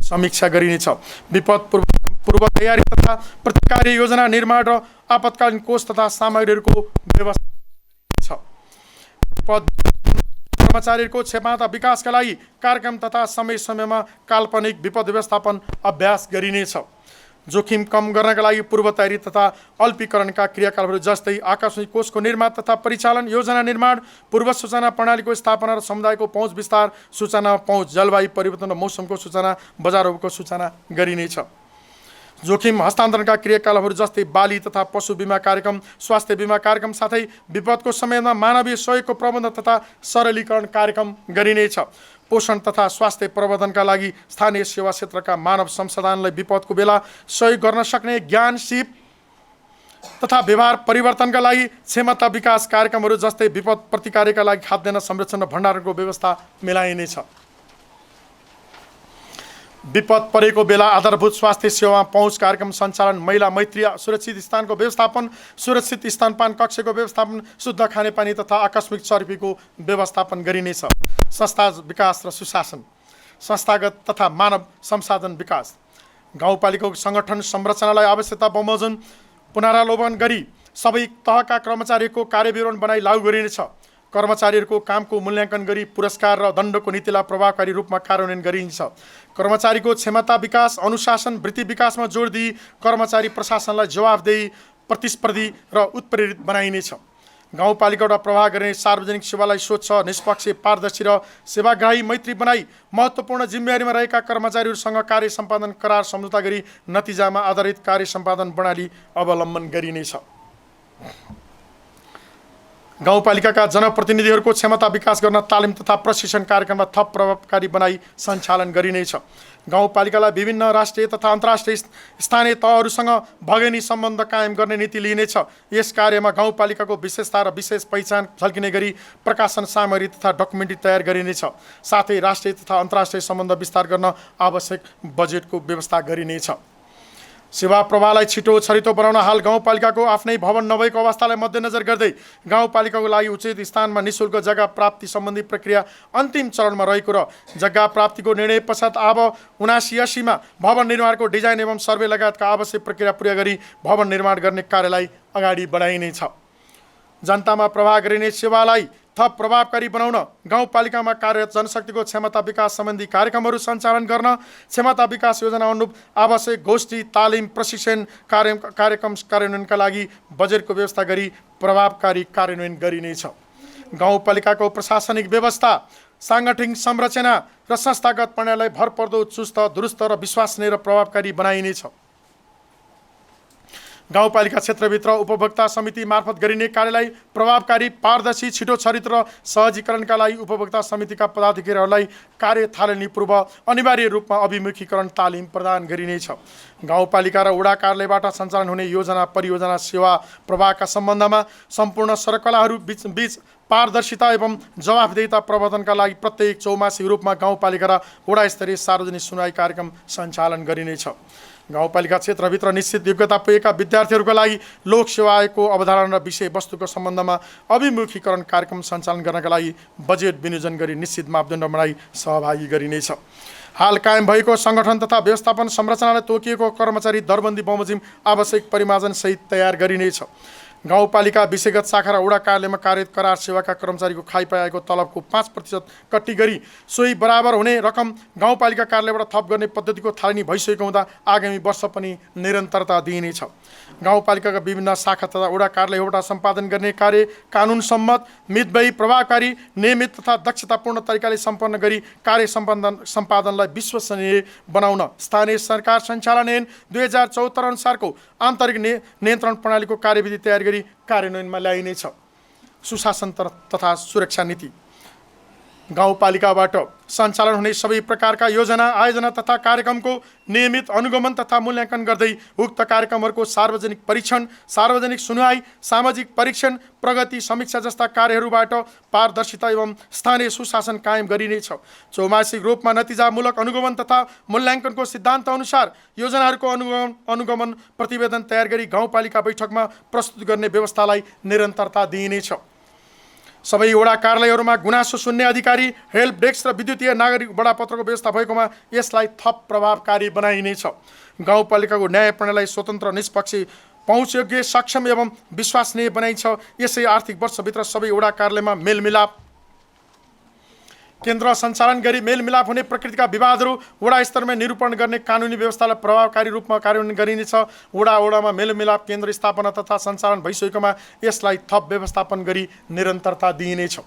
समीक्षा गरिनेछ। विपद पूर्व तयारी तथा प्रतिकार योजना निर्माण र आपतकालीन कोष तथा सामग्रीहरूको व्यवस्था छ। विपद कर्मचारीहरूको क्षमता विकासका लागि कार्यक्रम तथा समय समयमा काल्पनिक विपद व्यवस्थापन अभ्यास गरिनेछ। जोखिम कम गर्नका लागि पूर्व तयारी तथा अल्पीकरणका क्रियाकलापहरू जस्तै आकस्मिक कोषको निर्माण तथा परिचालन, योजना निर्माण, पूर्व सूचना प्रणालीको स्थापना र समुदायको पहुँच विस्तार, सूचना पहुँच, जलवायु परिवर्तन र मौसमको सूचना, बजारहरूको सूचना गरिनेछ। जोखिम हस्तान्तरणका क्रियाकलापहरू जस्तै बाली तथा पशु बिमा कार्यक्रम, स्वास्थ्य बिमा कार्यक्रम साथै विपदको समयमा मानवीय सहयोगको प्रबन्ध तथा सरलीकरण कार्यक्रम गरिनेछ। पोषण तथा स्वास्थ्य प्रबन्धनका लागि स्थानीय सेवा क्षेत्रका मानव संसाधनलाई विपदको बेला सहयोग गर्न सक्ने ज्ञान सिप तथा व्यवहार परिवर्तनका लागि क्षमता विकास कार्यक्रमहरू जस्तै विपद प्रतिकारका लागि खाद्यान्न संरक्षण र भण्डारणको व्यवस्था मिलाइनेछ। विपद परेको बेला आधारभूत स्वास्थ्य सेवा पहुँच कार्यक्रम सञ्चालन, महिला मैत्री सुरक्षित स्थानको व्यवस्थापन, सुरक्षित स्तनपान कक्षको व्यवस्थापन, शुद्ध खानेपानी तथा आकस्मिक चर्पीको व्यवस्थापन गरिनेछ। संस्था विकास र सुशासन। संस्थागत तथा मानव संसाधन विकास। गाउँपालिकाको सङ्गठन संरचनालाई आवश्यकता बमोजिम पुनरावलोकन गरी सबै तहका कर्मचारीको कार्यविवरण बनाई लागू गरिनेछ। कर्मचारीहरूको कामको मूल्याङ्कन गरी पुरस्कार र दण्डको नीतिलाई प्रभावकारी रूपमा कार्यान्वयन गरिन्छ। कर्मचारीको क्षमता विकास, अनुशासन, वृत्ति विकासमा जोड दिई कर्मचारी प्रशासनलाई जवाफदेही, प्रतिस्पर्धी र उत्प्रेरित बनाइनेछ। गाउँपालिकाबाट प्रवाह गर्ने सार्वजनिक सेवालाई स्वच्छ, निष्पक्ष, पारदर्शी र सेवाग्राही मैत्री बनाई महत्त्वपूर्ण जिम्मेवारीमा रहेका कर्मचारीहरूसँग कार्य सम्पादन करार सम्झौता गरी नतिजामा आधारित कार्य सम्पादन प्रणाली अवलम्बन गरिनेछ। गाउँपालिकाका जनप्रतिनिधिहरूको क्षमता विकास गर्न तालिम तथा प्रशिक्षण कार्यक्रममा थप प्रभावकारी बनाई सञ्चालन गरिनेछ। गाउँपालिकालाई विभिन्न राष्ट्रिय तथा अन्तर्राष्ट्रिय स्थानीय तहहरूसँग भगेनी सम्बन्ध कायम गर्ने नीति लिइनेछ। यस कार्यमा गाउँपालिकाको विशेषता र विशेष पहिचान झल्किने गरी प्रकाशन सामग्री तथा डकुमेन्ट्री तयार गरिनेछ। साथै राष्ट्रिय तथा अन्तर्राष्ट्रिय सम्बन्ध विस्तार गर्न आवश्यक बजेटको व्यवस्था गरिनेछ। सेवा प्रवाहलाई छिटो छरितो बनाउन हाल गाउँपालिकाको आफ्नै भवन नभएको अवस्थालाई मध्यनजर गर्दै गाउँपालिकाको लागि उचित स्थानमा निःशुल्क जग्गा प्राप्ति सम्बन्धी प्रक्रिया अन्तिम चरणमा रहेको र जग्गा प्राप्तिको निर्णय पश्चात अब 79-80मा भवन निर्माणको डिजाइन एवं सर्वे लगायतका आवश्यक प्रक्रिया पुरा गरी भवन निर्माण गर्ने कार्यलाई अगाडि बढाइनेछ। जनतामा प्रवाह गरिने सेवालाई थप प्रभावकारी बनाउन गाउँपालिकामा कार्यरत जनशक्तिको क्षमता विकास सम्बन्धी कार्यक्रमहरू सञ्चालन गर्न क्षमता विकास योजना अनुरूप आवश्यक गोष्ठी, तालिम, प्रशिक्षण कार्यक्रम कार्यान्वयनका लागि बजेटको व्यवस्था गरी प्रभावकारी कार्यान्वयन गरिनेछ। गाउँपालिकाको प्रशासनिक व्यवस्था, साङ्गठनिक संरचना र संस्थागत प्रणालीलाई भरपर्दो, चुस्त, दुरुस्त र विश्वसनीय र प्रभावकारी बनाइनेछ। गाउँपालिका क्षेत्रभित्र उपभोक्ता समिति मार्फत गरिने कार्यलाई प्रभावकारी, पारदर्शी, छिटो छरित र सहजीकरणका लागि उपभोक्ता समितिका पदाधिकारीहरूलाई कार्य थालनी पूर्व अनिवार्य रूपमा अभिमुखीकरण तालिम प्रदान गरिनेछ। गाउँपालिका र वडा कार्यालयबाट सञ्चालन हुने योजना, परियोजना, सेवा प्रवाहका सम्बन्धमा सम्पूर्ण सरकलाहरू बीच पारदर्शिता एवं जवाफदेहिता प्रवर्धनका लागि प्रत्येक चौमासिक रूपमा गाउँपालिका र वडा स्तरीय सार्वजनिक सुनवाई कार्यक्रम सञ्चालन गरिनेछ। गाउँपालिका क्षेत्रभित्र निश्चित योग्यता पुगेका विद्यार्थीहरूका लागि लोकसेवा आयोगको अवधारणा र विषयवस्तुको सम्बन्धमा अभिमुखीकरण कार्यक्रम सञ्चालन गर्नका लागि बजेट विनियोजन गरी निश्चित मापदण्ड बनाई सहभागी गरिनेछ। हाल कायम भएको सङ्गठन तथा व्यवस्थापन संरचनाले तोकिएको कर्मचारी दरबन्दी बमोजिम आवश्यक परिमार्जनसहित तयार गरिनेछ। गाउँपालिका विषयगत शाखा र वडा कार्यालयमा कार्यरत करार सेवाका कर्मचारीको खाइपाएको तलबको 5% कट्टी गरी सोही बराबर हुने रकम गाउँपालिका कार्यालयबाट थप गर्ने पद्धतिको थालनी भइसकेको हुँदा आगामी वर्ष पनि निरन्तरता दिइनेछ। गाउँपालिकाका विभिन्न शाखा तथा वडा कार्यालयबाट सम्पादन गर्ने कार्य कानुन सम्मत, मितव्ययी, प्रभावकारी, नियमित तथा दक्षतापूर्ण तरिकाले सम्पन्न गरी कार्य सम्पादनलाई विश्वसनीय बनाउन स्थानीय सरकार सञ्चालन ऐन 2074 अनुसारको आन्तरिक नियन्त्रण प्रणालीको कार्यविधि तयार गरी कार्यान्वयनमा ल्याइनेछ। सुशासन तथा सुरक्षा नीति गाउँपालिकाबाट सञ्चालन हुने सबै प्रकारका योजना, आयोजना तथा कार्यक्रमको नियमित अनुगमन तथा मूल्याङ्कन गर्दै उक्त कार्यक्रमहरूको सार्वजनिक परीक्षण, सार्वजनिक सुनवाई, सामाजिक परीक्षण, प्रगति समीक्षा जस्ता कार्यहरूबाट पारदर्शिता एवं स्थानीय सुशासन कायम गरिनेछ। चौमासिक रूपमा नतिजामूलक अनुगमन तथा मूल्याङ्कनको सिद्धान्त अनुसार योजनाहरूको अनुगमन प्रतिवेदन तयार गरी गाउँपालिका बैठकमा प्रस्तुत गर्ने व्यवस्थालाई निरन्तरता दिइनेछ। सबै वडा कार्यालयहरूमा गुनासो सुन्ने अधिकारी, हेल्प डेस्क र विद्युतीय नागरिक बडापत्रको व्यवस्था भएकोमा यसलाई थप प्रभावकारी बनाइनेछ। गाउँपालिकाको न्याय प्रणालीलाई स्वतन्त्र, निष्पक्ष, पहुँचयोग्य, सक्षम एवं विश्वसनीय बनाइन्छ। यसै आर्थिक वर्षभित्र सबै वडा कार्यालयमा मेलमिलाप केन्द्र सञ्चालन गरी मेलमिलाप हुने प्रकृतिका विवादहरू वडा स्तरमा निरूपण गर्ने कानुनी व्यवस्थालाई प्रभावकारी रूपमा कार्यान्वयन गरिनेछ। वडामा मेलमिलाप केन्द्र स्थापना तथा सञ्चालन भइसकेकोमा यसलाई थप व्यवस्थापन गरी निरन्तरता दिइनेछ।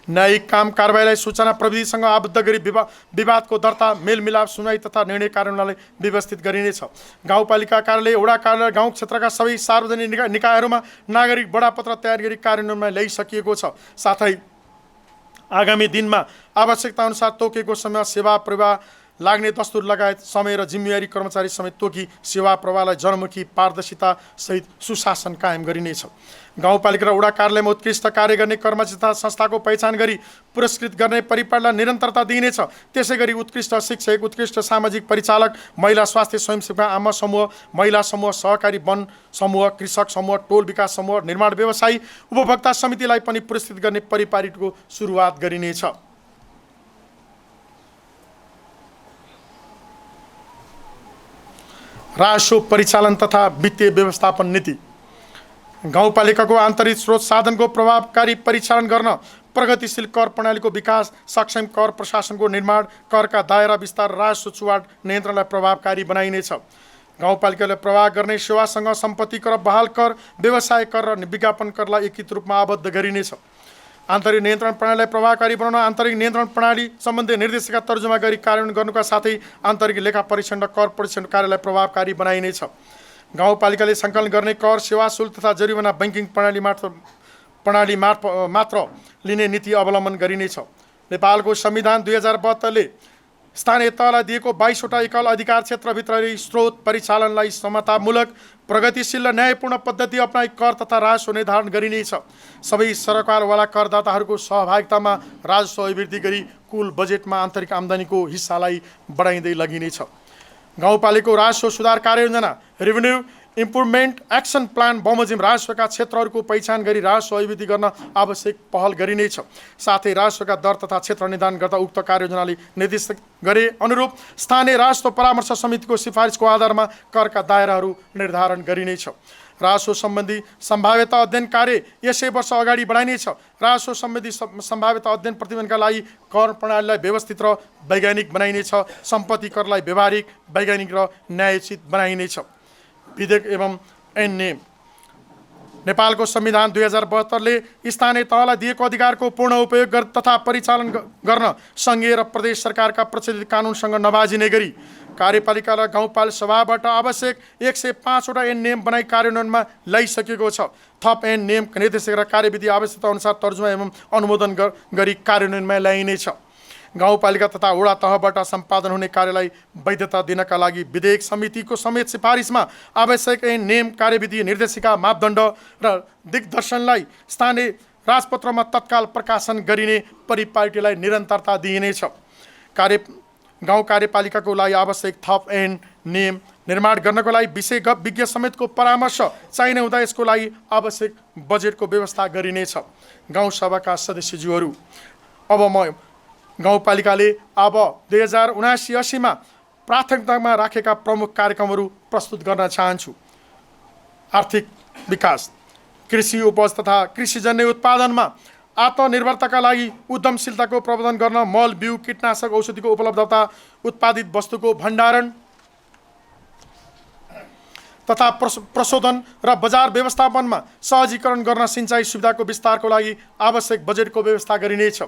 न्यायिक काम कारबाहीलाई सूचना प्रविधिसँग आबद्ध गरी विवादको दर्ता, मेलमिलाप, सुनवाई तथा निर्णय कार्यान्वयनलाई व्यवस्थित गरिनेछ। गाउँपालिका कार्यालय, वडा कार्यालय, गाउँ क्षेत्रका सबै सार्वजनिक निकायहरूमा नागरिक बडापत्र तयार गरी कार्यान्वयनमा ल्याइसकिएको छ। साथै आगामी दिनमा आवश्यकता अनुसार तोकेको समय सेवा प्रवाह लाग्ने दस्तुर लगायत समय र जिम्मेवारी कर्मचारी समेत तोकी सेवा प्रवाहलाई जनमुखी, पारदर्शिता सहित सुशासन कायम गरिनेछ। गाउँपालिका र वडा कार्यालयमा उत्कृष्ट कार्य गर्ने कर्मचारी तथा संस्थाको पहिचान गरी पुरस्कृत गर्ने परिपाटीलाई निरन्तरता दिइनेछ। त्यसै गरी उत्कृष्ट शिक्षक, उत्कृष्ट सामाजिक परिचालक, महिला स्वास्थ्य स्वयंसेवक, आमा समूह, महिला समूह, सहकारी वन समूह, कृषक समूह, टोल विकास समूह, निर्माण व्यवसायी, उपभोक्ता समितिलाई पनि पुरस्कृत गर्ने परिपाटीको सुरुवात गरिनेछ। राजस्व परिचालन तथा वित्तीय व्यवस्थापन नीति गाउँपालिकाको आन्तरिक स्रोत साधनको प्रभावकारी परिचालन गर्न प्रगतिशील कर प्रणालीको विकास, सक्षम कर प्रशासनको निर्माण, करका दायरा विस्तार, राजस्व चुवाड नियन्त्रणलाई प्रभावकारी बनाइनेछ। गाउँपालिकाले प्रवाह गर्ने सेवासँग सम्पत्ति कर, बहाल कर, व्यवसाय कर र विज्ञापन करलाई एकीकृत रूपमा आबद्ध गरिनेछ। आन्तरिक नियन्त्रण प्रणालीलाई प्रभावकारी बनाउन आन्तरिक नियन्त्रण प्रणाली सम्बन्धी निर्देशिका तर्जुमा गरी कार्यान्वयन गर्नुका साथै आन्तरिक लेखा परीक्षण र कर परीक्षण कार्यलाई प्रभावकारी बनाइनेछ। गाउँपालिकाले सङ्कलन गर्ने कर, सेवा शुल्क तथा जरिवाना ब्याङ्किङ प्रणाली मात्र लिने नीति अवलम्बन गरिनेछ। नेपालको संविधान 2072ले स्थानीय तहलाई दिएको 22वटा एकल अधिकार क्षेत्रभित्र स्रोत परिचालनलाई समतामूलक, प्रगतिशील र न्यायपूर्ण पद्धति अपनाई कर तथा राजस्व निर्धारण गरिनेछ। सबै सरकारवाला करदाताहरूको सहभागितामा राजस्व अभिवृद्धि गरी कुल बजेटमा आन्तरिक आम्दानीको हिस्सालाई बढाइँदै लगिनेछ। गाउँपालिकाको राजस्व सुधार कार्ययोजना, रेभिन्यू इम्प्रुभमेन्ट एक्सन प्लान बमोजिम राजस्वका क्षेत्रहरूको पहिचान गरी राजस्व अभिवृद्धि गर्न आवश्यक पहल गरिनेछ। साथै राजस्वका दर तथा क्षेत्र निर्धारण गर्दा उक्त कार्ययोजनाले निर्देशित गरे अनुरूप स्थानीय राजस्व परामर्श समितिको सिफारिसको आधारमा करका दायराहरू निर्धारण गरिनेछ। राजस्व सम्बन्धी सम्भाव्यता अध्ययन कार्य यसै वर्ष अगाडि बढाइनेछ। राजस्व सम्बन्धी सम्भाव्यता अध्ययन प्रतिवेदनका लागि कर प्रणालीलाई व्यवस्थित र वैज्ञानिक बनाइनेछ। सम्पत्ति करलाई व्यवहारिक, वैज्ञानिक र न्यायोचित बनाइनेछ। विधेयक एवं ऐन नेपालको संविधान 2072ले स्थानीय तहलाई दिएको अधिकारको पूर्ण उपयोग तथा परिचालन गर्न सङ्घीय र प्रदेश सरकारका प्रचलित कानुनसँग नबाजिने गरी कार्यपालिका र गाउँपालिका सभाबाट आवश्यक 105 वटा ऐन नियम बनाई कार्यान्वयनमा ल्याइसकेको छ। थप ऐन नियम निर्देशिका र कार्यविधि आवश्यकता अनुसार तर्जुमा एवं अनुमोदन गरी कार्यान्वयनमा ल्याइनेछ। गाउँपालिका तथा वडा तहबाट सम्पादन हुने कार्यलाई वैधता दिनका लागि विधेयक समितिको समेत सिफारिसमा आवश्यक ऐन नियम कार्यविधि निर्देशिका मापदण्ड र दिग्दर्शनलाई स्थानीय राजपत्रमा तत्काल प्रकाशन गरिने परिपाटीलाई निरन्तरता दिइनेछ। गाउँ कार्यपालिकाको लागि आवश्यक थप ऐन नियम निर्माण गर्नको लागि विज्ञ समेतको परामर्श चाहिने हुँदा यसको लागि आवश्यक बजेटको व्यवस्था गरिनेछ। गाउँसभाका सदस्यज्यूहरू, अब म गाउँपालिकाले अब 2079-80मा प्राथमिकतामा राखेका प्रमुख कार्यक्रमहरू प्रस्तुत गर्न चाहन्छु। आर्थिक विकास, कृषि उपज तथा कृषिजन्य उत्पादनमा आत्मनिर्भरताका लागि उद्यमशीलताको प्रवर्धन गर्न मल, बिउ, कीटनाशक, औषधिको उपलब्धता, उत्पादित वस्तुको भण्डारण तथा प्रशोधन र बजार व्यवस्थापनमा सहजीकरण गर्न सिँचाइ सुविधाको विस्तारको लागि आवश्यक बजेटको व्यवस्था गरिनेछ।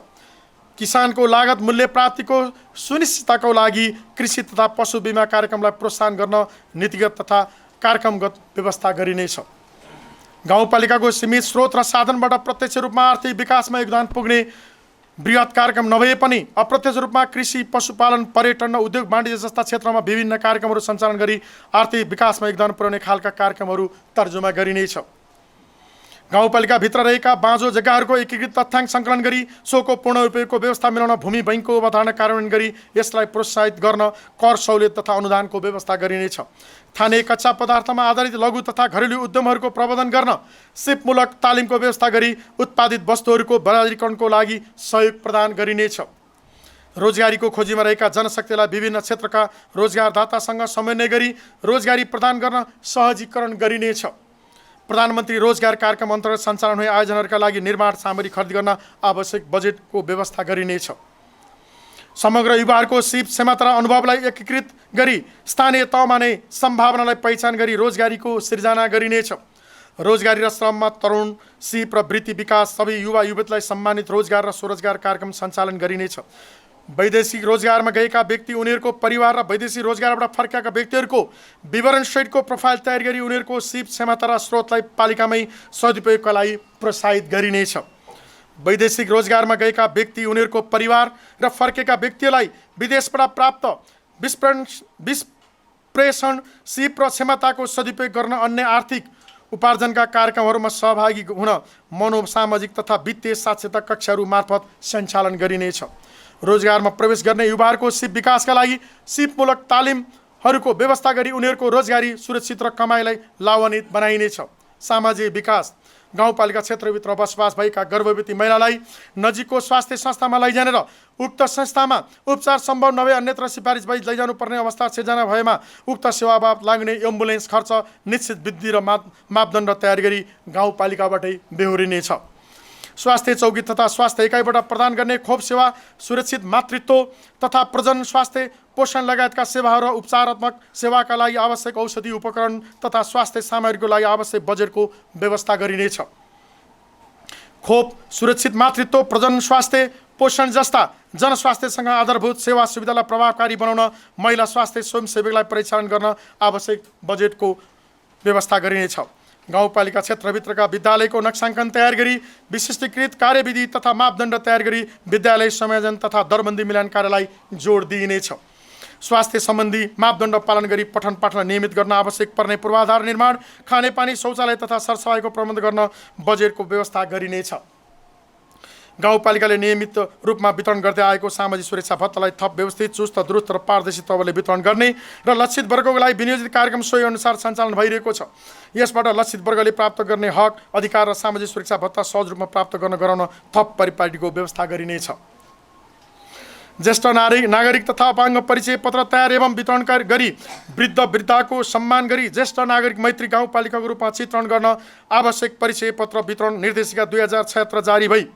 किसानको लागत मूल्य प्राप्तिको सुनिश्चितताको लागि कृषि तथा पशु बिमा कार्यक्रमलाई प्रोत्साहन गर्न नीतिगत तथा कार्यक्रमगत व्यवस्था गरिनेछ। गाउँपालिकाको सीमित स्रोत र साधनबाट प्रत्यक्ष रूपमा आर्थिक विकासमा योगदान पुग्ने बृहत कार्यक्रम नभए पनि अप्रत्यक्ष रूपमा कृषि, पशुपालन, पर्यटन र उद्योग वाणिज्य जस्ता क्षेत्रमा विभिन्न कार्यक्रमहरू सञ्चालन गरी आर्थिक विकासमा योगदान पुर्याउने खालका कार्यक्रमहरू तर्जुमा गरिनेछ। गाउँपालिकाभित्र रहेका बाँझो जग्गाहरूको एकीकृत तथ्याङ्क सङ्कलन गरी सोको पूर्ण उपयोगको व्यवस्था मिलाउन भूमि बैङ्कको अवधारणा कार्यान्वयन गरी यसलाई प्रोत्साहित गर्न कर सहुलियत तथा अनुदानको व्यवस्था गरिनेछ। स्थानीय कच्चा पदार्थमा आधारित लघु तथा घरेलु उद्यमहरूको प्रवर्धन गर्न सिपमूलक तालिमको व्यवस्था गरी उत्पादित वस्तुहरूको बजारीकरणको लागि सहयोग प्रदान गरिनेछ। रोजगारीको खोजीमा रहेका जनशक्तिलाई विभिन्न क्षेत्रका रोजगारदातासँग समन्वय गरी रोजगारी प्रदान गर्न सहजीकरण गरिनेछ। प्रधानमन्त्री रोजगार कार्यक्रम अन्तर्गत सञ्चालन हुने आयोजनाहरूका लागि निर्माण सामग्री खरिद गर्न आवश्यक बजेटको व्यवस्था गरिनेछ। समग्र युवाहरूको सिप क्षमता र अनुभवलाई एकीकृत गरी स्थानीय तहमा नै सम्भावनालाई पहिचान गरी रोजगारीको सिर्जना गरिनेछ। रोजगारी र श्रममा तरुण सिप र वृत्ति विकास, सबै युवा युवतीलाई सम्मानित रोजगार र स्वरोजगार कार्यक्रम सञ्चालन गरिनेछ। वैदेशिक रोजगारमा गएका व्यक्ति, उनीहरूको परिवार र वैदेशिक रोजगारबाट फर्केका व्यक्तिहरूको विवरणसहितको प्रोफाइल तयार गरी उनीहरूको सिप क्षमता र स्रोतलाई पालिकामै सदुपयोगका लागि प्रोत्साहित गरिनेछ। वैदेशिक रोजगारमा गएका व्यक्ति, उनीहरूको परिवार र फर्केका व्यक्तिलाई विदेशबाट प्राप्त विस्प्रेषण सिप र क्षमताको सदुपयोग गर्न अन्य आर्थिक उपार्जनका कार्यक्रमहरूमा सहभागी हुन मनोसामाजिक तथा वित्तीय साक्षरता कक्षाहरू मार्फत सञ्चालन गरिनेछ। रोजगारमा प्रवेश गर्ने युवाहरूको सिप विकासका लागि सिपमूलक तालिमहरूको व्यवस्था गरी उनीहरूको रोजगारी सुरक्षित र कमाइलाई लाभान्वित बनाइनेछ। सामाजिक विकास, गाउँपालिका क्षेत्रभित्र बसोबास भएका गर्भवती महिलालाई नजिकको स्वास्थ्य संस्थामा लैजाने र उक्त संस्थामा उपचार सम्भव नभए अन्यत्र सिफारिस भई लैजानुपर्ने अवस्था सिर्जना भएमा उक्त सेवामा लाग्ने एम्बुलेन्स खर्च निश्चित वृद्धि र मापदण्ड तयार गरी गाउँपालिकाबाटै बेहोरिनेछ। स्वास्थ्य चौकी तथा स्वास्थ्य इकाइबाट प्रदान गर्ने खोप सेवा, सुरक्षित मातृत्व तथा प्रजनन, स्वास्थ्य पोषण लगायतका सेवाहरू र उपचारात्मक सेवाका लागि आवश्यक औषधि उपकरण तथा स्वास्थ्य सामग्रीको लागि आवश्यक बजेटको व्यवस्था गरिनेछ। खोप, सुरक्षित मातृत्व, प्रजनन, स्वास्थ्य पोषण जस्ता जनस्वास्थ्यसँग आधारभूत सेवा सुविधालाई प्रभावकारी बनाउन महिला स्वास्थ्य स्वयंसेवकलाई परिचालन गर्न आवश्यक बजेटको व्यवस्था गरिनेछ। गाउँपालिका क्षेत्रभित्रका विद्यालयको नक्साङ्कन तयार गरी विशिष्टीकृत कार्यविधि तथा मापदण्ड तयार गरी विद्यालय संयोजन तथा दरबन्दी मिलान कार्यलाई जोड दिइनेछ। स्वास्थ्य सम्बन्धी मापदण्ड पालन गरी पठन पाठनलाई नियमित गर्न आवश्यक पर्ने पूर्वाधार निर्माण, खानेपानी, शौचालय तथा सरसफाइको प्रबन्ध गर्न बजेटको व्यवस्था गरिनेछ। गाउँपालिकाले नियमित रूपमा वितरण गर्दै आएको सामाजिक सुरक्षा भत्तालाई थप व्यवस्थित, चुस्त, दुरुस्त र पारदर्शी तवरले वितरण गर्ने र लक्षित वर्गको लागि विनियोजित कार्यक्रम सोही अनुसार सञ्चालन भइरहेको छ। यसबाट लक्षित वर्गले प्राप्त गर्ने हक, अधिकार र सामाजिक सुरक्षा भत्ता सहज रूपमा प्राप्त गराउन थप परिपाटीको व्यवस्था गरिनेछ। ज्येष्ठ नागरिक तथा अपाङ्ग परिचय पत्र तयार एवं वितरण गरी वृद्ध वृद्धाको सम्मान गरी ज्येष्ठ नागरिक मैत्री गाउँपालिकाको रूपमा चित्रण गर्न आवश्यक परिचय पत्र वितरण निर्देशिका 2076 जारी भई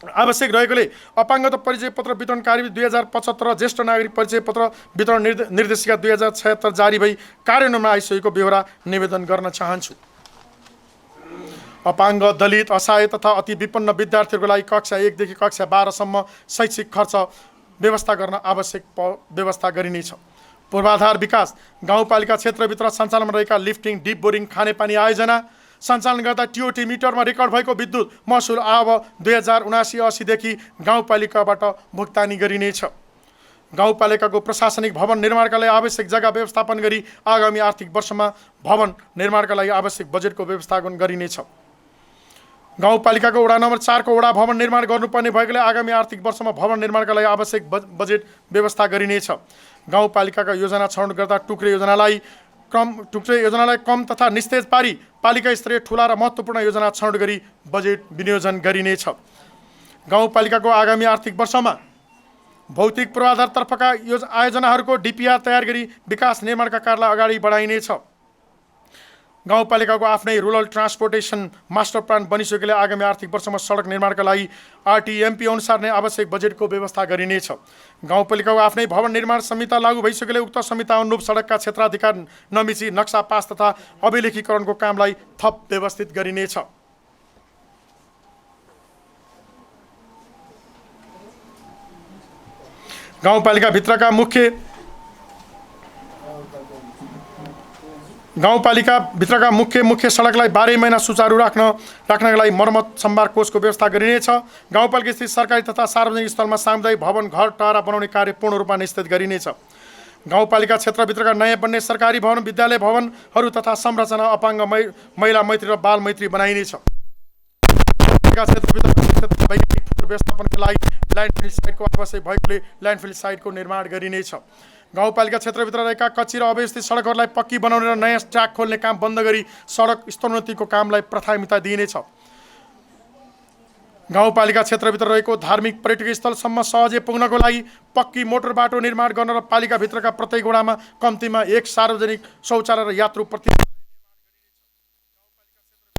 आवश्यक रहेकोले अपाङ्गता परिचय पत्र वितरण कार्यविधि 2075 र ज्येष्ठ नागरिक परिचय पत्र वितरण निर्देशिका 2076 जारी भई कार्यान्वयनमा आइसकेको बेहोरा निवेदन गर्न चाहन्छु। अपाङ्ग, दलित, असहाय तथा अति विपन्न विद्यार्थीहरूको लागि कक्षा 1 देखि कक्षा 12 सम्म शैक्षिक खर्च व्यवस्था गर्न आवश्यक व्यवस्था गरिनेछ। पूर्वाधार विकास गाउँपालिका क्षेत्रभित्र सञ्चालनमा रहेका लिफ्टिङ, डिप बोरिङ, खानेपानी आयोजना सञ्चालन गर्दा टिओटी मिटरमा रेकर्ड भएको विद्युत महसुल अब 2079-80देखि गाउँपालिकाबाट भुक्तानी गरिनेछ। गाउँपालिकाको प्रशासनिक भवन निर्माणका लागि आवश्यक जग्गा व्यवस्थापन गरी आगामी आर्थिक वर्षमा भवन निर्माणका लागि आवश्यक बजेटको व्यवस्थापन गरिनेछ। गाउँपालिकाको वडा नम्बर 4 को वडा भवन निर्माण गर्नुपर्ने भएकोले आगामी आर्थिक वर्षमा भवन निर्माणका लागि आवश्यक बजेट व्यवस्था गरिनेछ। गाउँपालिकाका योजना छनौट गर्दा टुक्रे योजनालाई कम तथा निस्तेज पारी पालिका स्तरीय ठुला र महत्त्वपूर्ण योजना छनौट गरी बजेट विनियोजन गरिनेछ। गाउँपालिकाको आगामी आर्थिक वर्षमा भौतिक पूर्वाधारतर्फका आयोजनाहरूको डिपिआर तयार गरी विकास निर्माणका कार्यलाई अगाडि बढाइनेछ। गाउँपालिकाको आफ्नै रुरल ट्रान्सपोर्टेसन मास्टर प्लान बनिसकेले आगामी आर्थिक वर्षमा सडक निर्माणका लागि आरटीएमपी अनुसार नै आवश्यक बजेटको व्यवस्था गरिनेछ। गाउँपालिकाको आफ्नै भवन निर्माण संहिता लागू भइसकेले उक्त संहिता अनुरूप सडकका क्षेत्राधिकार नमिची नक्सा पास तथा अभिलेखीकरणको कामलाई थप व्यवस्थित गरिनेछ। गाउँपालिकाभित्रका मुख्य सडकलाई 12 महिना सुचारू राख्नका लागि मर्मत सम्भार कोषको व्यवस्था गरिनेछ। गाउँपालिका स्थित सरकारी तथा सार्वजनिक स्थलमा सामुदायिक भवन, घर, टारा बनाउने कार्य पूर्ण रूपमा निश्चित गरिनेछ। गाउँपालिका क्षेत्रभित्रका नयाँ बन्ने सरकारी भवन, विद्यालय भवनहरू तथा संरचना अपाङ्ग, महिला मैत्री र बाल मैत्री बनाइनेछ। व्यवस्थापनका लागि ल्यान्डफिल साइटको आवश्यक भएकोले ल्यान्डफिल साइटको निर्माण गरिनेछ। गाउँपालिका क्षेत्रभित्र रहेका कच्ची र अव्यवस्थित सडकहरूलाई पक्की बनाउने र नयाँ ट्र्याक खोल्ने काम बन्द गरी सडक स्तरोन्नतिको कामलाई प्राथमिकता दिइनेछ। गाउँपालिका क्षेत्रभित्र रहेको धार्मिक पर्यटकीय स्थलसम्म सहजै पुग्नको लागि पक्की मोटर बाटो निर्माण गर्न र पालिकाभित्रका प्रत्येक वडामा कम्तीमा 1 सार्वजनिक शौचालय र यात्रु प्रति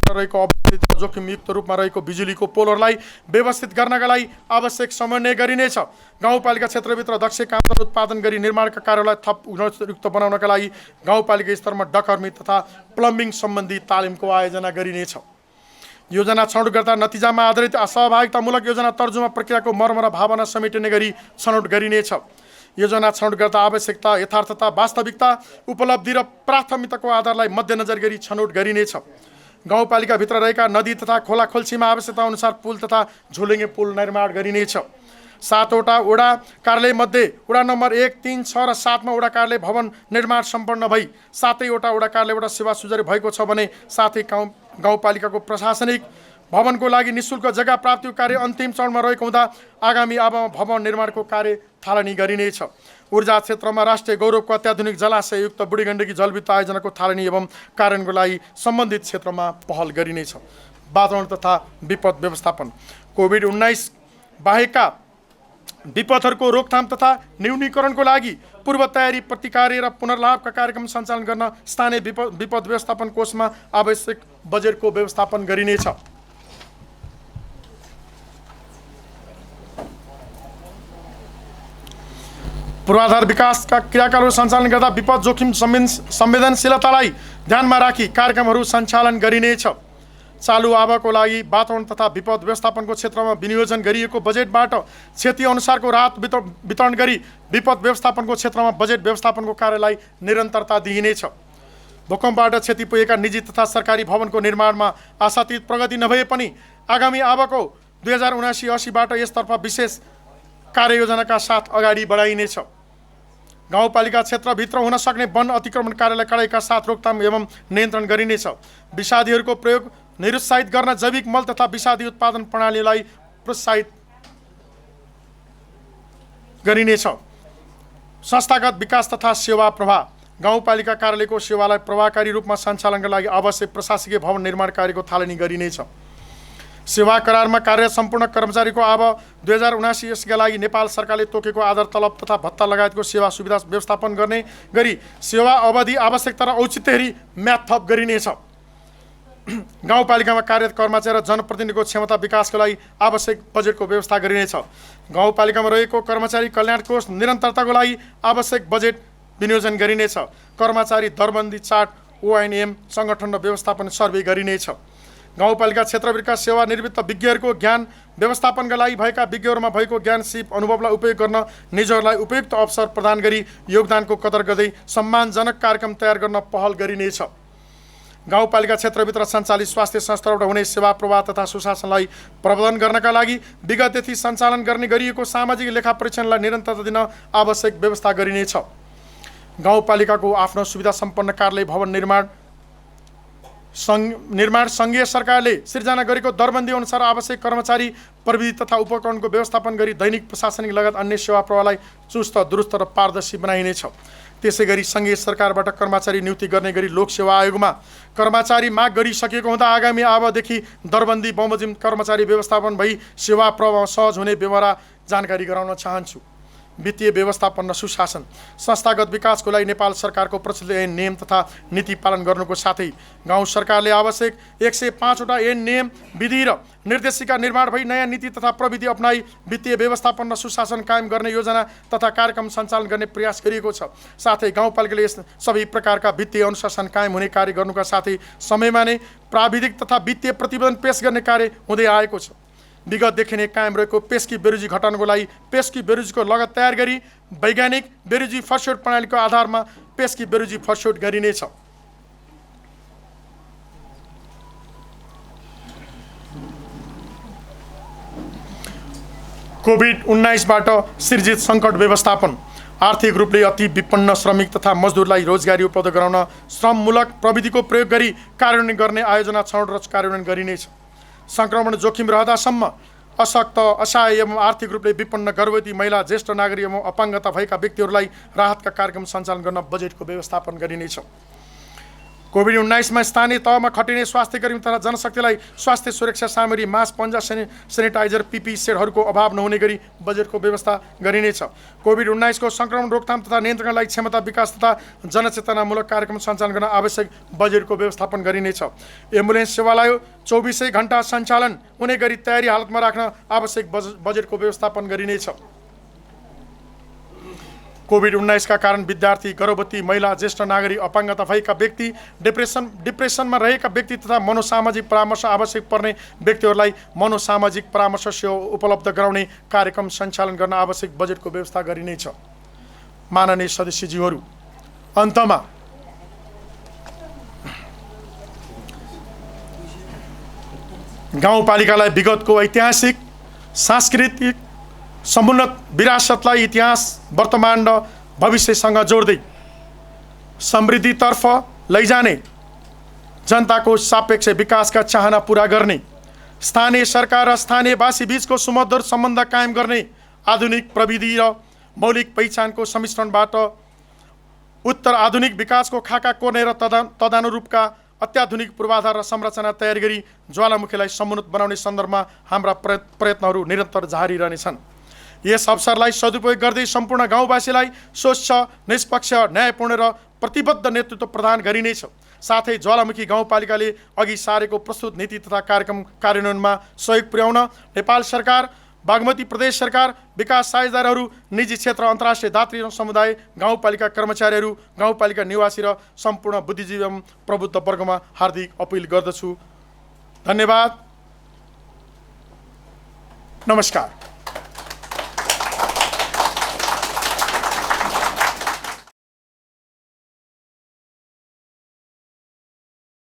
रहेको अवस्थित जोखिमयुक्त रूपमा रहेको बिजुलीको पोलहरूलाई व्यवस्थित गर्नका लागि आवश्यक समन्वय गरिनेछ। गाउँपालिका क्षेत्रभित्र दक्ष कामदार उत्पादन गरी निर्माणका कार्यलाई थप गुणस्तरयुक्त बनाउनका लागि गाउँपालिका स्तरमा डकर्मी तथा प्लम्बिङ सम्बन्धी तालिमको आयोजना गरिनेछ। योजना छनौट गर्दा नतिजामा आधारित सहभागितामूलक योजना तर्जुमा प्रक्रियाको मर्म र भावना समेट्ने गरी छनौट गरिनेछ। योजना छनौट गर्दा आवश्यकता, यथार्थता, वास्तविकता, उपलब्धि र प्राथमिकताको आधारलाई मध्यनजर गरी छनौट गरिनेछ। गाउँपालिकाभित्र रहेका नदी तथा खोला खोल्सीमा आवश्यकता अनुसार पुल तथा झोलुङ्गे पुल निर्माण गरिनेछ। 7 वटा वडा कार्यालय मध्ये वडा नम्बर 1, 3, 6 र 7 मा वडा कार्यालय भवन निर्माण सम्पन्न भई 7 वटा वडा कार्यालयबाट सेवा सुचारू भएको छ भने साथै गाउँपालिकाको प्रशासनिक भवनको लागि निःशुल्क जग्गा प्राप्तिको कार्य अन्तिम चरणमा रहेको हुँदा आगामी अब भवन निर्माणको कार्य थालनी गरिनेछ। ऊर्जा क्षेत्रमा राष्ट्रिय गौरवको अत्याधुनिक जलाशययुक्त बुढी गण्डकी जलविद्युत आयोजनाको थालनी एवं कार्यान्वयनको लागि सम्बन्धित क्षेत्रमा पहल गरिनेछ। वातावरण तथा विपद व्यवस्थापन कोभिड-19 बाहेकका विपदहरूको रोकथाम तथा न्यूनीकरणको लागि पूर्व तयारी, प्रतिकार र पुनर्लाभका कार्यक्रम सञ्चालन गर्न स्थानीय विपद व्यवस्थापन कोषमा आवश्यक बजेटको व्यवस्थापन गरिनेछ। पूर्वाधार विकासका क्रियाकलापहरू सञ्चालन गर्दा विपद जोखिम संवेदनशीलतालाई ध्यानमा राखी कार्यक्रमहरू सञ्चालन गरिनेछ। चालु आवको लागि वातावरण तथा विपद व्यवस्थापनको क्षेत्रमा विनियोजन गरिएको बजेटबाट क्षति अनुसारको राहत वितरण गरी विपद व्यवस्थापनको क्षेत्रमा बजेट व्यवस्थापनको कार्यलाई निरन्तरता दिइनेछ। भूकम्पबाट क्षति पुगेका निजी तथा सरकारी भवनको निर्माणमा आशातीत प्रगति नभए पनि आगामी आवको 2079-80बाट यसतर्फ विशेष कार्ययोजनाका साथ अगाडि बढाइनेछ। गाउँपालिका क्षेत्रभित्र हुन सक्ने वन अतिक्रमण कार्यलाई कडाइका साथ रोकथाम एवं नियन्त्रण गरिनेछ। विषादीहरूको प्रयोग निरुत्साहित गर्न जैविक मल तथा विषादी उत्पादन प्रणालीलाई प्रोत्साहित गरिनेछ। संस्थागत विकास तथा सेवा प्रवाह गाउँपालिका कार्यालयको सेवालाई प्रभावकारी रूपमा सञ्चालनका लागि आवश्यक प्रशासकीय भवन निर्माण कार्यको थालनी गरिनेछ। सेवा करारमा कार्यरत सम्पूर्ण कर्मचारीको अब 2079-80का लागि नेपाल सरकारले तोकेको आधार तलब तथा भत्ता लगायतको सेवा सुविधा व्यवस्थापन गर्ने गरी सेवा अवधि आवश्यकता र औचित्य हेरी म्याद थप गरिनेछ। गाउँपालिकामा कार्यरत कर्मचारी र जनप्रतिनिधिको क्षमता विकासको लागि आवश्यक बजेटको व्यवस्था गरिनेछ। गाउँपालिकामा रहेको कर्मचारी कल्याण कोष निरन्तरताको लागि आवश्यक बजेट विनियोजन गरिनेछ। कर्मचारी दरबन्दी चार्ट, ONM सङ्गठन र व्यवस्थापन सर्वे गरिनेछ। गाउँपालिका क्षेत्रभित्रका सेवानिवृत्त विज्ञहरूको ज्ञान व्यवस्थापनका लागि भएका विज्ञहरूमा भएको ज्ञान सिप अनुभवलाई उपयोग गर्न निजहरूलाई उपयुक्त अवसर प्रदान गरी योगदानको कदर गर्दै सम्मानजनक कार्यक्रम तयार गर्न पहल गरिनेछ। गाउँपालिका क्षेत्रभित्र सञ्चालित स्वास्थ्य संस्थाबाट हुने सेवा प्रवाह तथा सुशासनलाई प्रबन्धन गर्नका लागि विगतदेखि सञ्चालन गर्ने गरिएको सामाजिक लेखा परीक्षणलाई निरन्तरता दिन आवश्यक व्यवस्था गरिनेछ। गाउँपालिकाको आफ्नो सुविधा सम्पन्न कार्यालय भवन निर्माण सङ्घीय सरकारले सिर्जना गरेको दरबन्दी अनुसार आवश्यक कर्मचारी प्रविधि तथा उपकरणको व्यवस्थापन गरी दैनिक प्रशासनिक लगायत अन्य सेवा प्रवाहलाई चुस्त दुरुस्त र पारदर्शी बनाइनेछ। त्यसै गरी सङ्घीय सरकारबाट कर्मचारी नियुक्ति गर्ने गरी लोकसेवा आयोगमा कर्मचारी माग गरिसकेको हुँदा आगामी अवधिदेखि दरबन्दी बमोजिम कर्मचारी व्यवस्थापन भई सेवा प्रवाह सहज हुने व्यवहार जानकारी गराउन चाहन्छु। वित्तीय व्यवस्थापन र सुशासन संस्थागत विकासको लागि नेपाल सरकारको प्रचलित ऐन नियम तथा नीति पालन गर्नुको साथै गाउँ सरकारले आवश्यक 105वटा ऐन नियम विधि र निर्देशिका निर्माण भई नयाँ नीति तथा प्रविधि अपनाई वित्तीय व्यवस्थापन र सुशासन कायम गर्ने योजना तथा कार्यक्रम सञ्चालन गर्ने प्रयास गरिएको छ। साथै गाउँपालिकाले यस सबै प्रकारका वित्तीय अनुशासन कायम हुने कार्य गर्नुका साथै समयमा नै प्राविधिक तथा वित्तीय प्रतिवेदन पेश गर्ने कार्य हुँदै आएको छ। विगतदेखि नै कायम रहेको पेस्की बेरोजी घटाउनको लागि पेस्की बेरोजीको लगत तयार गरी वैज्ञानिक बेरोजी फर्स्टएड प्रणालीको आधारमा पेस्की बेरोजी फर्स्टएड गरिनेछ। कोभिड-19बाट सिर्जित सङ्कट व्यवस्थापन आर्थिक रूपले अति विपन्न श्रमिक तथा मजदुरलाई रोजगारी उपलब्ध गराउन श्रममूलक प्रविधिको प्रयोग गरी कार्यान्वयन गर्ने आयोजना छनौट र कार्यान्वयन गरिनेछ। सङ्क्रमण जोखिम रहँदासम्म अशक्त असहाय एवं आर्थिक रूपले विपन्न गर्भवती महिला ज्येष्ठ नागरिक एवं अपाङ्गता भएका व्यक्तिहरूलाई राहतका कार्यक्रम सञ्चालन गर्न बजेटको व्यवस्थापन गरिनेछ। कोभिड-19मा स्थानीय तहमा खटिने स्वास्थ्य कर्मी तथा जनशक्तिलाई स्वास्थ्य सुरक्षा सामग्री मास्क पन्जा सेनिटाइजर पिपी सेटहरूको अभाव नहुने गरी बजेटको व्यवस्था गरिनेछ। कोभिड-19को सङ्क्रमण रोकथाम तथा नियन्त्रणका लागि क्षमता विकास तथा जनचेतनामूलक कार्यक्रम सञ्चालन गर्न आवश्यक बजेटको व्यवस्थापन गरिनेछ। एम्बुलेन्स सेवालाई 24 घण्टा सञ्चालन हुने गरी तयारी हालतमा राख्न आवश्यक बजेटको व्यवस्थापन गरिनेछ। कोभिड-19 का कारण विद्यार्थी गर्भवती महिला ज्येष्ठ नागरिक अपाङ्गता भएका व्यक्ति डिप्रेसनमा रहेका व्यक्ति तथा मनोसामाजिक परामर्श आवश्यक पर्ने व्यक्तिहरूलाई मनोसामाजिक परामर्श सेवा उपलब्ध गराउने कार्यक्रम सञ्चालन गर्न आवश्यक बजेटको व्यवस्था गरिनेछ। माननीय सदस्यज्यूहरू, अन्तमा गाउँपालिकालाई विगतको ऐतिहासिक सांस्कृतिक समुन्नत विरासतलाई इतिहास वर्तमान र भविष्यसँग जोड्दै समृद्धितर्फ लैजाने, जनताको सापेक्ष विकासका चाहना पूरा गर्ने, स्थानीय सरकार र स्थानीयवासी बीचको सुमधुर सम्बन्ध कायम गर्ने, आधुनिक प्रविधि र मौलिक पहिचानको सम्मिश्रणबाट उत्तर आधुनिक विकासको खाका कोर्ने र तदनुरूपका अत्याधुनिक पूर्वाधार र संरचना तयार गरी ज्वालामुखीलाई समुन्नत बनाउने सन्दर्भमा हाम्रा प्रयत्नहरू निरन्तर जारी रहनेछन्। यस अवसरलाई सदुपयोग गर्दै सम्पूर्ण गाउँवासीलाई स्वच्छ, निष्पक्ष, न्यायपूर्ण र प्रतिबद्ध नेतृत्व प्रदान गरिनेछ। साथै ज्वालामुखी गाउँपालिकाले अघि सारेको प्रस्तुत नीति तथा कार्यक्रम कार्यान्वयनमा सहयोग पुर्याउन नेपाल सरकार, बागमती प्रदेश सरकार, विकास साझेदारहरू, निजी क्षेत्र, अन्तर्राष्ट्रिय दात्री समुदाय, गाउँपालिका कर्मचारीहरू, गाउँपालिका निवासी र सम्पूर्ण बुद्धिजीवी एवं प्रबुद्ध वर्गमा हार्दिक अपिल गर्दछु। धन्यवाद। नमस्कार।